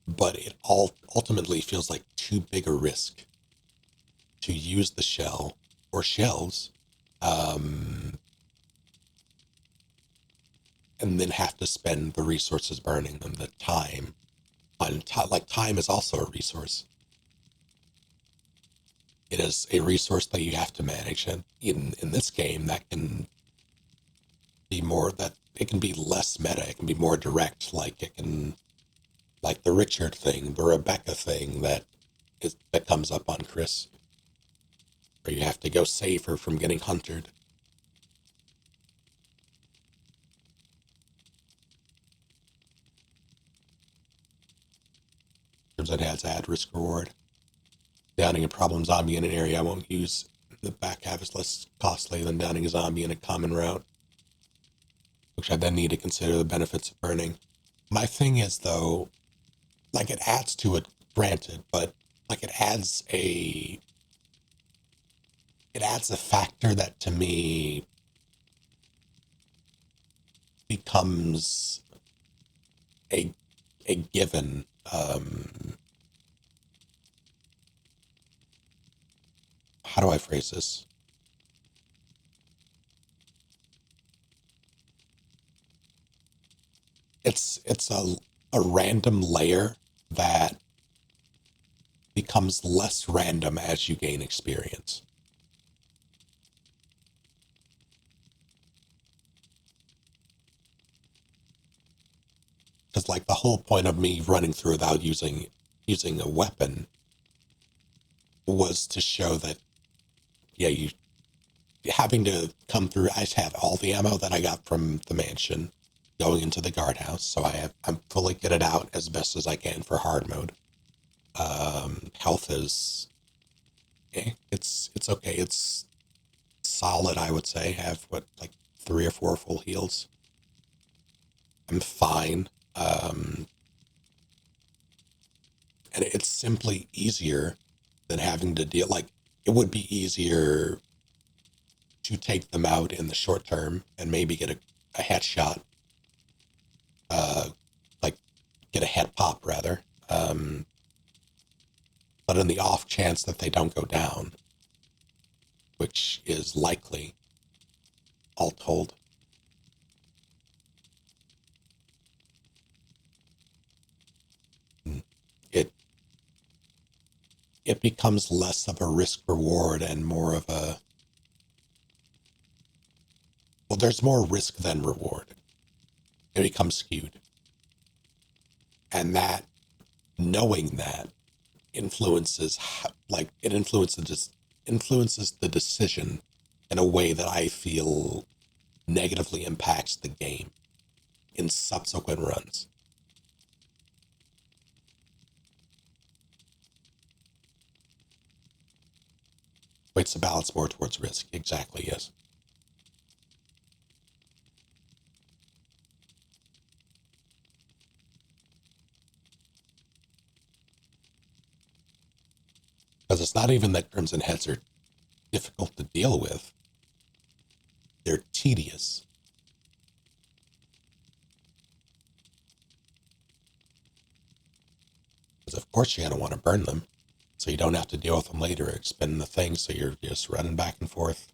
but it ultimately feels like too big a risk to use the shell or shells, and then have to spend the resources burning them, the time. Like, time is also a resource. It is a resource that you have to manage, and in this game, that can be more, that it can be less meta, it can be more direct, like it can, like the Richard thing, the Rebecca thing that comes up on Chris, where you have to go save her from getting hunted. Crimson Heads add risk reward. Downing a problem zombie in an area I won't use. The back half is less costly than downing a zombie in a common route, which I then need to consider the benefits of burning. My thing is, though, like, it adds to it, granted, but like it adds a factor that to me becomes a given. How do I phrase this? It's a random layer that becomes less random as you gain experience. Because, like, the whole point of me running through without using a weapon was to show that, yeah, having to come through, I have all the ammo that I got from the mansion going into the guardhouse, so I'm fully kitted out as best as I can for hard mode. Health is, it's okay. It's solid, I would say. Have like 3 or 4 full heals. I'm fine. And it's simply easier than having to deal, like, it would be easier to take them out in the short term and maybe get a headshot, like get a head pop rather. But in the off chance that they don't go down, which is likely, all told, it it becomes less of a risk reward and more of a, well, there's more risk than reward. It becomes skewed. And that, knowing that, influences, like, it influences the decision in a way that I feel negatively impacts the game in subsequent runs. It's a balance more towards risk. Exactly, yes. Because it's not even that Crimson Heads are difficult to deal with. They're tedious. Because of course you're going to want to burn them, so you don't have to deal with them later, expend the thing, so you're just running back and forth.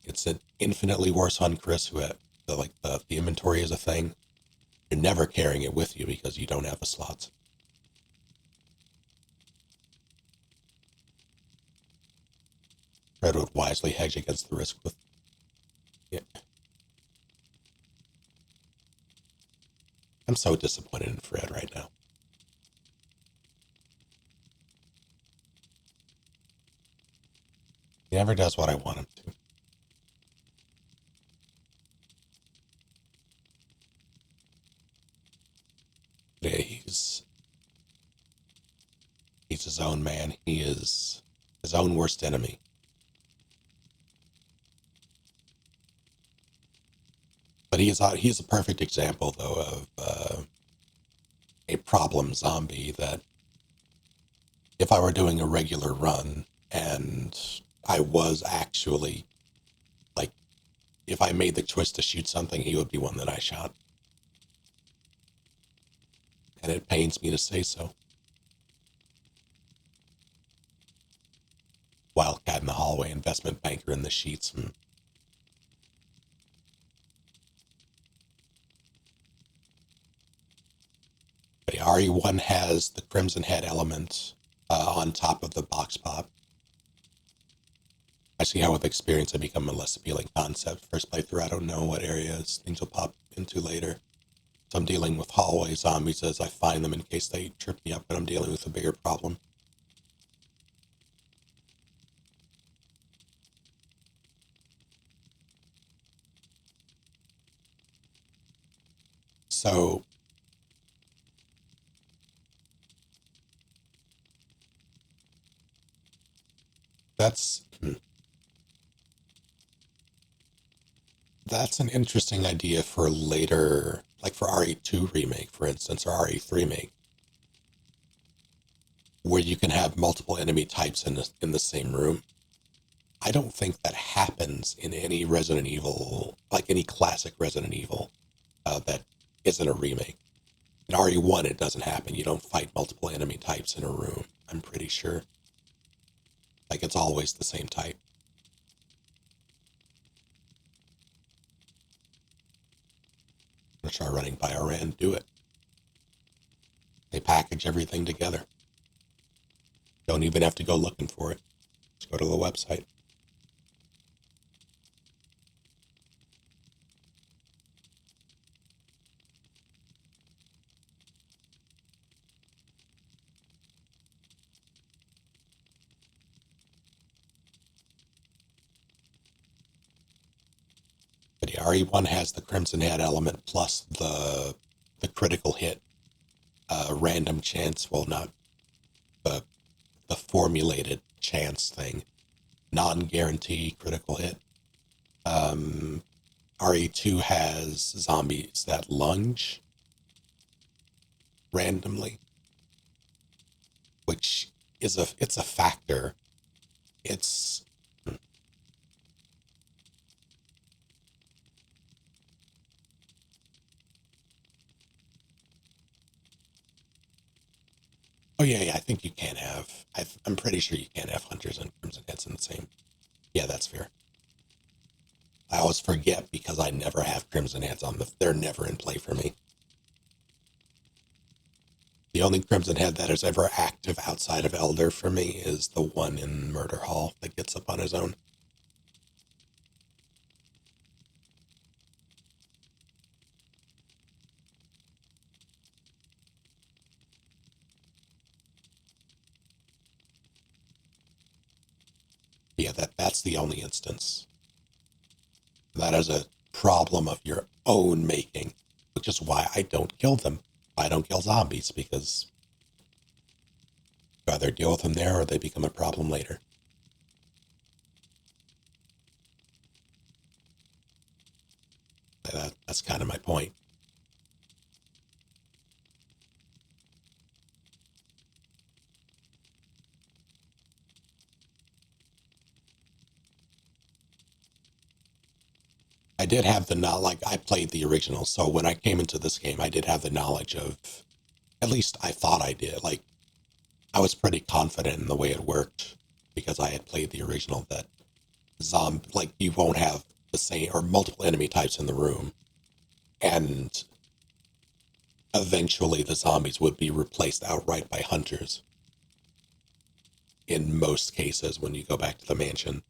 It's an infinitely worse on Chris, who had the inventory is a thing. You're never carrying it with you because you don't have the slots. Fred would wisely hedge against the risk with, yeah. I'm so disappointed in Fred right now. He never does what I want him to. Yeah, he's his own man. He is his own worst enemy. But he's a perfect example, though, of a problem zombie that if I were doing a regular run and I was actually, like, if I made the choice to shoot something, he would be one that I shot. And it pains me to say so. Wildcat in the hallway, investment banker in the sheets. But RE1 has the Crimson Head element on top of the box pop. I see how with experience it become a less appealing concept. First playthrough, I don't know what areas things will pop into later. So I'm dealing with hallway zombies as I find them in case they trip me up, but I'm dealing with a bigger problem. So that's an interesting idea for later, like for RE2 remake, for instance, or RE3 remake, where you can have multiple enemy types in the same room. I don't think that happens in any Resident Evil, like any classic Resident Evil, that isn't a remake. In RE1, it doesn't happen. You don't fight multiple enemy types in a room, I'm pretty sure. Like, it's always the same type. I'm gonna try running by RN, do it. They package everything together. Don't even have to go looking for it. Just go to the website. RE1 has the Crimson Head element plus the critical hit, random chance. Well, not the formulated chance thing, non-guarantee critical hit. RE2 has zombies that lunge randomly, which is it's a factor. It's oh yeah, I think you can have. I'm pretty sure you can't have hunters and crimson heads in the same. Yeah, that's fair. I always forget because I never have crimson heads on the. They're never in play for me. The only crimson head that is ever active outside of Elder for me is the one in Murder Hall that gets up on his own. Yeah, that's the only instance. That is a problem of your own making, which is why I don't kill them. I don't kill zombies, because you either deal with them there or they become a problem later. That's kind of my point. I did have the knowledge, like I played the original, so when I came into this game, I did have the knowledge of, at least I thought I did, like, I was pretty confident in the way it worked, because I had played the original, that like, you won't have the same, or multiple enemy types in the room, and eventually the zombies would be replaced outright by hunters. In most cases, when you go back to the mansion.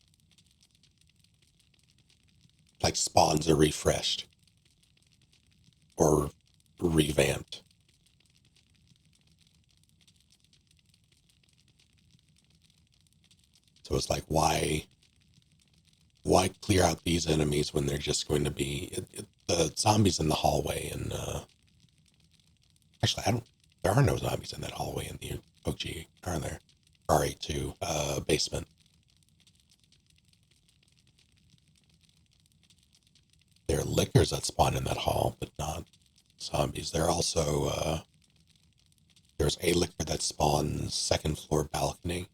Like, spawns are refreshed. Or revamped. So it's like, why clear out these enemies when they're just going to be... the zombies in the hallway and... actually, there are no zombies in that hallway in the OG, are there? RE2 basement. There are lickers that spawn in that hall, but not zombies. There are also, there's a licker that spawns second floor balcony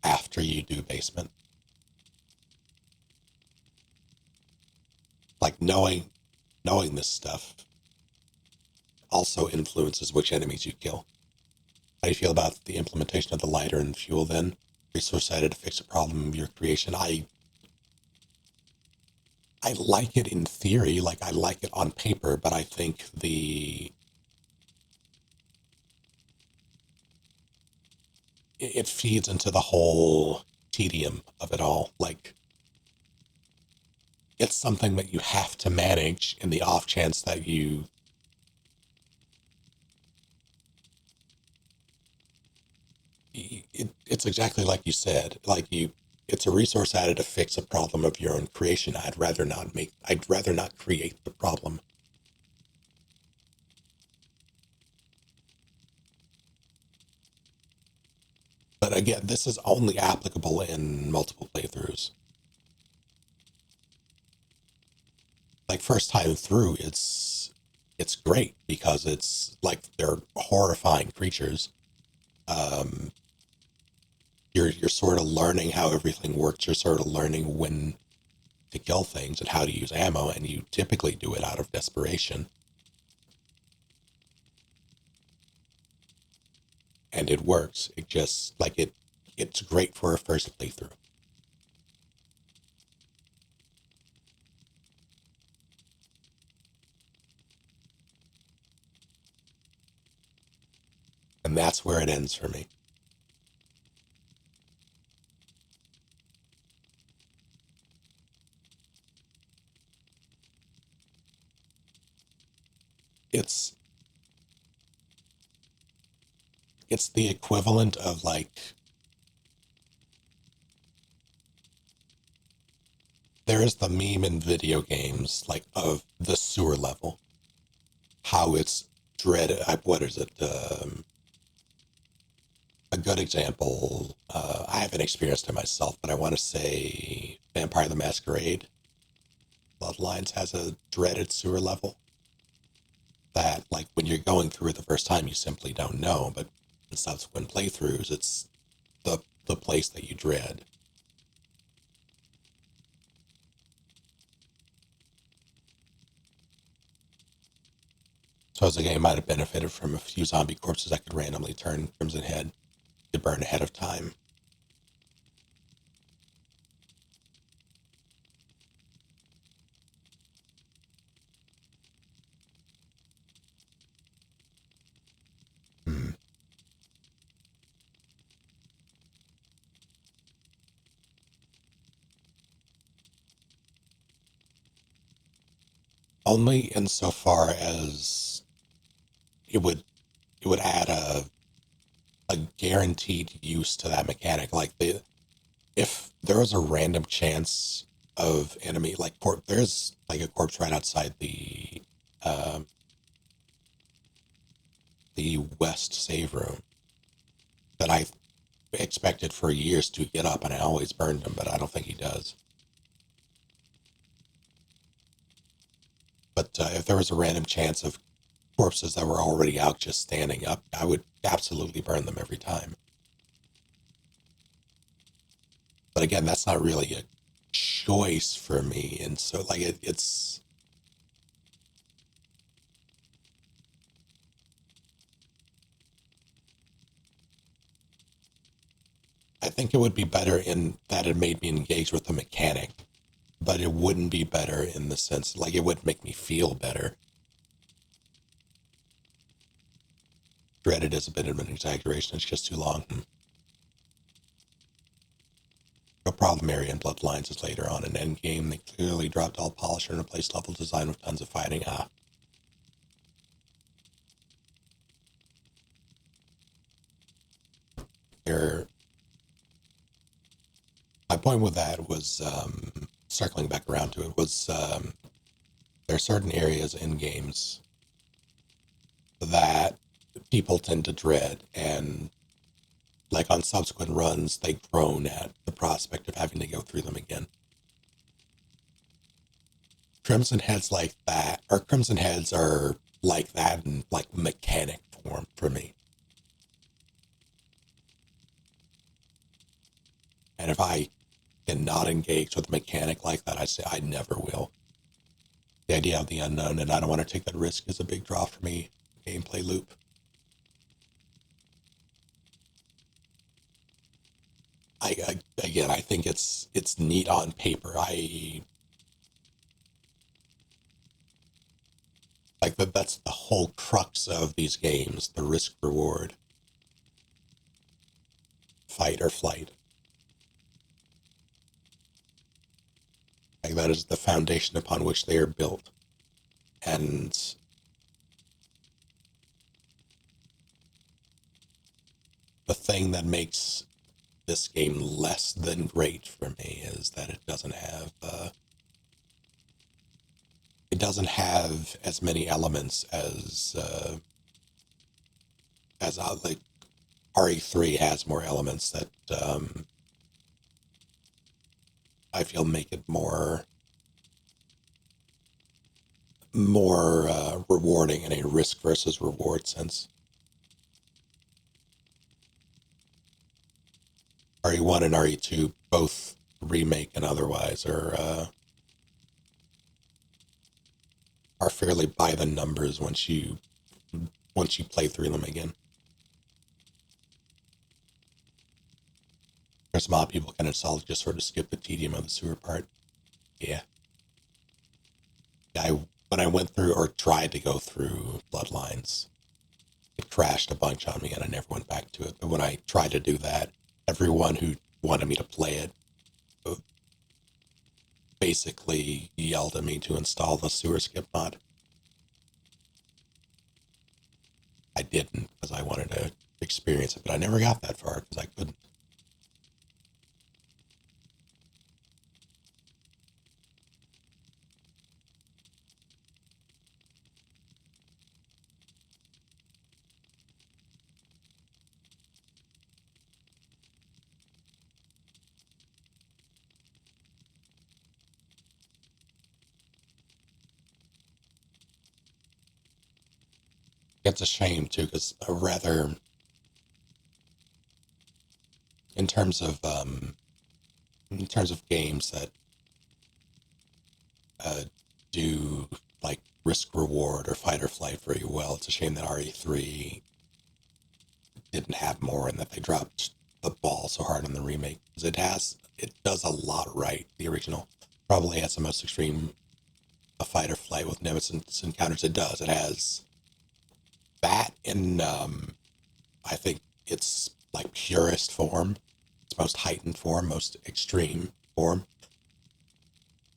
after you do basement. Like, knowing this stuff also influences which enemies you kill. How do you feel about the implementation of the lighter and fuel then? Resource added to fix a problem of your creation. I like it in theory, like I like it on paper, but I think it feeds into the whole tedium of it all. Like, it's something that you have to manage in the off chance that it's exactly like you said. Like, it's a resource added to fix a problem of your own creation. I'd rather not create the problem. But again, this is only applicable in multiple playthroughs. Like, first time through, it's great because it's like they're horrifying creatures. You're sort of learning how everything works. You're sort of learning when to kill things and how to use ammo, and you typically do it out of desperation. And it works. It just, like, it's great for a first playthrough. And that's where it ends for me. It's the equivalent of, like, there is the meme in video games, like, of the sewer level. How it's dreaded. What is it? A good example, I haven't experienced it myself, but I want to say Vampire the Masquerade Bloodlines has a dreaded sewer level that, like, when you're going through it the first time, you simply don't know, but in subsequent playthroughs, it's the place that you dread. So as the game might have benefited from a few zombie corpses that could randomly turn Crimson Head to burn ahead of time. Only insofar as it would add a guaranteed use to that mechanic. Like, if there was a random chance of enemy, like, there's like a corpse right outside the west save room that I expected for years to get up, and I always burned him, but I don't think he does. But if there was a random chance of corpses that were already out just standing up, I would absolutely burn them every time. But again, that's not really a choice for me, and so, like, it's I think it would be better in that it made me engage with the mechanic, but it wouldn't be better in the sense, like, it would make me feel better. Dreaded is a bit of an exaggeration, it's just too long. The problem area in Bloodlines is later on in Endgame. They clearly dropped all polish and replaced level design with tons of fighting. Here, my point with that was, circling back around to it, was there are certain areas in games that people tend to dread, and, like, on subsequent runs, they groan at the prospect of having to go through them again. Crimson Heads like that, or Crimson Heads are like that in, like, mechanic form for me. And if I cannot engage with a mechanic like that, I say I never will. The idea of the unknown, and I don't want to take that risk, is a big draw for me. Gameplay loop. Again, I think it's neat on paper. I like that. That's the whole crux of these games: the risk reward, fight or flight. Like, that is the foundation upon which they are built, and the thing that makes this game less than great for me is that it doesn't have as many elements as like RE3 has more elements that I feel make it more rewarding in a risk versus reward sense. RE1 and RE2, both remake and otherwise, are fairly by the numbers once you play through them again. There's some odd people kind of solid just sort of skip the tedium of the sewer part. Yeah. When I went through or tried to go through Bloodlines, it crashed a bunch on me and I never went back to it. But when I tried to do that, everyone who wanted me to play it basically yelled at me to install the sewer skip mod. I didn't, because I wanted to experience it, but I never got that far because I couldn't. it's a shame too, because rather in terms of games that do like risk reward or fight or flight very well, it's a shame that RE3 didn't have more and that they dropped the ball so hard on the remake. Because it does a lot right. The original probably has the most extreme a fight or flight with nemesis encounters. It does. It has that in I think it's like purest form, its most heightened form, most extreme form.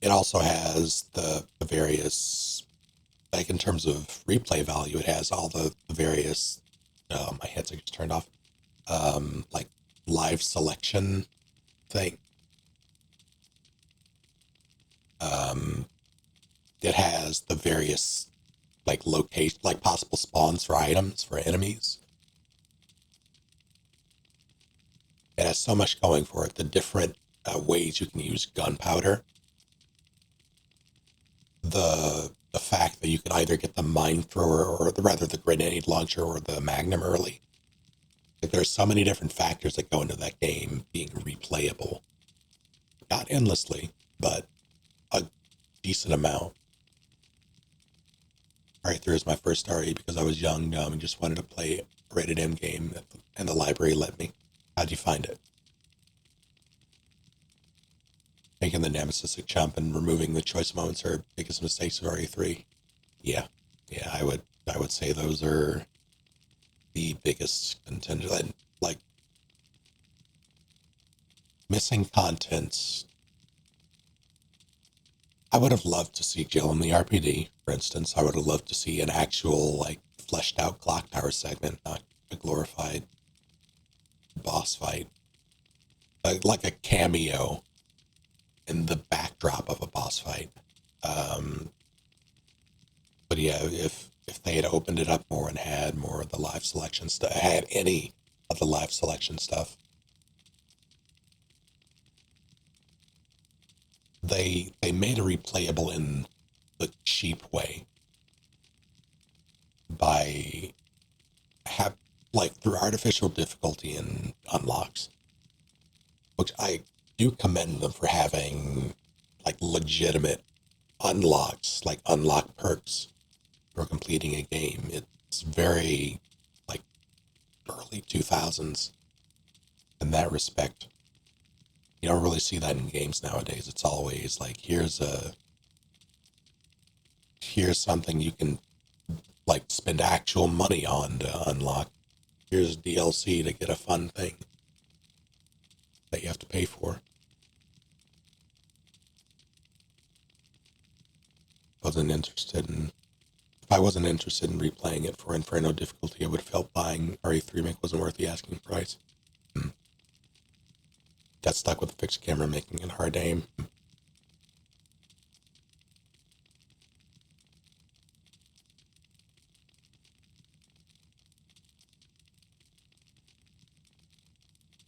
It also has the various, like in terms of replay value, it has all the various, my headset just turned off, like live selection thing. It has the various like location, like possible spawns for items for enemies. It has so much going for it. The different ways you can use gunpowder. The fact that you can either get the mine thrower or rather the grenade launcher or the magnum early. Like there's so many different factors that go into that game being replayable. Not endlessly, but a decent amount. R3 is my first RE because I was young, dumb, and just wanted to play a rated M game, and the library let me. How'd you find it? Making the nemesis jump and removing the choice moments are biggest mistakes of RE3. Yeah, I would say those are the biggest contender. Like missing content. I would have loved to see Jill in the RPD, for instance. I would have loved to see an actual, like, fleshed out clock tower segment, not a glorified boss fight. Like a cameo in the backdrop of a boss fight. But yeah, if they had opened it up more and had more of the live selection stuff, had any of the live selection stuff, they made it replayable in the cheap way by like through artificial difficulty and unlocks, which I do commend them for having like legitimate unlocks, like unlock perks for completing a game. It's very like early 2000s in that respect. You don't really see that in games nowadays. It's always like here's something you can like spend actual money on to unlock. Here's DLC to get a fun thing that you have to pay for. If I wasn't interested in replaying it for Inferno difficulty, I would have felt buying RE3 Remake wasn't worth the asking price. Got stuck with a fixed camera making it hard to aim.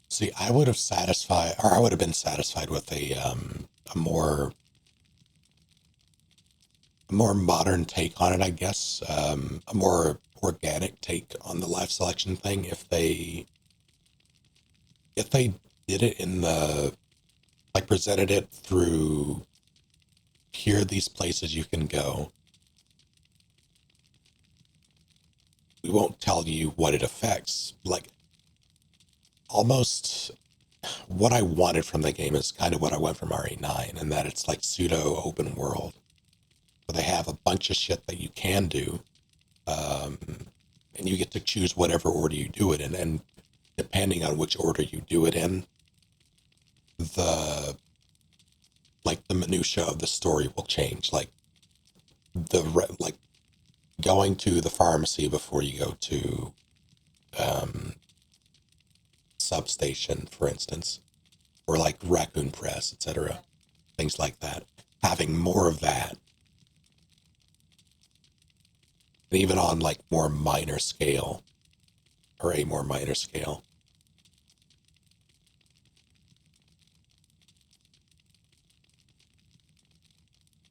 See, I would have been satisfied with a more modern take on it, I guess. A more organic take on the live selection thing if they did it in the, like, presented it through, here are these places you can go. We won't tell you what it affects. Like, almost what I wanted from the game is kind of what I want from RE9, and that it's like pseudo open world. Where they have a bunch of shit that you can do, and you get to choose whatever order you do it in, and depending on which order you do it in, the minutia of the story will change. Like going to the pharmacy before you go to substation, for instance, or like Raccoon Press, etc. Things like that. Having more of that, and even on like more minor scale, or a more minor scale.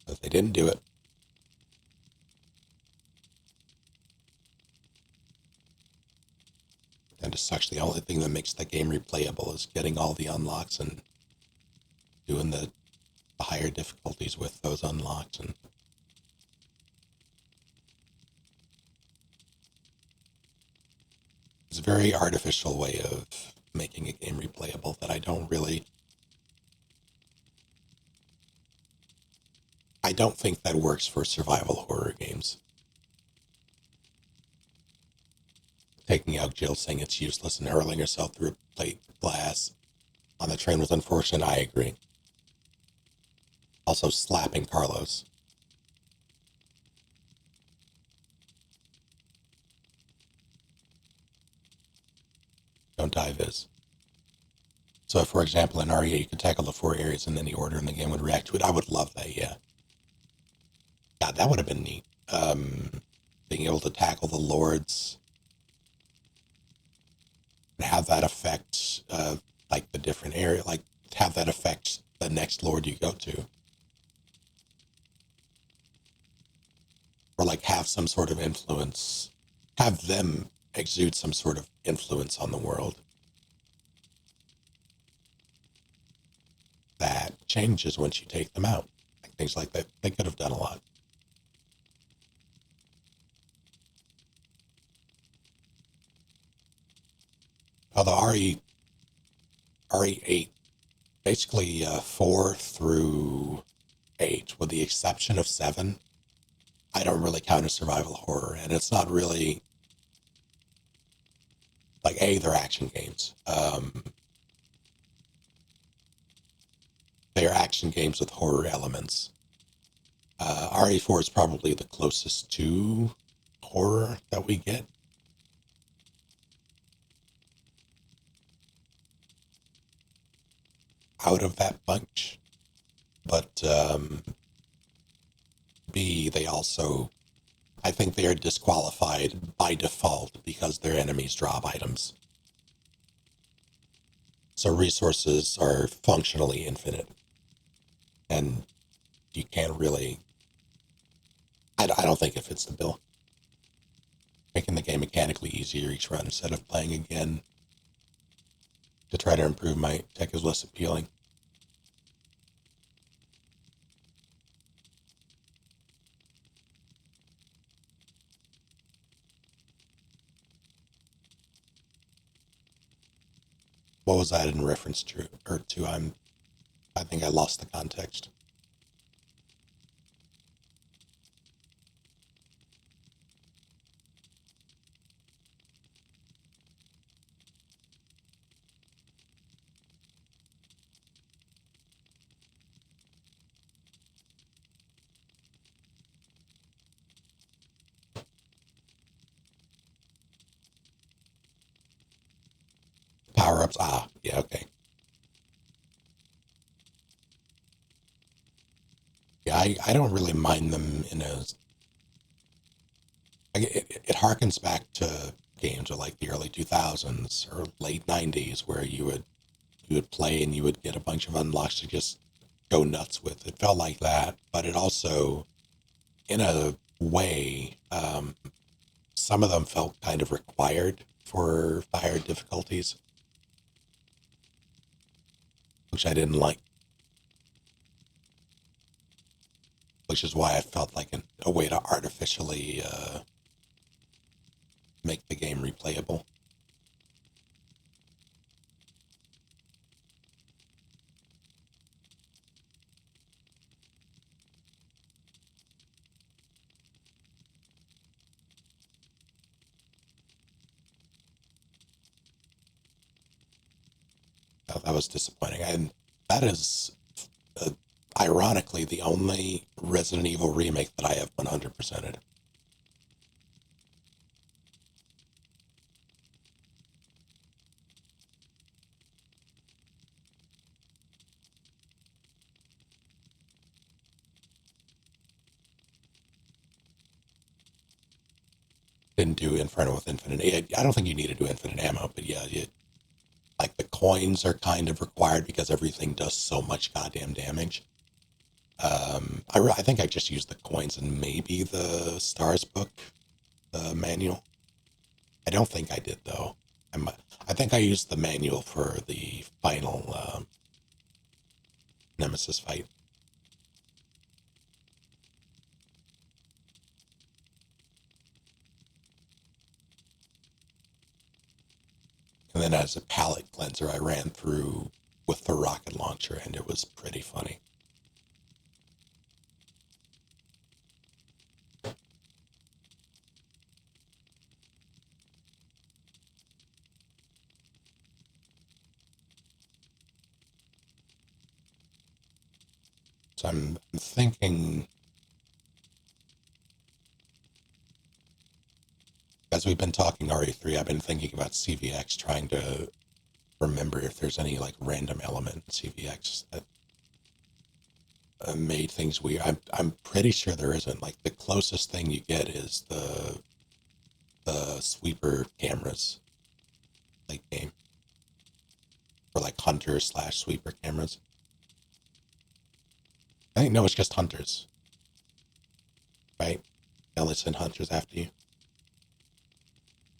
But they didn't do it. of sucks. The only thing that makes the game replayable is getting all the unlocks and doing the higher difficulties with those unlocks. And it's a very artificial way of making a game replayable that I don't think that works for survival horror games. Taking out Jill, saying it's useless, and hurling herself through a plate of glass on the train was unfortunate. I agree. Also, slapping Carlos. Don't die, Viz. So, for example, in RE, you could tackle the 4 areas in any order, and the game would react to it. I would love that, yeah. God, that would have been neat. Being able to tackle the lords and have that affect, like, the different area, like, have that affect the next lord you go to. Or, like, have some sort of influence, have them exude some sort of influence on the world that changes once you take them out. Like, things like that. They could have done a lot. Although RE8, basically 4 through 8, with the exception of 7, I don't really count as survival horror, and it's not really, like, they're action games. They are action games with horror elements. RE4 is probably the closest to horror that we get. Out of that bunch. But B, they also, I think they are disqualified by default because their enemies drop items. So resources are functionally infinite. And you can't really, I don't think it fits the bill. Making the game mechanically easier each run instead of playing again to try to improve my tech is less appealing. What was that in reference to? I think I lost the context. Power-ups. Yeah, okay. Yeah, I don't really mind them in a... It harkens back to games of like the early 2000s or late 90s where you would play and you would get a bunch of unlocks to just go nuts with. It felt like that, but it also, in a way, some of them felt kind of required for the higher difficulties, which I didn't like. Which is why I felt like a way to artificially make the game replayable. That was disappointing. And that is, ironically, the only Resident Evil remake that I have 100%ed. Didn't do Inferno with infinite. I don't think you need to do infinite ammo, but yeah, like the coins are kind of required because everything does so much goddamn damage. I think I just used the coins and maybe the Stars book, the manual. I don't think I did though. I think I used the manual for the final Nemesis fight. And then as a palette cleanser, I ran through with the rocket launcher, and it was pretty funny. So I'm thinking, as we've been talking RE3, I've been thinking about CVX, trying to remember if there's any like random element in CVX that made things weird. I'm pretty sure there isn't. Like the closest thing you get is the sweeper cameras late game, or like hunter / sweeper cameras. I think no, it's just hunters, right? They'll send hunters after you.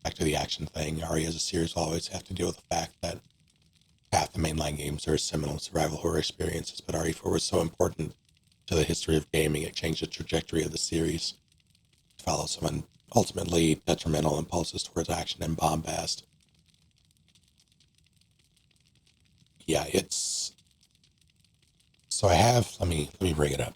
Back to the action thing. RE as a series will always have to deal with the fact that half the mainline games are seminal survival horror experiences, but RE4 was so important to the history of gaming, it changed the trajectory of the series to follow some ultimately detrimental impulses towards action and bombast. Yeah, it's... So I have... Let me bring it up.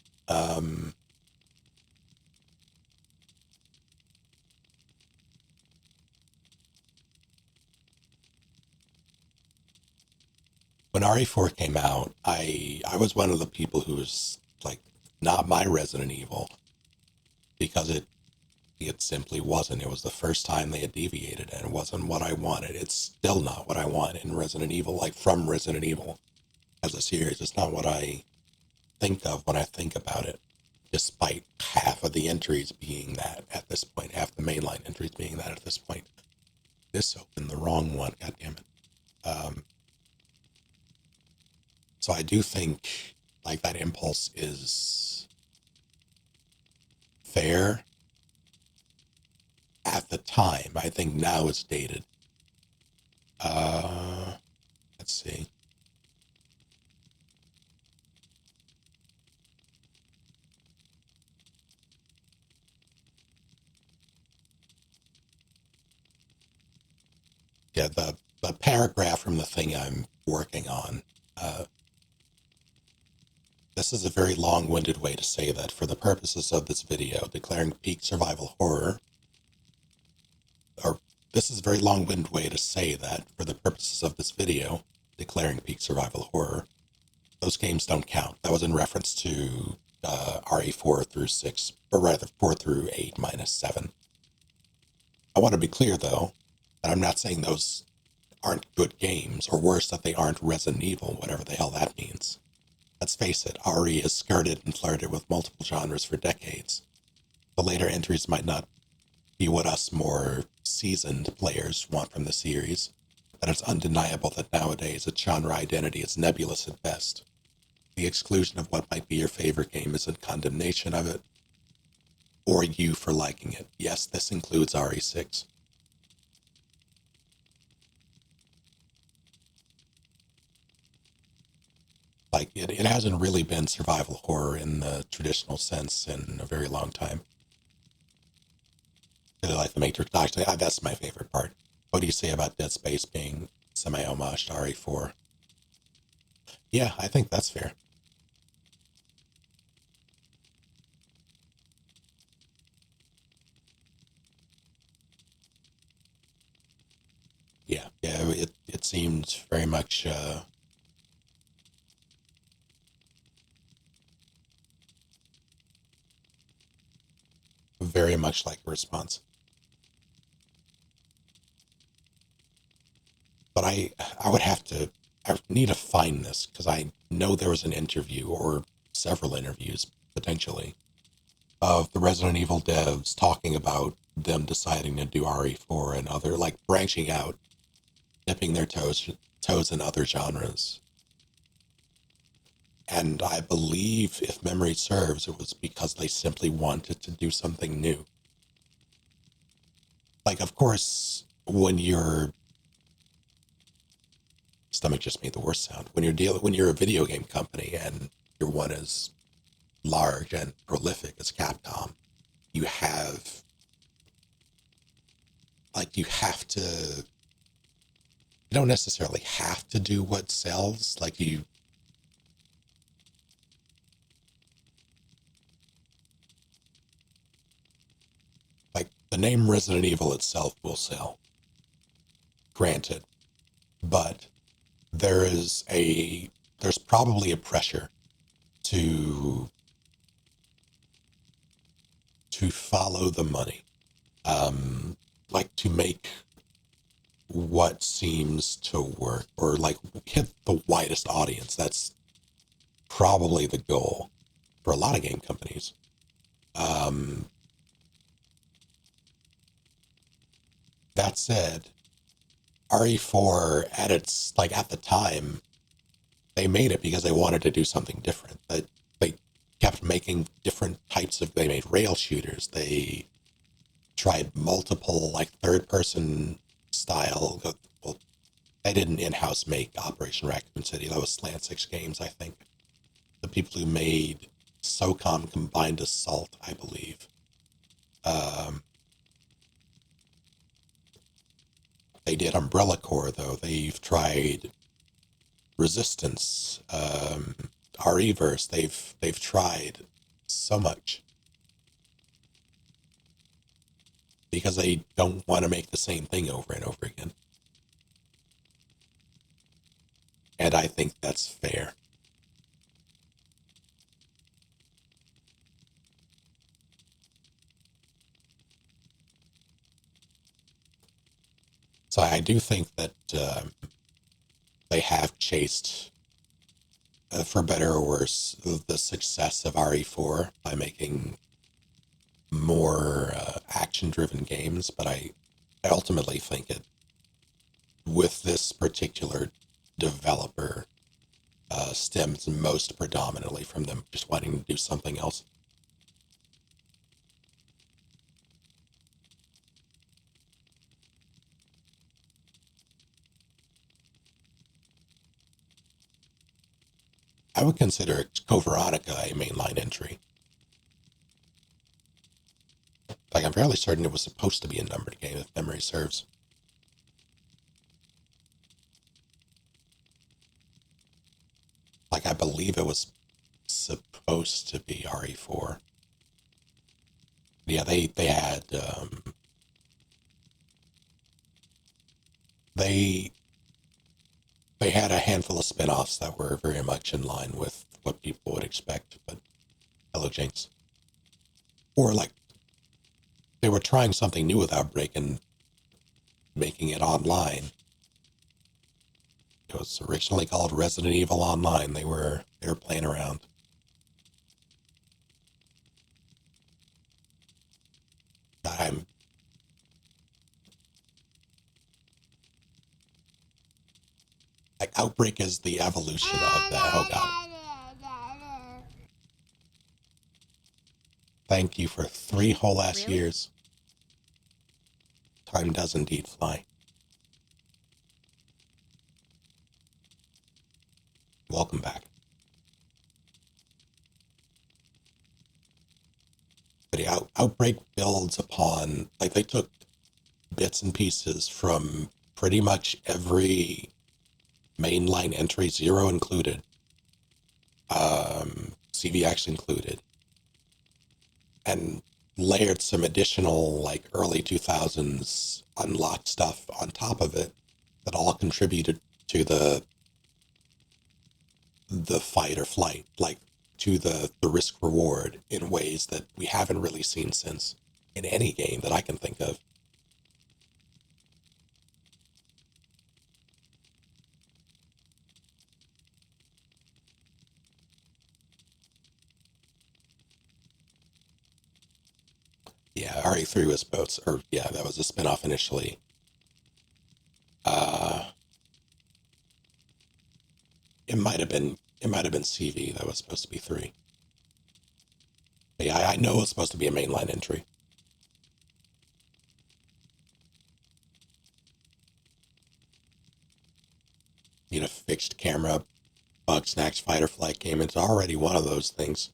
When RE4 came out, I was one of the people who was like, not my Resident Evil, because it simply wasn't. It was the first time they had deviated, and it wasn't what I wanted. It's still not what I want in Resident Evil, like from Resident Evil as a series. It's not what I think of when I think about it, despite half of the entries being that at this point, half the mainline entries being that at this point. This opened the wrong one, God damn it. So I do think like that impulse is fair at the time. I think now it's dated. Let's see. Yeah, the paragraph from the thing I'm working on, this is a very long-winded way to say that for the purposes of this video, declaring peak survival horror, or this is a very long-winded way to say that for the purposes of this video, declaring peak survival horror, those games don't count. That was in reference to RE4 through 6, or rather 4 through 8 minus 7. I want to be clear, though, that I'm not saying those aren't good games, or worse, that they aren't Resident Evil, whatever the hell that means. Let's face it, RE has skirted and flirted with multiple genres for decades. The later entries might not be what us more seasoned players want from the series, but it's undeniable that nowadays its genre identity is nebulous at best. The exclusion of what might be your favorite game isn't condemnation of it, or you for liking it. Yes, this includes RE6. Like, it hasn't really been survival horror in the traditional sense in a very long time. Really like the Matrix. Actually, that's my favorite part. What do you say about Dead Space being semi-homage to RE4? Yeah, I think that's fair. Yeah, it seemed very much like a response. But I need to find this, because I know there was an interview, or several interviews, potentially, of the Resident Evil devs talking about them deciding to do RE4 and other, like, branching out, dipping their toes in other genres. And I believe, if memory serves, it was because they simply wanted to do something new. Like, of course, when you're stomach just made the worst sound. When you're a video game company and you're one as large and prolific as Capcom, you have you don't necessarily have to do what sells. Like the name Resident Evil itself will sell, granted, but there's probably a pressure to follow the money, like to make what seems to work, or like hit the widest audience. That's probably the goal for a lot of game companies. That said, RE4 at the time, they made it because they wanted to do something different. They kept making different types they made rail shooters. They tried multiple like third person style. Well, they didn't in-house make Operation Raccoon City. That was Slant 6 Games, I think. The people who made SOCOM Combined Assault, I believe. They did Umbrella Corps, though. They've tried Resistance, REverse. They've tried so much because they don't want to make the same thing over and over again. And I think that's fair. So I do think that they have chased, for better or worse, the success of RE4 by making more action-driven games. But I ultimately think it, with this particular developer, stems most predominantly from them just wanting to do something else. I would consider Code Veronica a mainline entry. Like, I'm fairly certain it was supposed to be a numbered game, if memory serves. Like, I believe it was supposed to be RE4. Yeah, they had, they had a handful of spin-offs that were very much in line with what people would expect, but hello, Jinx. Or, like, they were trying something new with Outbreak and making it online. It was originally called Resident Evil Online. They were playing around. Like, Outbreak is the evolution of that. Oh god. Thank you for 3 whole ass years. Time does indeed fly. Welcome back. But yeah, Outbreak builds upon, like, they took bits and pieces from pretty much every mainline entry, Zero included, CVX included, and layered some additional, like, early 2000s unlocked stuff on top of it that all contributed to the fight or flight, like, to the risk reward in ways that we haven't really seen since in any game that I can think of. Yeah, RE3 was both, or yeah, that was a spinoff initially. It might have been CV that was supposed to be 3. But yeah, I know it was supposed to be a mainline entry. need a fixed camera, bug snacks, fight or flight game. It's already one of those things.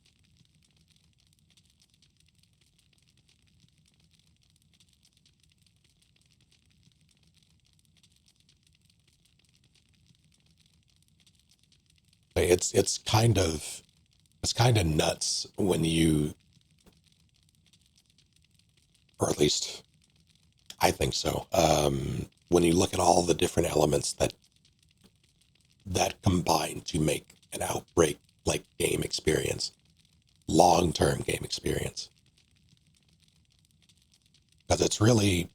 It's kind of nuts when you, or at least I think so. When you look at all the different elements that combine to make an Outbreak like game experience, long-term game experience, because it's really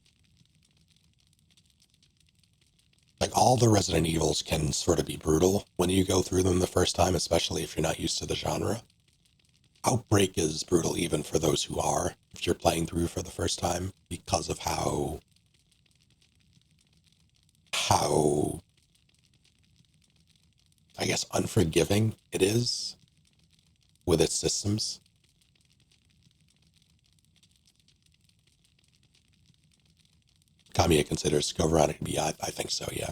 like all the Resident Evils can sort of be brutal when you go through them the first time, especially if you're not used to the genre. Outbreak is brutal even for those who are, if you're playing through for the first time, because of how I guess unforgiving it is with its systems. Kamiya considers Go Veronica to be, I think so, yeah.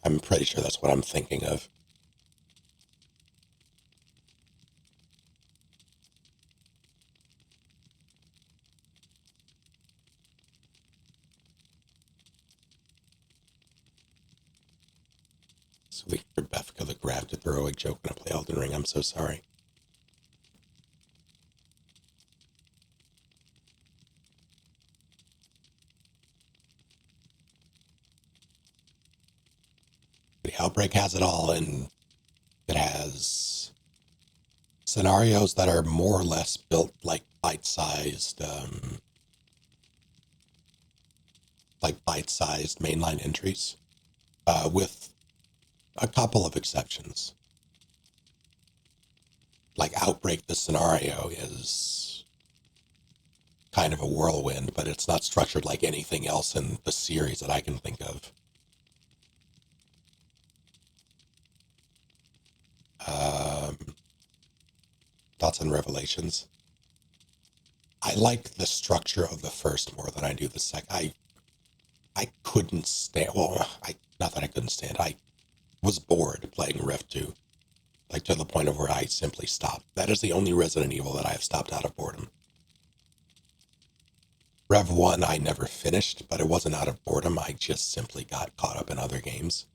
I'm pretty sure that's what I'm thinking of. Sweet Rebecca the grafted heroic joke when I play Elden Ring. I'm so sorry. The Outbreak has it all, and it has scenarios that are more or less built like bite-sized mainline entries, with a couple of exceptions. Like Outbreak, the scenario is kind of a whirlwind, but it's not structured like anything else in the series that I can think of. Thoughts and Revelations. I like the structure of the first more than I do the second. I couldn't stand, well, not that I couldn't stand, I was bored playing Rev 2, like to the point of where I simply stopped. That is the only Resident Evil that I have stopped out of boredom. Rev 1 I never finished, but it wasn't out of boredom. I just simply got caught up in other games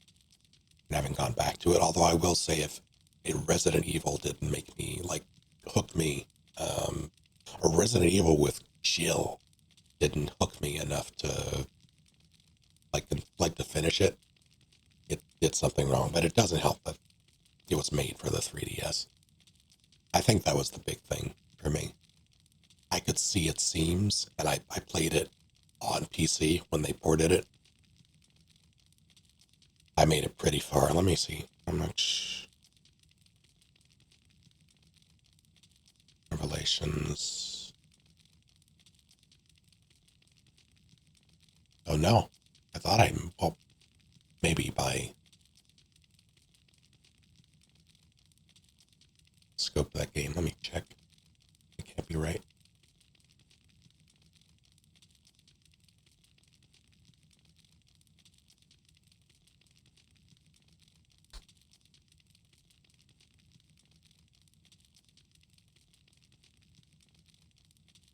and haven't gone back to it. Although I will say, if a Resident Evil didn't make me, like, hook me, or Resident Evil with Jill didn't hook me enough to like to finish it, it did something wrong. But it doesn't help that it was made for the 3DS. I think that was the big thing for me. I could see its seams, and I played it on PC when they ported it. I made it pretty far. Let me see how much. Revelations. Oh no. I thought well, maybe by scope of that game. Let me check. It can't be right.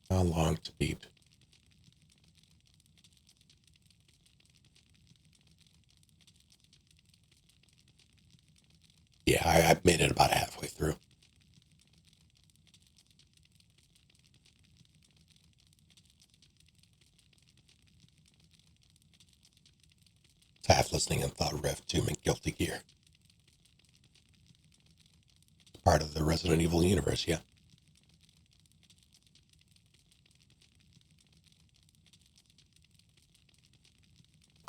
How long to beat? Yeah, I made it about halfway through. It's half listening and thought Rev 2 meant Guilty Gear. It's part of the Resident Evil universe, yeah.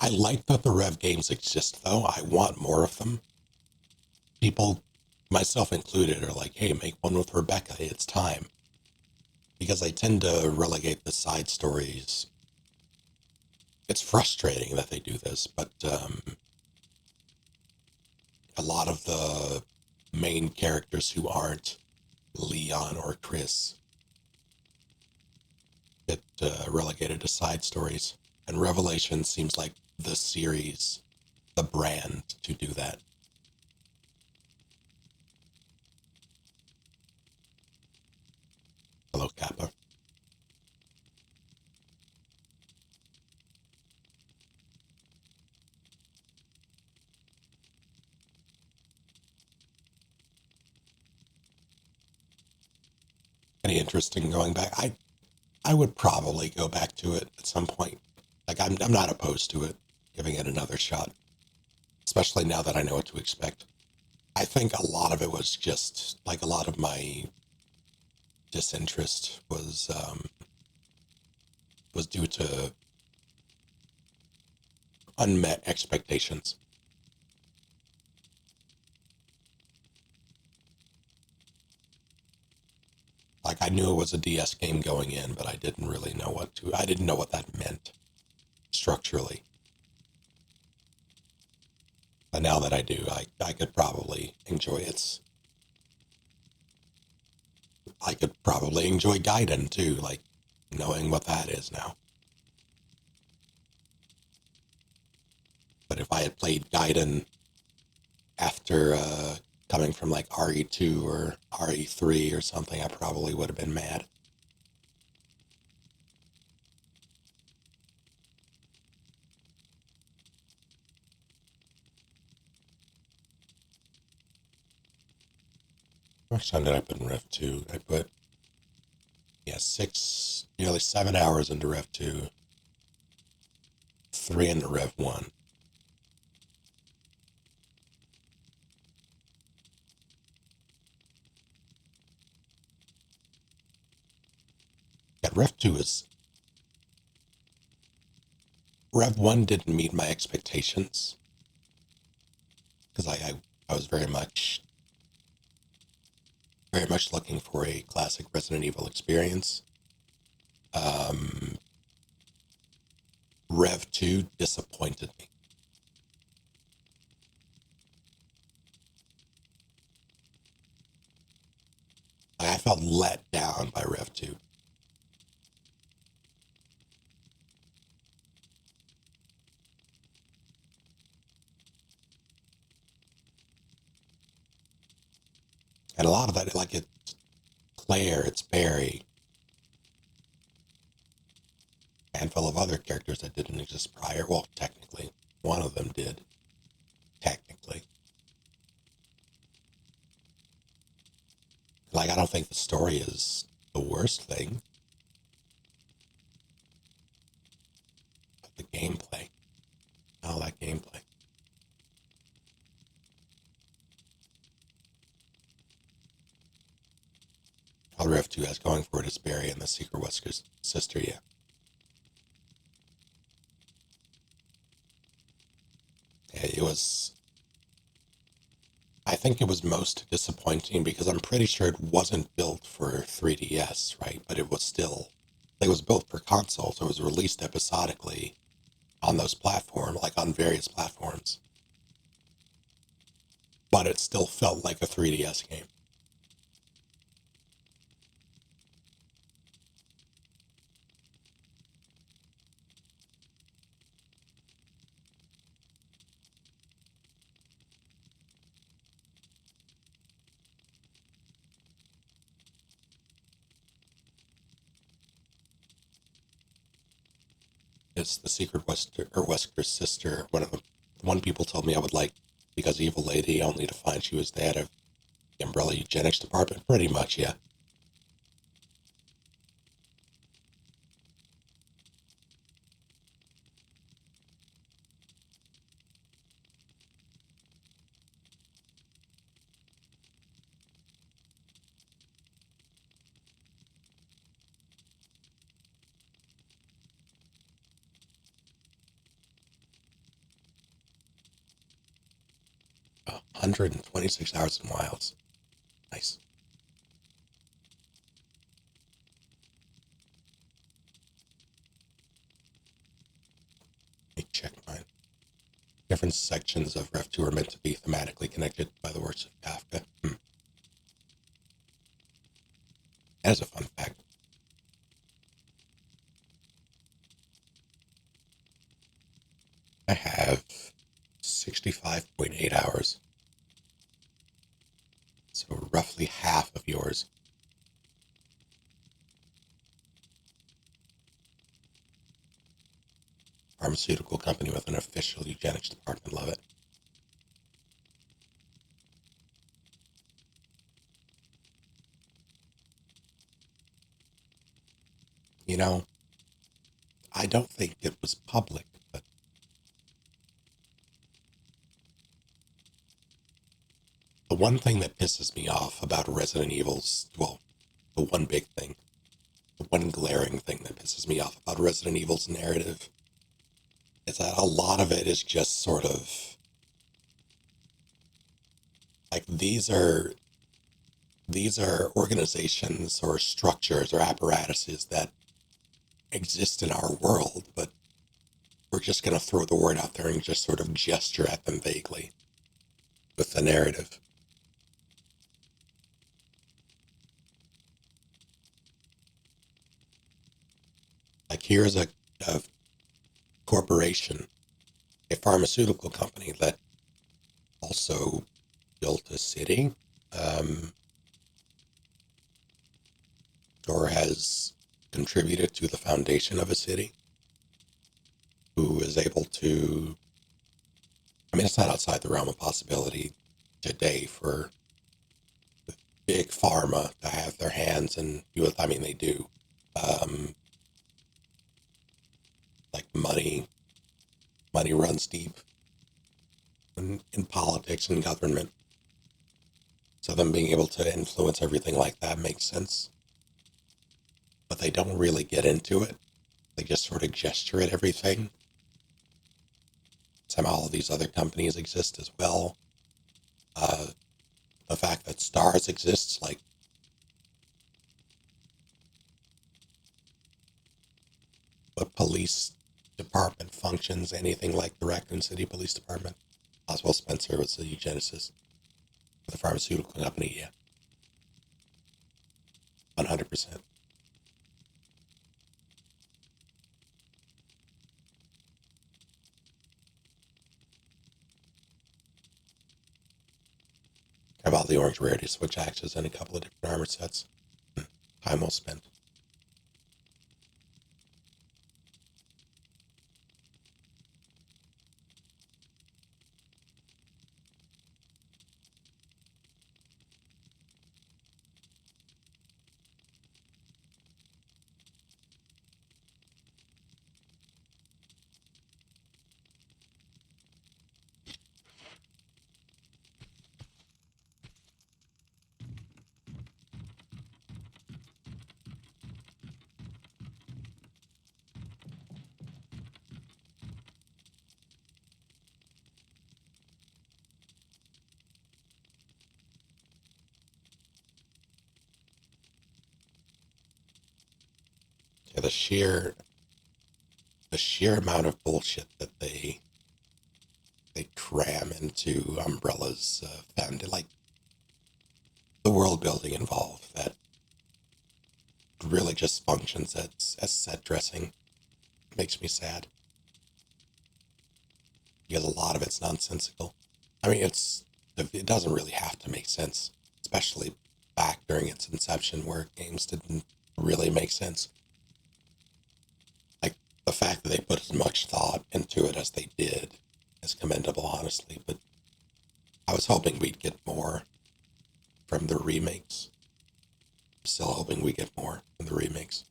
I like that the Rev games exist, though. I want more of them. People, myself included, are like, hey, make one with Rebecca. It's time. Because I tend to relegate the side stories. It's frustrating that they do this, but a lot of the main characters who aren't Leon or Chris get relegated to side stories. And Revelation seems like the series the brand to do that. Hello, Kappa. Any interest in going back? I would probably go back to it at some point. Like I'm not opposed to it, giving it another shot, especially now that I know what to expect. I think a lot of it was just like a lot of my disinterest was due to unmet expectations. Like I knew it was a DS game going in, but I didn't really know I didn't know what that meant structurally. But now that I do, I could probably enjoy it. I could probably enjoy Gaiden too, like knowing what that is now. But if I had played Gaiden after coming from like RE2 or RE3 or something, I probably would have been mad. How much time did I put in Rev 2? I put, nearly 7 hours into Rev 2, 3 into Rev 1. Yeah, Rev 1 didn't meet my expectations because I was very much looking for a classic Resident Evil experience. Rev 2 disappointed me. I felt let down by Rev 2. And a lot of that, like it's Claire, it's Barry, a handful of other characters that didn't exist prior. Well, technically, one of them did. Technically. Like, I don't think the story is the worst thing. But the gameplay. All that gameplay. All Rev 2 has going for it is Barry and the Secret Wesker's sister, yeah. It was, I think it was most disappointing because I'm pretty sure it wasn't built for 3DS, right? But it was still, it was built for consoles. So it was released episodically on those platforms, like on various platforms. But it still felt like a 3DS game. It's the Secret Wesker's sister, one people told me I would like because Evil Lady, only to find she was the head of the Umbrella Eugenics Department. Pretty much, yeah. Oh, 126 hours and miles. Nice. Let me check mine. Different sections of Rev 2 are meant to be thematically connected by the works of Kafka. That is a fun fact. I have 65.8 hours. So roughly half of yours. Pharmaceutical company with an official eugenics department. Love it. You know, I don't think it was public, but the one thing that pisses me off about Resident Evil's, well, the one big thing, the one glaring thing that pisses me off about Resident Evil's narrative is that a lot of it is just sort of like these are organizations or structures or apparatuses that exist in our world, but we're just going to throw the word out there and just sort of gesture at them vaguely with the narrative. Like here's a corporation, a pharmaceutical company that also built a city, or has contributed to the foundation of a city, who is able to, I mean, it's not outside the realm of possibility today for big pharma to have their hands in, I mean, they do, like money runs deep in politics and government. So them being able to influence everything like that makes sense. But they don't really get into it. They just sort of gesture at everything. Somehow all these other companies exist as well. The fact that STARS exists, like, what police department functions anything like the Raccoon City Police Department. Oswald Spencer was the eugenicist for the pharmaceutical company, yeah. 100%. How about the orange rarity switch axes and a couple of different armor sets? Time well spent. Yeah, the sheer amount of bullshit that they cram into Umbrella's found, like the world building involved that really just functions as set dressing, makes me sad. Because a lot of it's nonsensical. I mean, it doesn't really have to make sense, especially back during its inception where games didn't really make sense. Like, the fact that they put as much thought into it as they did is commendable, honestly, but I was hoping we'd get more from the remakes. I'm still hoping we get more from the remakes.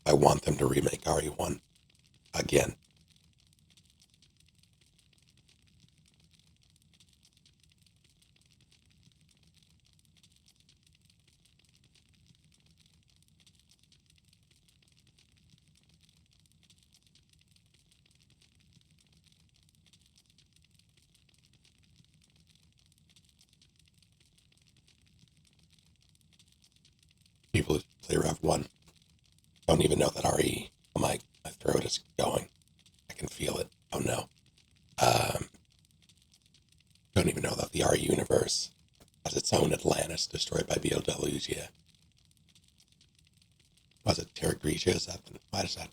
I want them to remake RE1 again. People who play Rev 1 don't even know that RE. Oh, my throat is going. I can feel it. Oh no. Don't even know that the RE universe Has its own Atlantis destroyed by BOWs, yeah. Was it Terra Grigia? Is that, why does that?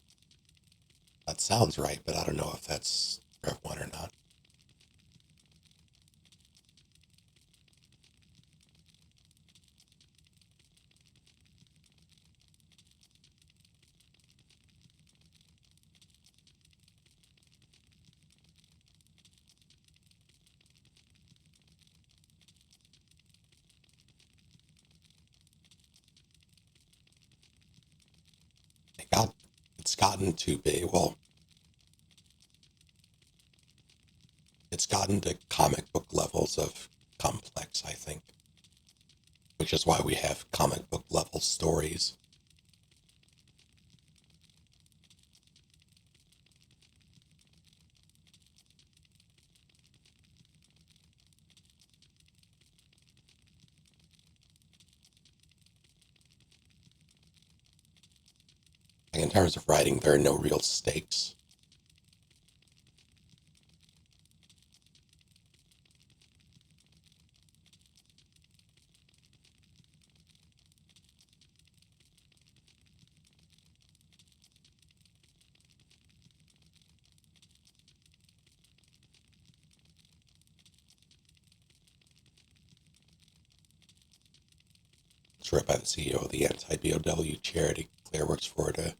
That sounds right, but I don't know if that's Rev 1 or not. It's gotten too big. Well, it's gotten to comic book levels of complex, I think. Which is why we have comic book level stories. Like in terms of writing, there are no real stakes. It's written by the CEO of the anti-BOW charity Claire works for to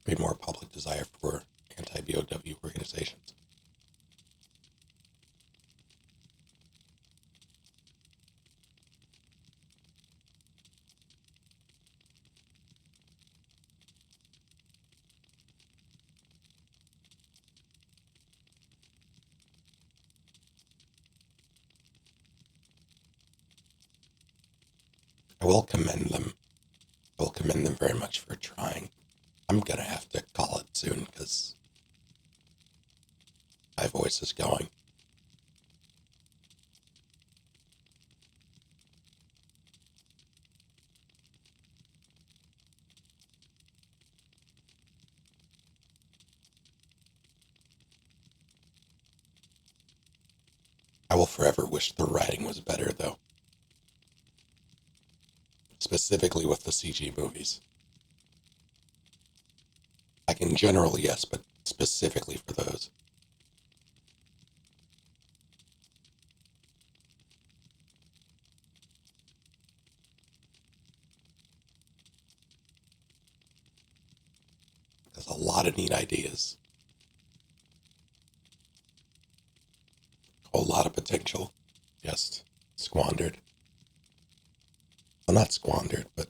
create more public desire for anti-BOW organizations. I will commend them. I will commend them very much for trying. I'm going to have to call it soon because my voice is going. I will forever wish the writing was better, though. Specifically with the CG movies. Like in general, yes, but specifically for those. There's a lot of neat ideas. A whole lot of potential just squandered. Well, not squandered, but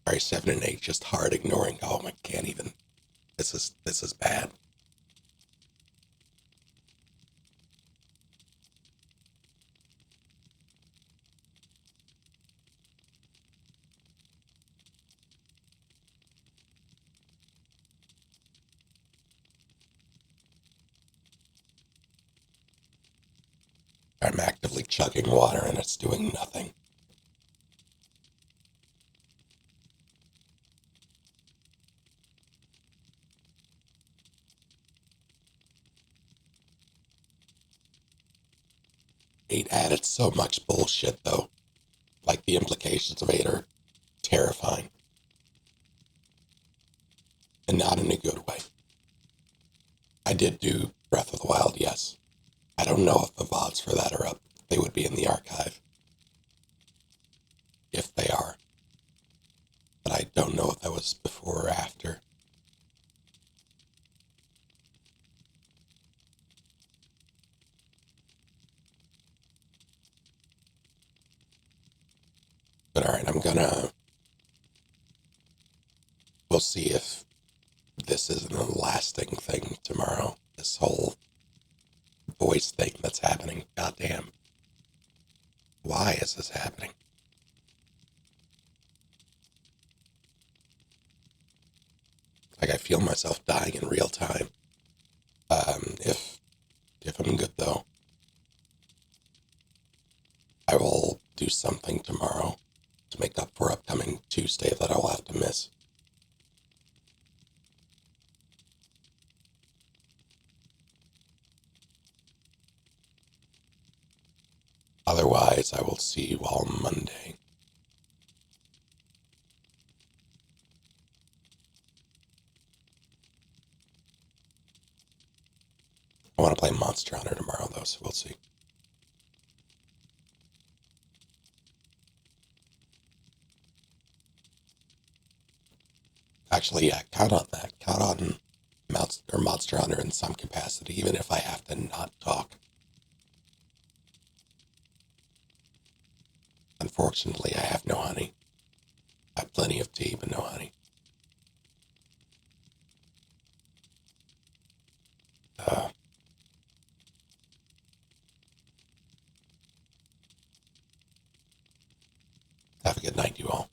sorry, 7 and 8 just hard ignoring. Oh, I can't even. This is bad. I'm actively chugging water and it's doing nothing. Eight added so much bullshit, though. Like, the implications of 8 are terrifying. And not in a good way. I did do Breath of the Wild, yes. I don't know if the VODs for that are up. They would be in the archive. If they are. But I don't know if that was before or after. But alright, we'll see if this isn't a lasting thing tomorrow. This whole voice thing that's happening. Goddamn. Why is this happening? feel myself dying in real time. If I'm good though, I will do something tomorrow to make up for upcoming Tuesday that I will have to miss. Otherwise, I will see you all Monday. I want to play Monster Hunter tomorrow, though, so we'll see. Actually, yeah, count on that. Count on Monster Hunter in some capacity, even if I have to not talk. Unfortunately, I have no honey. I have plenty of tea, but no honey. Have a good night, you all.